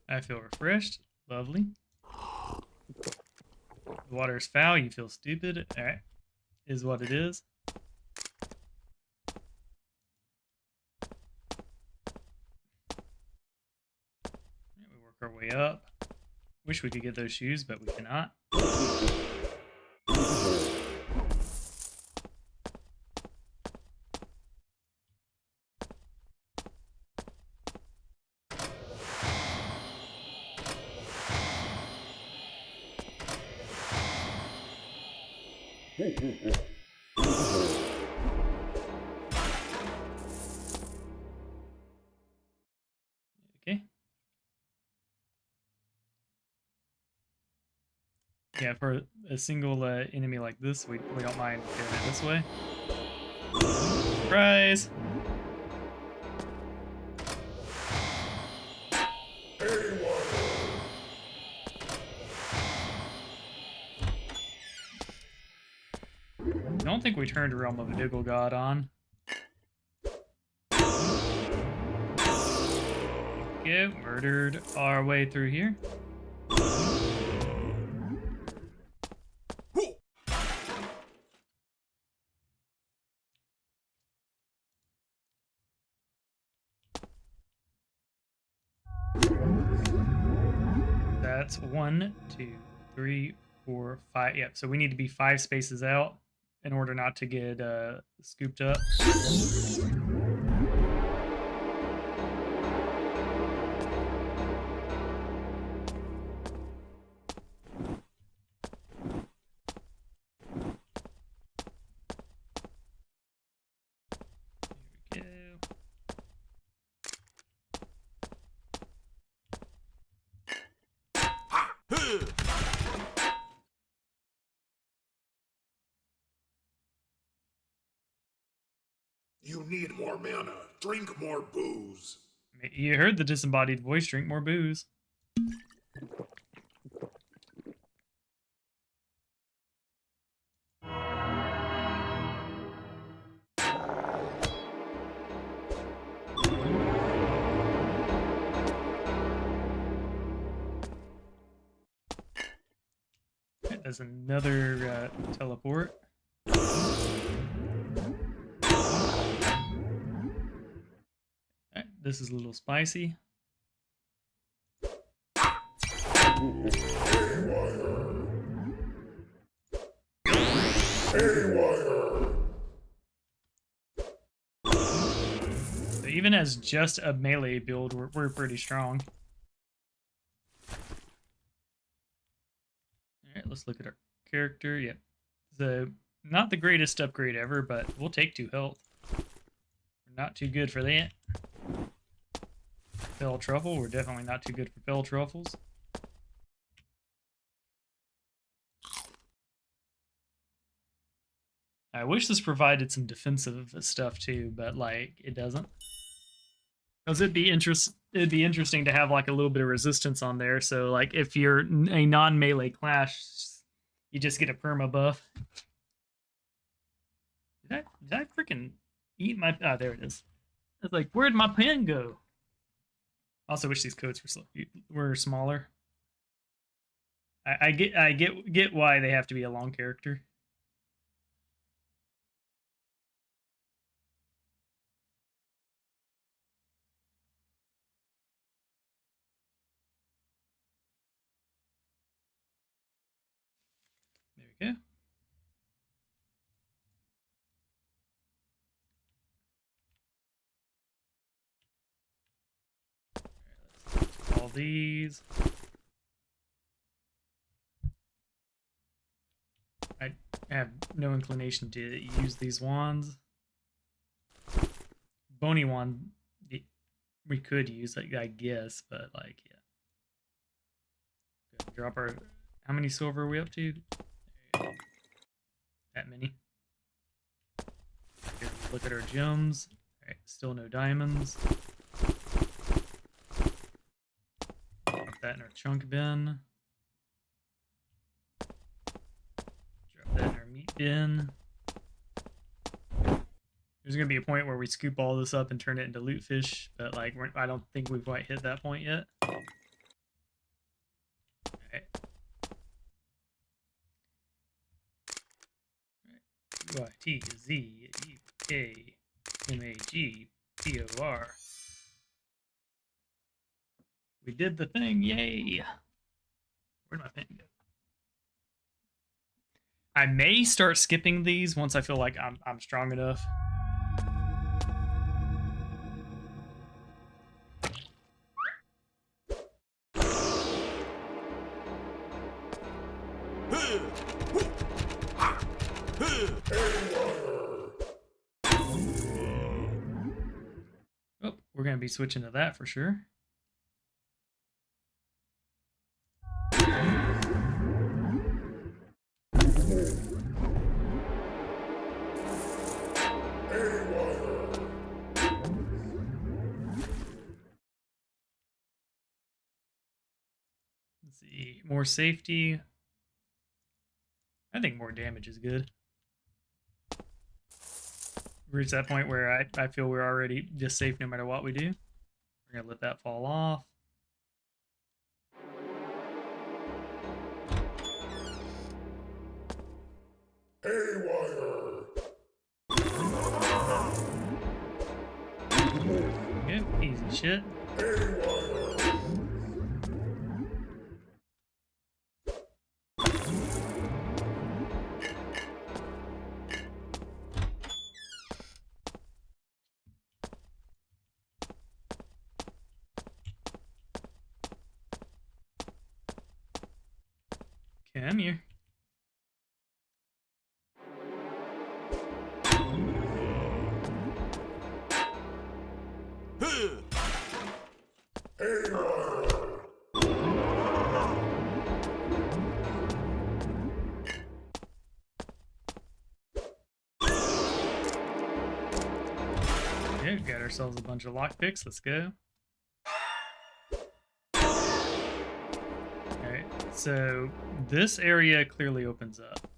I feel refreshed. Lovely. The water is foul. You feel stupid. All right. Is what it is. Right, we work our way up. Wish we could get those shoes, but we cannot. Okay. Yeah, for a single enemy like this, we don't mind doing it this way. Surprise! I don't think we turned Realm of Diggle God on. Okay, murdered our way through here. That's 1, 2, 3, 4, 5. Yep, so we need to be 5 spaces out in order not to get scooped up. You need more mana. Drink more booze. You heard the disembodied voice. Drink more booze. There's another teleport. Alright, this is a little spicy. So even as just a melee build, we're pretty strong. Alright, let's look at our character. Yep. Not the greatest upgrade ever, but we'll take 2 health. We're not too good for that. Fell Truffle, we're definitely not too good for Fell Truffles. I wish this provided some defensive stuff too, but like it doesn't. Because it'd be interesting to have like a little bit of resistance on there. So like if you're a non-melee class, you just get a perma buff. Did I freaking eat my? Ah, there it is. I was like, where'd my pen go? Also, wish these codes were smaller. I get why they have to be a long character. There we go. All these. I have no inclination to use these wands. Bony wand we could use, like, I guess, but like, yeah. Drop our. How many silver are we up to? That many. Okay, look at our gems. All right, still no diamonds. Drop that in our chunk bin. Drop that in our meat bin. There's gonna be a point where we scoop all this up and turn it into loot fish, but like I don't think we've quite hit that point yet. Alright. UITZEKMAGPOR. We did the thing, yay! Where'd my pen go? I may start skipping these once I feel like I'm strong enough. Oh, we're gonna be switching to that for sure. Let's see, more safety. I think more damage is good. Reach that point where I feel we're already just safe no matter what we do. We're gonna let that fall off. Haywire! Okay, easy shit. Come here. Yeah, got ourselves a bunch of lockpicks. Let's go. Alright, so this area clearly opens up.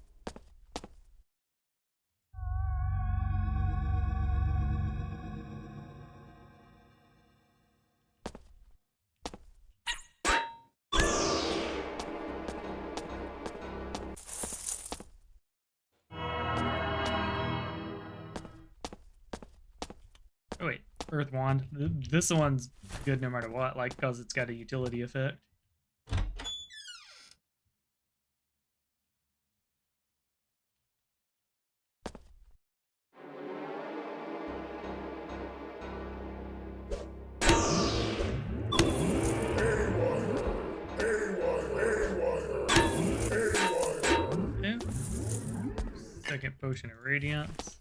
Oh wait, Earth Wand. This one's good no matter what, like, because it's got a utility effect. Okay. Second potion of radiance.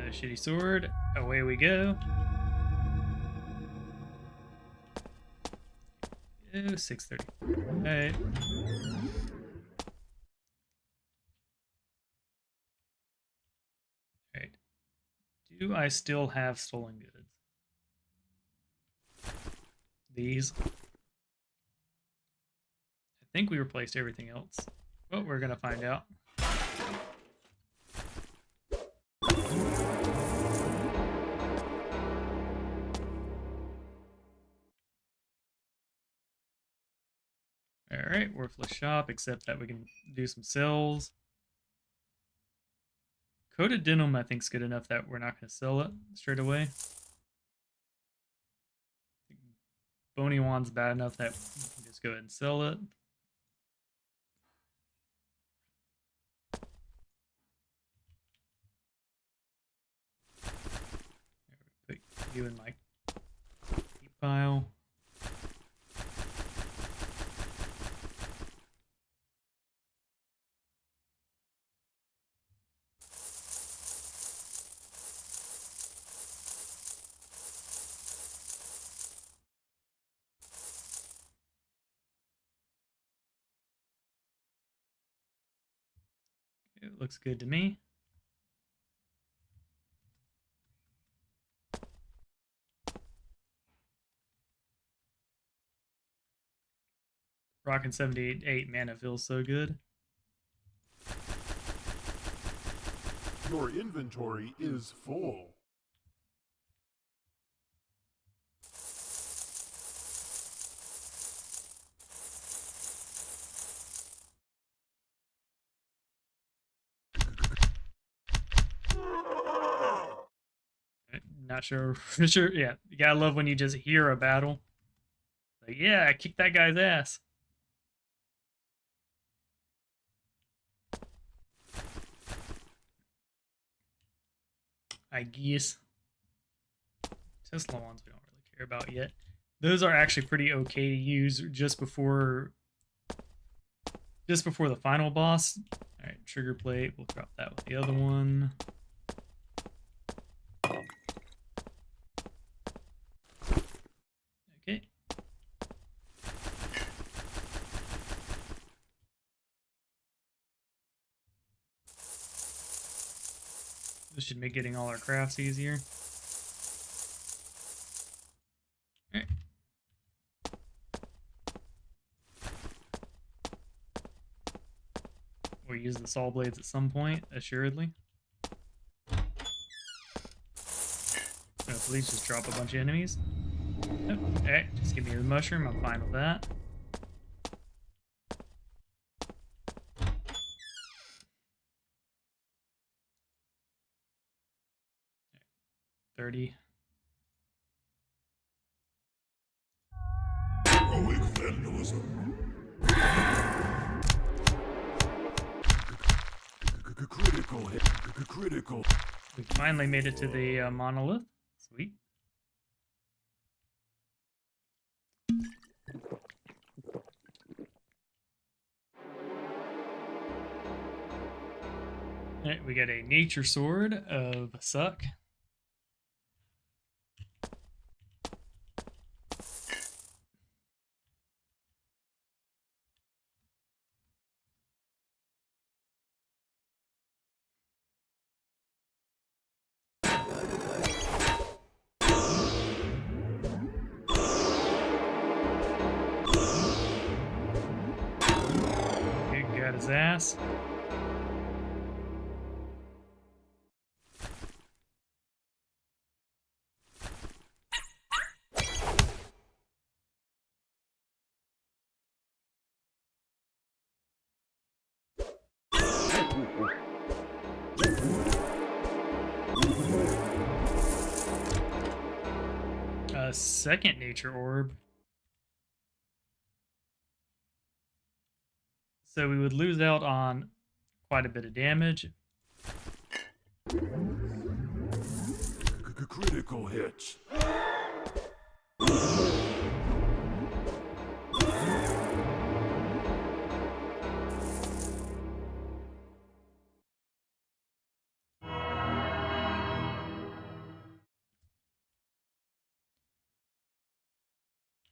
Shitty sword. Away we go. Oh, 6:30. Alright. Alright. Do I still have stolen goods? These. I think we replaced everything else. But we're gonna find out. Alright, worthless shop, except that we can do some sales. Coated denim, I think, is good enough that we're not going to sell it straight away. Bony wand's bad enough that we can just go ahead and sell it. Put you in my keep pile. It looks good to me. Rockin' 78 mana feels so good. Your inventory is full. Not sure for sure. Yeah, you gotta love when you just hear a battle. Like, yeah, I kicked that guy's ass. I guess. Tesla ones we don't really care about yet. Those are actually pretty okay to use just before the final boss. All right, trigger plate. We'll drop that with the other one. Okay. This should make getting all our crafts easier. All right. We'll use the saw blades at some point, assuredly. So please just drop a bunch of enemies. Nope. Alright, just give me the mushroom, I'm fine with that. $30. Heroic vandalism. Critical hit. Critical. We finally made it to the monolith. Sweet. Alright, we got a nature sword of suck. Okay, got his ass. A second nature orb. So we would lose out on quite a bit of damage. Critical hits.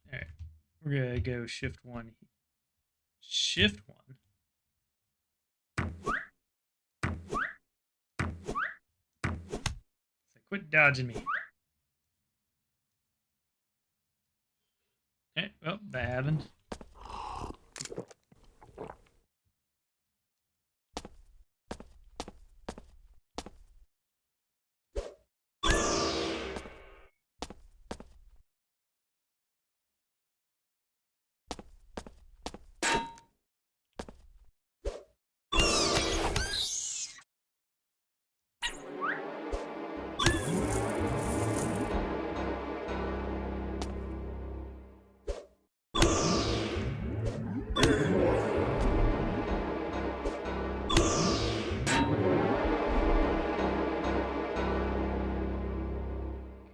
Alright, we're gonna go shift one. Shift one. So quit dodging me. Okay, well, that happened.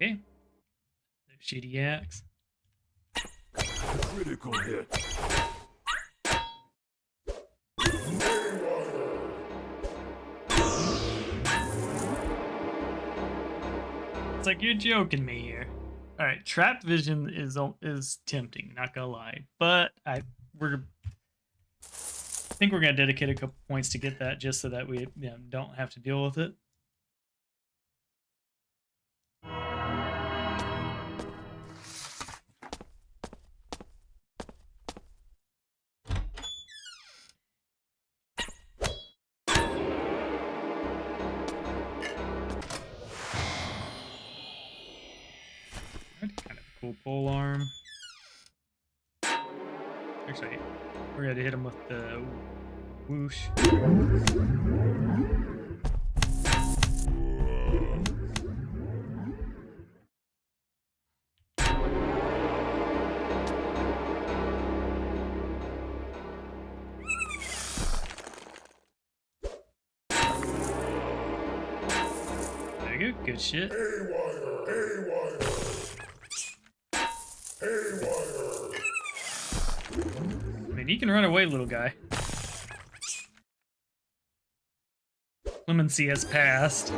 Okay. Shitty axe. Critical hit. It's like you're joking me here. All right, trapped vision is tempting, not gonna lie, but I think we're gonna dedicate a couple points to get that, just so that we don't have to deal with it. Kind of a cool pole arm. Actually, we're gonna hit him with the whoosh. There you go, good shit. I mean, you can run away, little guy. Clemency has passed.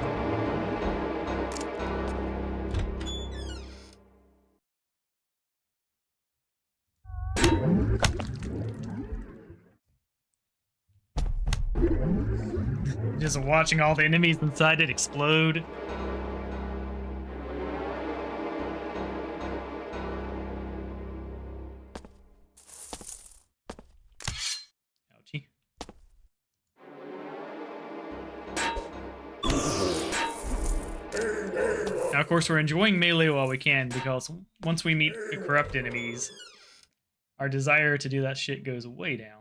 Just watching all the enemies inside it explode. Ouchie. Now, of course, we're enjoying melee while we can, because once we meet the corrupt enemies, our desire to do that shit goes way down.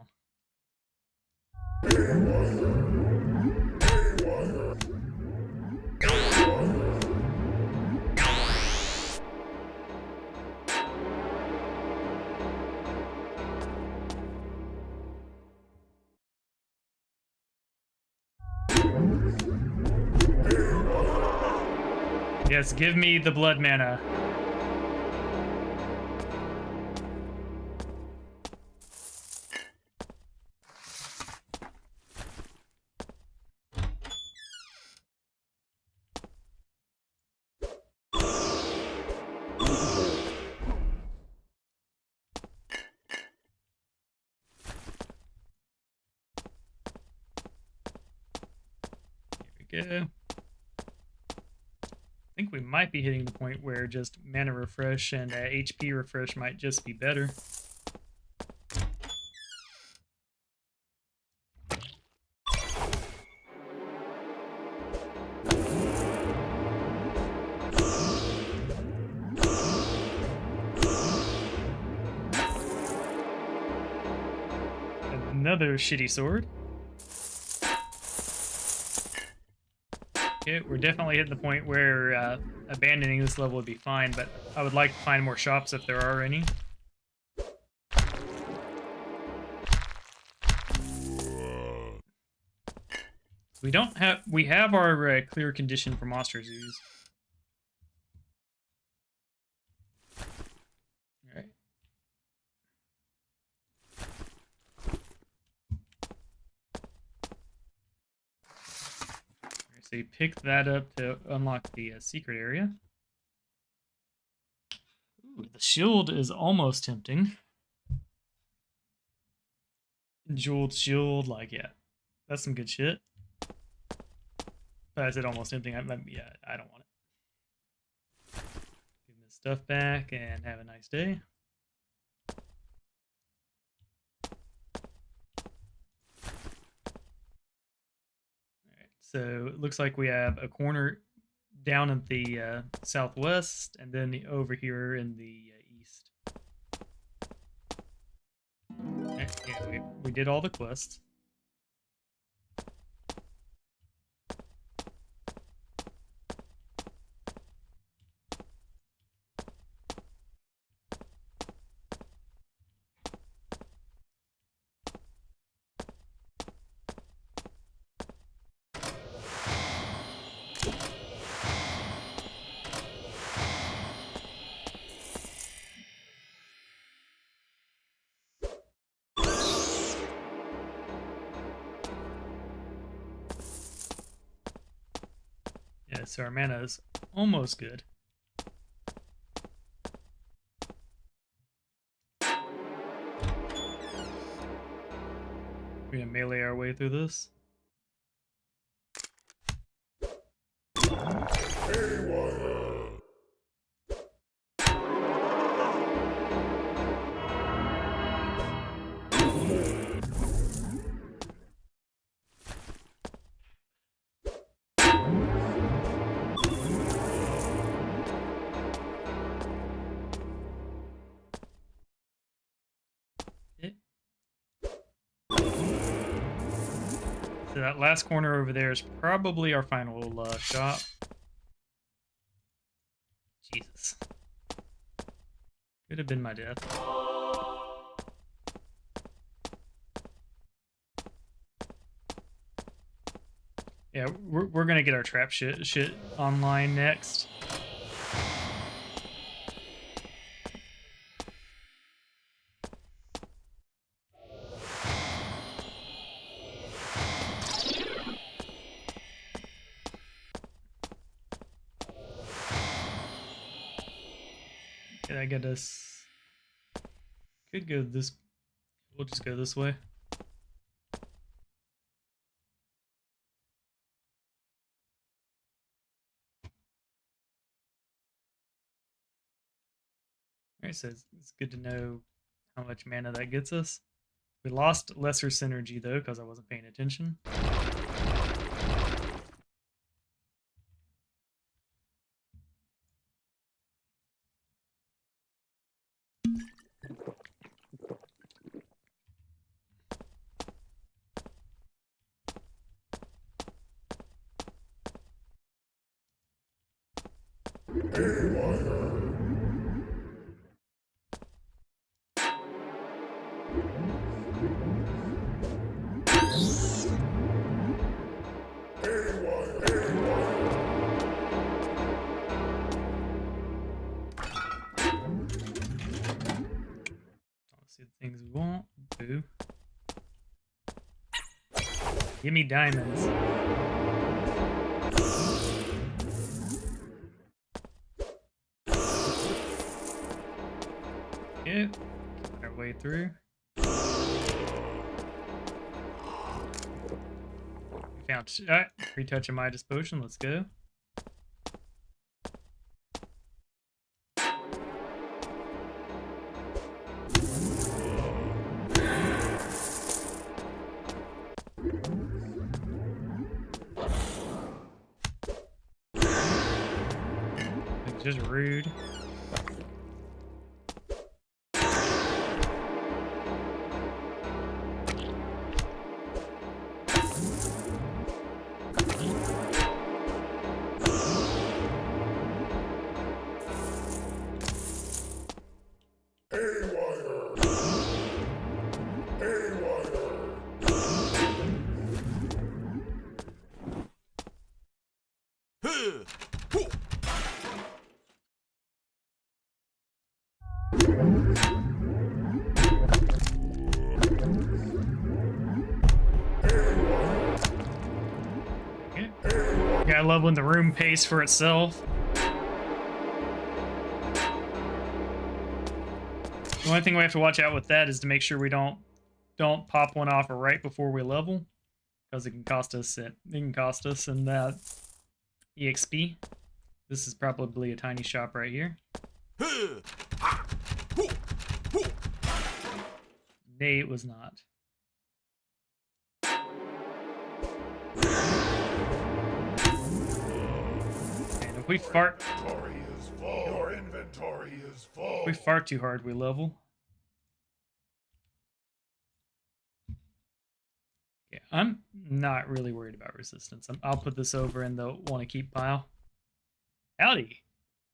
Yes, give me the blood mana. go. I think we might be hitting the point where just mana refresh and HP refresh might just be better. Another shitty sword. Okay, we're definitely hitting the point where abandoning this level would be fine, but I would like to find more shops if there are any. We have our clear condition for monster zoos. All right. So you pick that up to unlock the secret area. Ooh, the shield is almost tempting. Jeweled shield, like, yeah, that's some good shit. But I said almost tempting. Yeah, I don't want it. Give this stuff back and have a nice day. So it looks like we have a corner down at the southwest, and then over here in the east. Okay, yeah, we did all the quests. Yeah, so our mana is almost good. We're gonna melee our way through this. So that last corner over there is probably our final shop. Jesus. Could have been my death. Yeah, we're gonna get our trap shit online next. Did I get us? Could go this. We'll just go this way. Alright, so it's good to know how much mana that gets us. We lost lesser synergy though, because I wasn't paying attention. See the things we want. Boo. Give me diamonds. Yeah, our way through. Found. Alright, retouch a Midas potion. Let's go. It's just rude. Yeah, I love when the room pays for itself. The only thing we have to watch out with that is to make sure we don't pop one off right before we level, because it can cost us in that EXP. This is probably a tiny shop right here. Nay, it was not. And if we fart, Your inventory is full. if we fart too hard, we level. Yeah, I'm not really worried about resistance. I'll put this over in the want to keep pile. Howdy.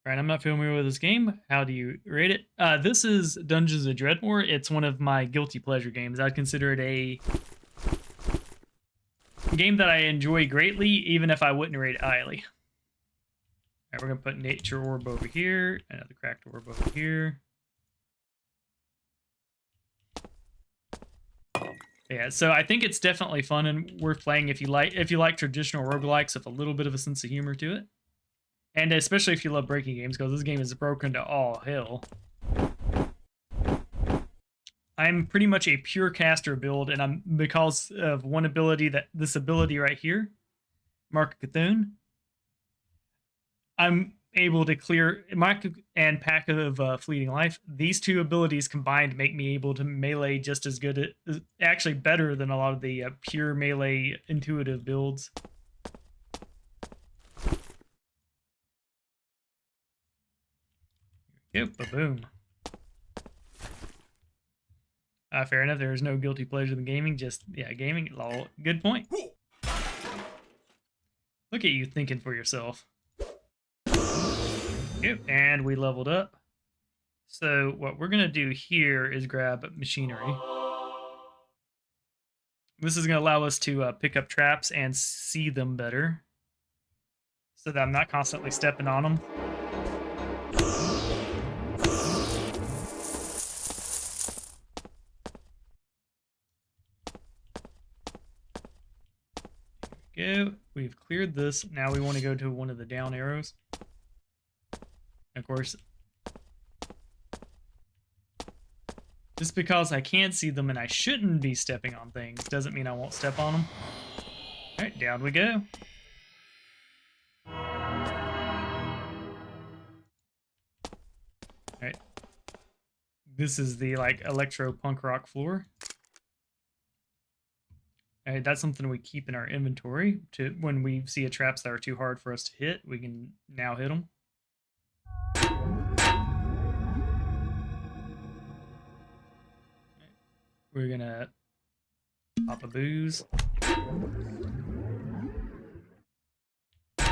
All right, I'm not familiar with this game. How do you rate it? This is Dungeons of Dredmor. It's one of my guilty pleasure games. I'd consider it a game that I enjoy greatly, even if I wouldn't rate it highly. All right, we're going to put nature orb over here, another cracked orb over here. Yeah, so I think it's definitely fun and worth playing if you like traditional roguelikes with a little bit of a sense of humor to it. And especially if you love breaking games, because this game is broken to all hell. I'm pretty much a pure caster build, and I'm because of one ability this ability right here, Mark of Cthulhu, I'm able to clear Mark and Pack of Fleeting Life. These two abilities combined make me able to melee just as good, actually better than a lot of the pure melee intuitive builds. Yep, boom. Fair enough. There is no guilty pleasure in gaming. Just gaming. Lol. Good point. Look at you thinking for yourself. Yep, and we leveled up. So what we're gonna do here is grab machinery. This is gonna allow us to pick up traps and see them better, so that I'm not constantly stepping on them. Go. We've cleared this. Now we want to go to one of the down arrows. Of course, just because I can see them and I shouldn't be stepping on things doesn't mean I won't step on them. All right, down we go. All right. This is the electro punk rock floor. All right, that's something we keep in our inventory to when we see traps that are too hard for us to hit, we can now hit them. We're gonna pop a booze. I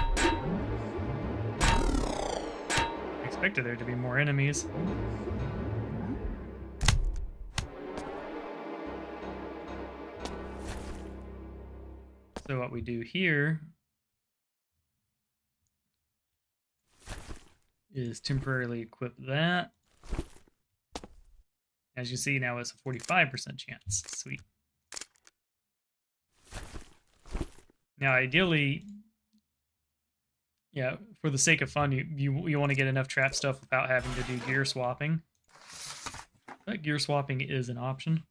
expected there to be more enemies. So what we do here is temporarily equip that. As you see now, it's a 45% chance. Sweet. Now, ideally, yeah, for the sake of fun, you want to get enough trap stuff without having to do gear swapping. But gear swapping is an option.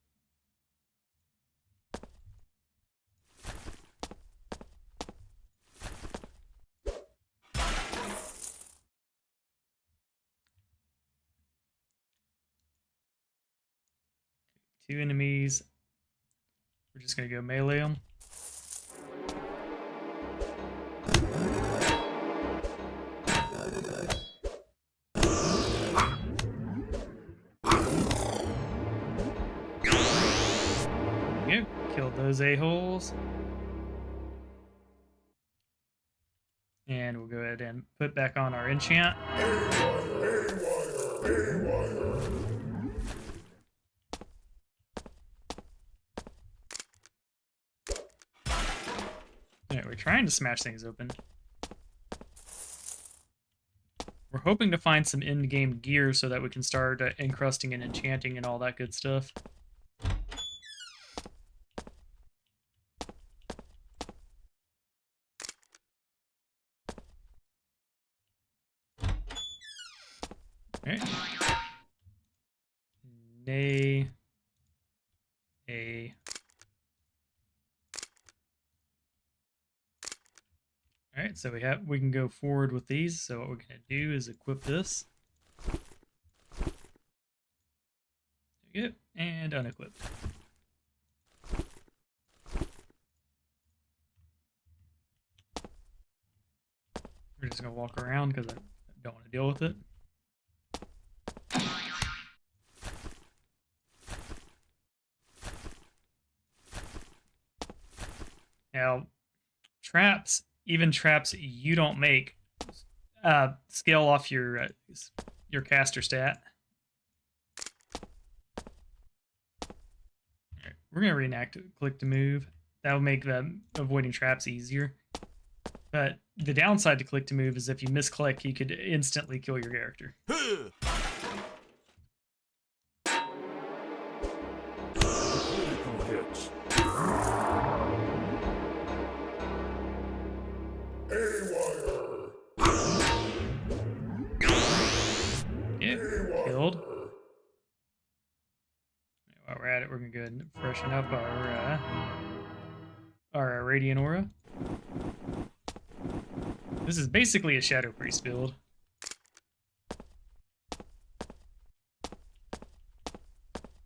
2 enemies. We're just going to go melee them. There we go. Killed those a-holes. And we'll go ahead and put back on our enchant. Alright, we're trying to smash things open. We're hoping to find some in-game gear so that we can start encrusting and enchanting and all that good stuff. Alright. Nay. A. Alright, so we can go forward with these. So what we're gonna do is equip this. There we go. And unequip. We're just gonna walk around because I don't want to deal with it. Now, traps, even traps you don't make, scale off your caster stat. All right, we're gonna reenact click to move. That'll make avoiding traps easier. But the downside to click to move is if you misclick, you could instantly kill your character. Killed. While we're at it, we're gonna go ahead and freshen up our radiant aura. This is basically a Shadow Priest build.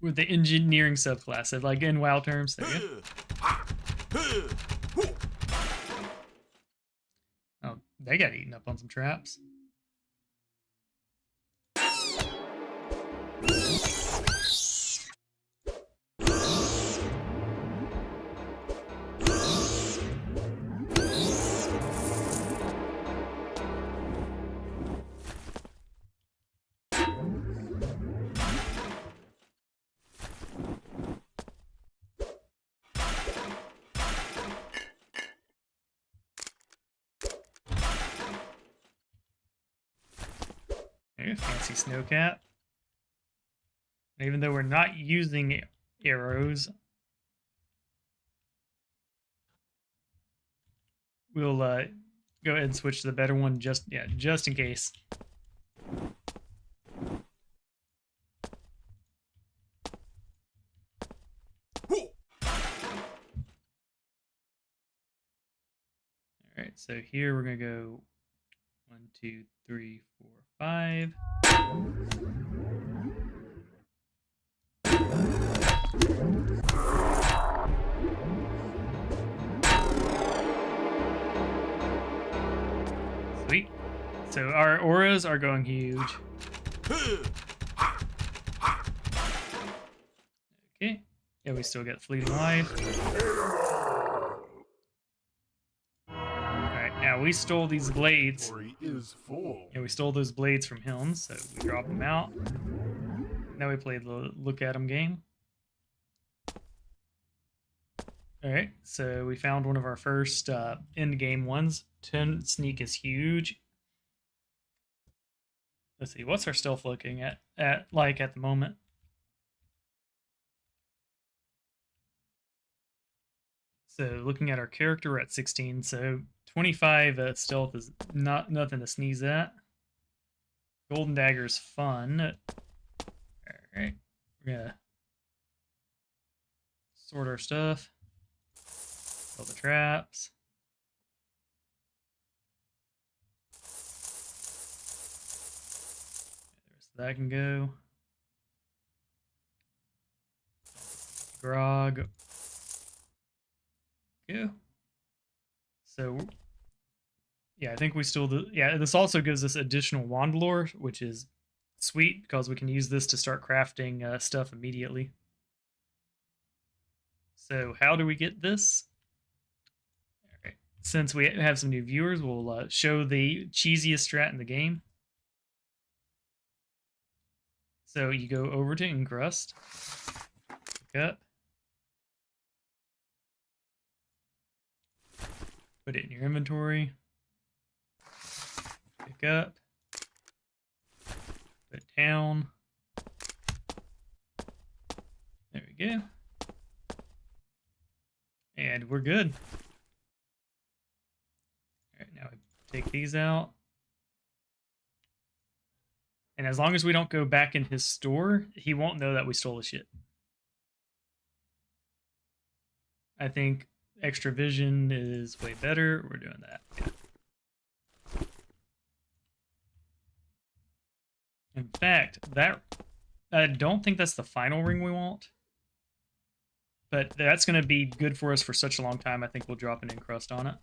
With the engineering subclass, of like in WoW terms. There you go. Oh, they got eaten up on some traps. There, fancy snowcat. Even though we're not using arrows, we'll go ahead and switch to the better one just in case. Alright, so here we're gonna go 1, 2, 3, 4, 5. Sweet. So our auras are going huge. Okay. Yeah, we still get fleeting life. Alright, now we stole these blades. Yeah, we stole those blades from him, so we dropped them out. Now we played the look at them game. Alright, so we found one of our first end game ones. 10 sneak is huge. Let's see, what's our stealth looking at the moment? So looking at our character, we're at 16, so 25 stealth is nothing to sneeze at. Golden dagger's fun. Alright, we're gonna sort our stuff. Kill the traps. The rest of that can go. grog. Yeah. So, yeah, I think we still do. Yeah, this also gives us additional wand lore, which is sweet because we can use this to start crafting stuff immediately. So, how do we get this? All right. Since we have some new viewers, we'll show the cheesiest strat in the game. So, you go over to Encrust, pick up, put it in your inventory, pick up, put it down. There we go. And we're good. All right, now we take these out. And as long as we don't go back in his store, he won't know that we stole the shit. I think extra vision is way better. We're doing that. Yeah. In fact, I don't think that's the final ring we want. But that's going to be good for us for such a long time. I think we'll drop an encrust on it.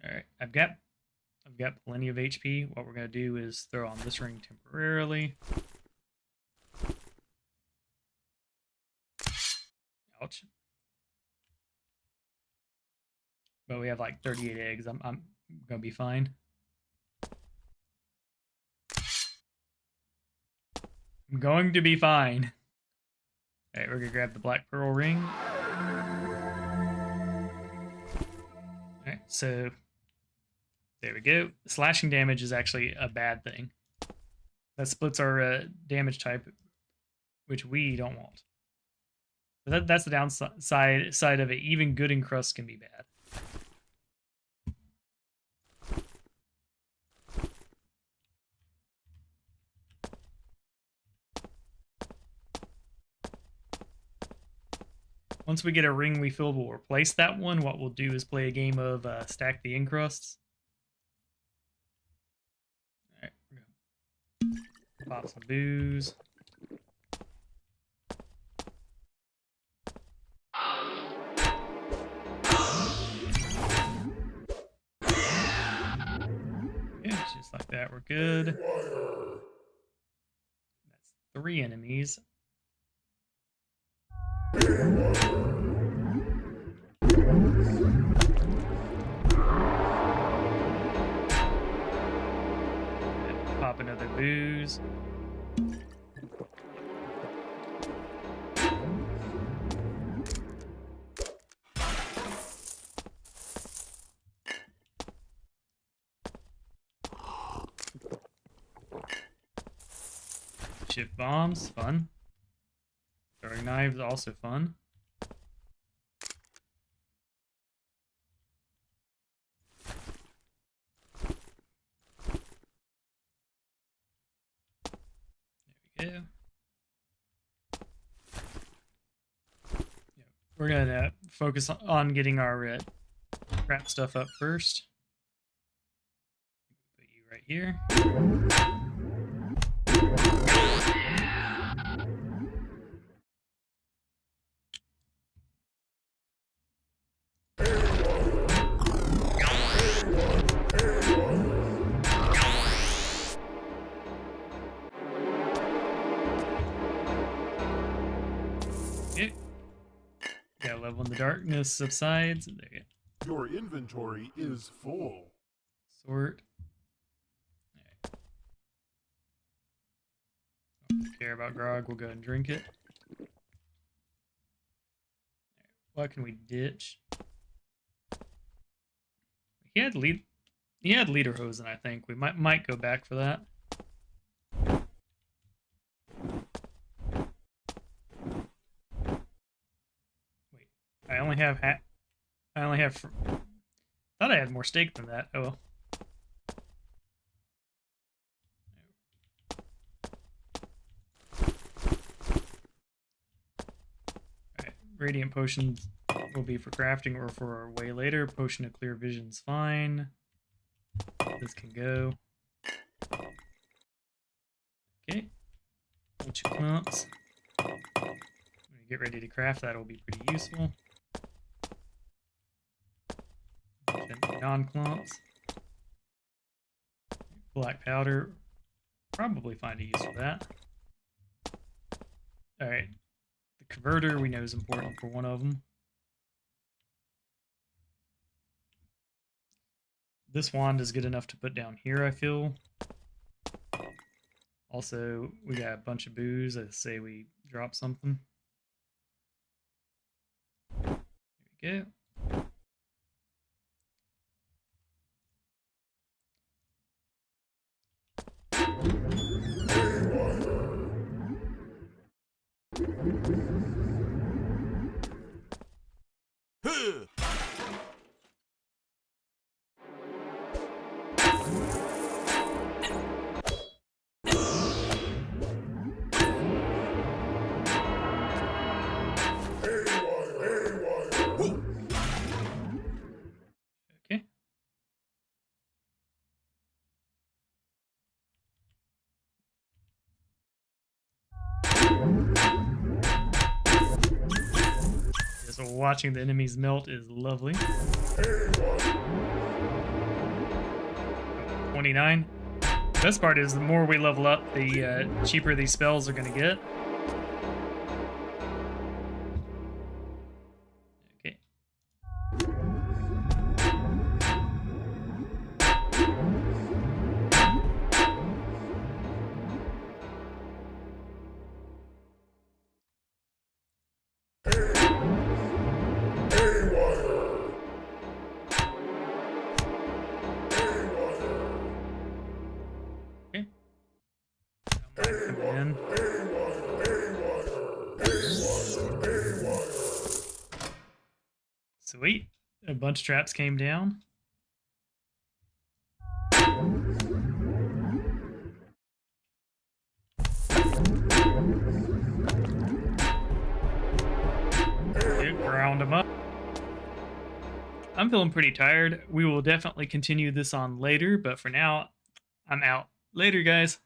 All right, I've got plenty of HP. What we're going to do is throw on this ring temporarily. Ouch. But we have like 38 eggs. I'm going to be fine. I'm going to be fine. All right, we're going to grab the black pearl ring. All right, so there we go. Slashing damage is actually a bad thing. That splits our damage type, which we don't want. So that's the downside of it. Even good encrust can be bad. Once we get a ring we feel we'll replace that one, what we'll do is play a game of stack the encrusts. Alright, we're gonna pop some booze. Yeah, just like that, we're good. That's 3 enemies. Pop another booze. Shift bombs, fun. Throwing knives, also fun. There we go. Yeah, we're gonna focus on getting our crap stuff up first. Put you right here. Yeah, love when the darkness subsides. There you go. Your inventory is full. Sort. Right. Don't care about grog. We'll go ahead and drink it. Right. What can we ditch? He had Lederhosen, I think. We might go back for that. I only have thought I had more steak than that. Oh well. Alright, radiant potions will be for crafting or for way later. Potion of clear vision's fine. This can go. bunch of clumps. When we get ready to craft, that'll be pretty useful. Non-clumps. Black powder. Probably find a use for that. Alright. The converter we know is important for one of them. This wand is good enough to put down here, I feel. Also, we got a bunch of booze. Let's say we drop something. There we go. Okay. So watching the enemies melt is lovely. 29. The best part is the more we level up, the cheaper these spells are going to get. Okay. In. Sweet. A bunch of traps came down. Ground them up. I'm feeling pretty tired. We will definitely continue this on later, but for now, I'm out. Later, guys.